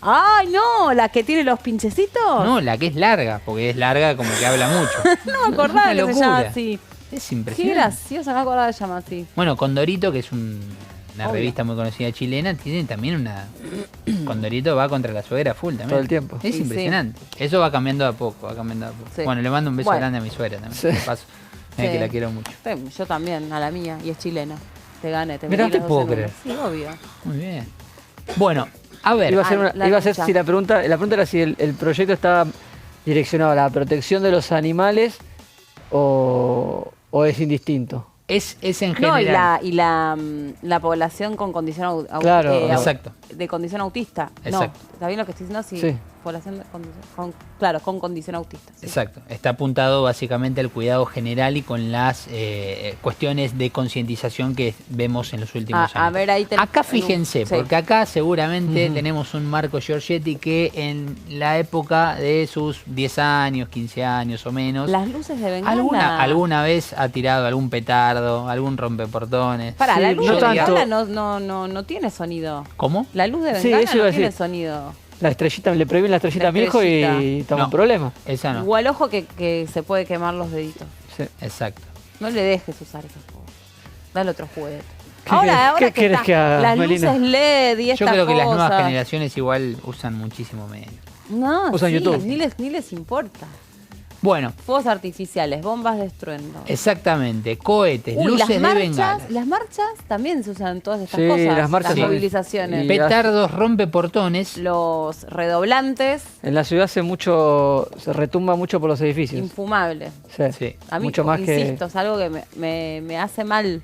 ¡Ay, no! ¿La que tiene los pinchecitos? No, la que es larga, porque es larga como que habla mucho. No me acordaba que se llama así. Es impresionante. Qué gracioso, me acordaba de llamar así. Bueno, Condorito, que es una revista muy conocida chilena, tiene también una... Condorito va contra la suegra full también. Todo el tiempo. Es impresionante. Eso va cambiando a poco, Sí. Bueno, le mando un beso grande a mi suegra también. De paso. Que la quiero mucho. Yo también, a la mía, y es chilena. Te gané, te Mirá, te puedo creer. Sí, obvio. Muy bien. Bueno, a ver. Iba a ser si la pregunta era si el proyecto estaba direccionado a la protección de los animales o es indistinto? Es en No, general. la población con condición Claro. Exacto. de condición autista. Exacto. No, ¿está bien lo que estoy diciendo? Sí. Población con condición autista. Sí. Exacto. Está apuntado básicamente al cuidado general y con las cuestiones de concientización que vemos en los últimos años. A ver, ahí Acá fíjense, sí. porque acá seguramente tenemos un Marco Giorgetti que en la época de sus 10 años, 15 años o menos, Las luces de bengala. alguna vez ha tirado algún petardo, algún rompeportones. Para, Sí, la luz no de tanto. bengala no tiene sonido. ¿Cómo? La luz de Sí, bengala eso iba a no tiene decir. sonido. La estrellita, le prohíben la estrellita a mi hijo estrellita. y estamos No. en problema. Esa no. Igual ojo que se puede quemar los deditos. Sí. Exacto. No le dejes usar esas cosas. Dale otro juguete. ¿Qué Ahora querés que que haga, las Melina? luces LED y estas Yo creo que las nuevas cosas. generaciones igual usan muchísimo menos. No, Usan sí, YouTube. ni les importa. Bueno, Fuegos artificiales, bombas de estruendo. exactamente. Cohetes, Uy, luces de bengala. las marchas también se usan en todas estas Sí, cosas. las marchas las sí. movilizaciones. Y- Petardos, rompeportones. Los redoblantes, En la ciudad se retumba mucho por los edificios. infumables. Sí. Sí. A mí, Mucho más insisto, es algo que me hace mal.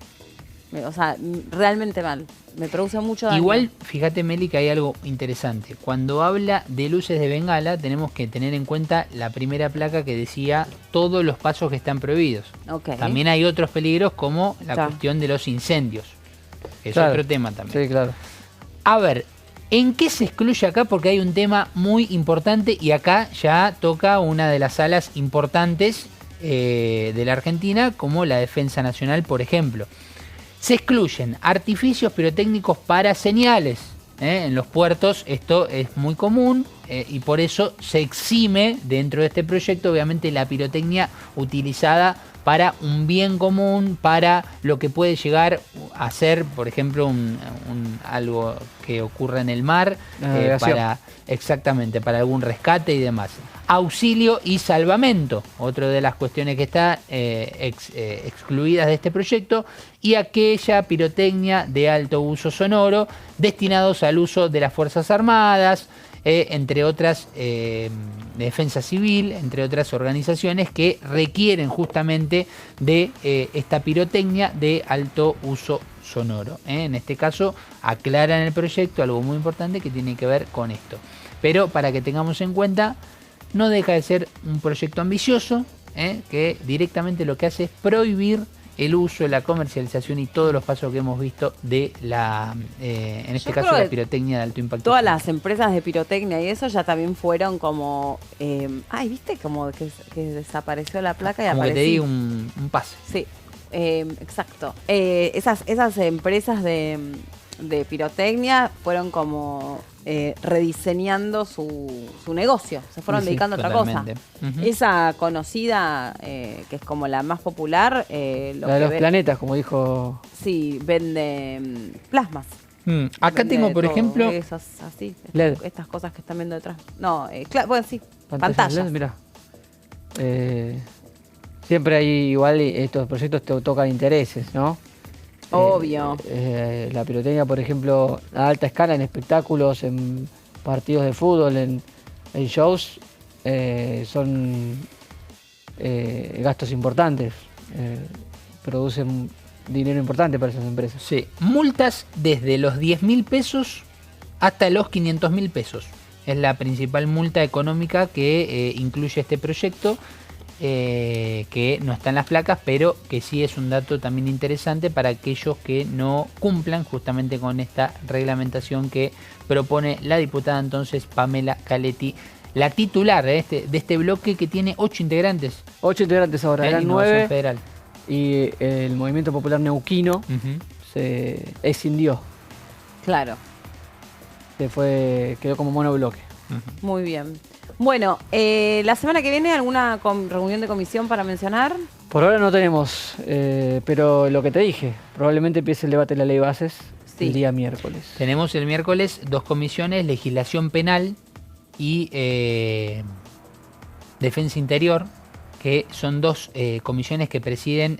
O sea, realmente mal. Me produce mucho daño. Igual, fíjate, Meli, que hay algo interesante. Cuando habla de luces de bengala, tenemos que tener en cuenta la primera placa que decía todos los pasos que están prohibidos. Ok. También hay otros peligros como la Claro. cuestión de los incendios. Que es Claro. otro tema también. Sí, claro. A ver, ¿en qué se excluye acá? Porque hay un tema muy importante y acá ya toca una de las salas importantes de la Argentina, como la Defensa Nacional, por ejemplo. Se excluyen artificios pirotécnicos para señales. En los puertos esto es muy común y por eso se exime dentro de este proyecto, obviamente, la pirotecnia utilizada para un bien común, para lo que puede llegar a ser, por ejemplo, algo que ocurra en el mar, navegación. exactamente, para algún rescate y demás. Auxilio y salvamento, otra de las cuestiones que está excluidas de este proyecto, y aquella pirotecnia de alto uso sonoro destinados al uso de las Fuerzas Armadas, entre otras Defensa Civil, entre otras organizaciones que requieren justamente de esta pirotecnia de alto uso sonoro. En este caso, aclaran el proyecto algo muy importante que tiene que ver con esto. Pero para que tengamos en cuenta, no deja de ser un proyecto ambicioso, que directamente lo que hace es prohibir el uso, la comercialización y todos los pasos que hemos visto de en este Yo caso, creo la que pirotecnia de alto impacto. Todas las empresas de pirotecnia y eso ya también fueron como... ¿viste? Como que desapareció la placa y como que apareció. te di un pase. Sí, exacto. Esas empresas de pirotecnia fueron como rediseñando su negocio, se fueron Sí, dedicando a otra totalmente. cosa. Ujú. Esa conocida, que es como la más popular, La de que los planetas, como dijo. sí, vende plasmas. Acá Vende tengo, por todo, ejemplo, esas, así, LED. estas cosas que están viendo detrás. No, bueno, sí, pantallas pantallas. LED, mirá. Siempre hay igual estos proyectos te tocan intereses, ¿no? Obvio. La pirotecnia, por ejemplo, a alta escala en espectáculos, en partidos de fútbol, en shows, son gastos importantes. Producen dinero importante para esas empresas. sí, multas desde los 10.000 pesos hasta los 500.000 pesos. Es la principal multa económica que incluye este proyecto, que no está en las placas, pero que sí es un dato también interesante para aquellos que no cumplan justamente con esta reglamentación que propone la diputada entonces Pamela Caletti, la titular de este bloque que tiene 8 integrantes. 8 integrantes ahora, eran Innovación 9, Federal. y el Movimiento Popular Neuquino Ujú. se escindió, Claro. quedó como monobloque. Muy bien. Bueno, la semana que viene, ¿alguna reunión de comisión para mencionar? Por ahora no tenemos, pero lo que te dije, probablemente empiece el debate de la ley bases Sí. el día miércoles. Tenemos el miércoles 2 comisiones, legislación penal y defensa interior, que son 2 comisiones que presiden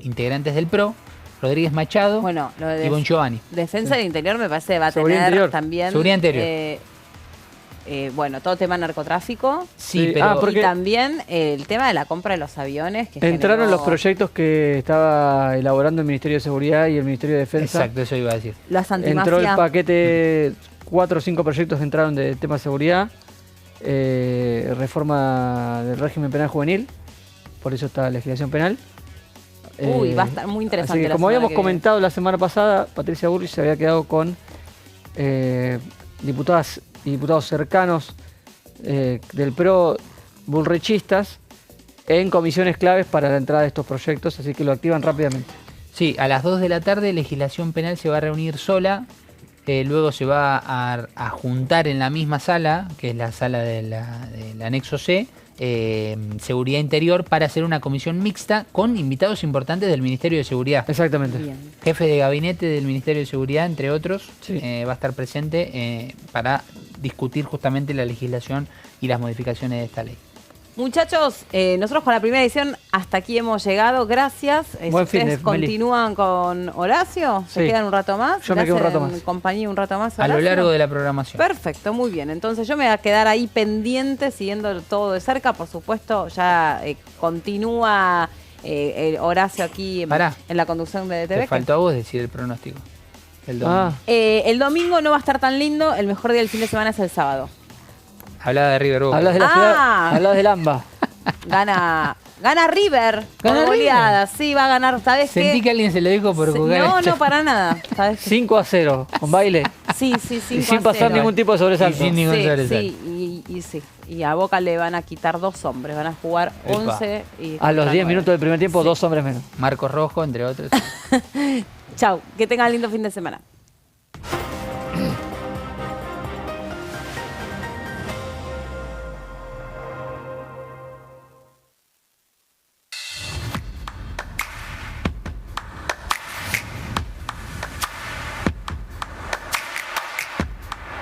integrantes del PRO, Rodríguez Machado Bueno, lo de y Bon Giovanni. Defensa del Interior me parece va a Seguridad tener interior. también... Seguridad interior. bueno, todo tema narcotráfico. Sí, pero... Y también el tema de la compra de los aviones. Que entraron los proyectos que estaba elaborando el Ministerio de Seguridad y el Ministerio de Defensa. Exacto, eso iba a decir. Las antimafia. Entró el paquete, 4 o 5 proyectos entraron de tema de seguridad. Reforma del régimen penal juvenil, por eso está la legislación penal. Va a estar muy interesante. Así que, como habíamos comentado la semana pasada, Patricia Bullrich se había quedado con diputadas y diputados cercanos del PRO bullrichistas en comisiones claves para la entrada de estos proyectos, así que lo activan rápidamente. Sí, a las 2 de la tarde legislación penal se va a reunir sola. Luego se va a juntar en la misma sala, que es la sala del anexo C, Seguridad Interior, para hacer una comisión mixta con invitados importantes del Ministerio de Seguridad. Exactamente. Bien. Jefe de gabinete del Ministerio de Seguridad, entre otros, Sí. va a estar presente para discutir justamente la legislación y las modificaciones de esta ley. Muchachos, nosotros con la primera edición hasta aquí hemos llegado. Gracias. Buen fin de, ¿Ustedes continúan con Horacio? ¿Se Sí. quedan un rato más? Yo me quedo un rato más. Compañía un rato más, A lo Horacio? largo de la programación. Perfecto, muy bien. Entonces yo me voy a quedar ahí pendiente, siguiendo todo de cerca. Por supuesto, ya continúa Horacio aquí en la conducción de Te TV. faltó a vos decir el pronóstico. El domingo. El domingo no va a estar tan lindo. El mejor día del fin de semana es el sábado. Hablaba de River Boca. Hablas de la ciudad, hablas del AMBA. Gana River. ¿Gana Por goleada. Sí, va a ganar. ¿Sabes qué? Sentí que alguien se lo dijo por jugar. No, para nada. ¿Sabes qué? 5-0, con baile. Sí, Y sin pasar ningún tipo de sobresalto. Y sin ningún sobresalto. Sí. Y a Boca le van a quitar 2 hombres. Van a jugar 11. Y A los 10 9. minutos del primer tiempo, 2 hombres menos. Marcos Rojo, entre otros. Chau. Que tengan lindo fin de semana.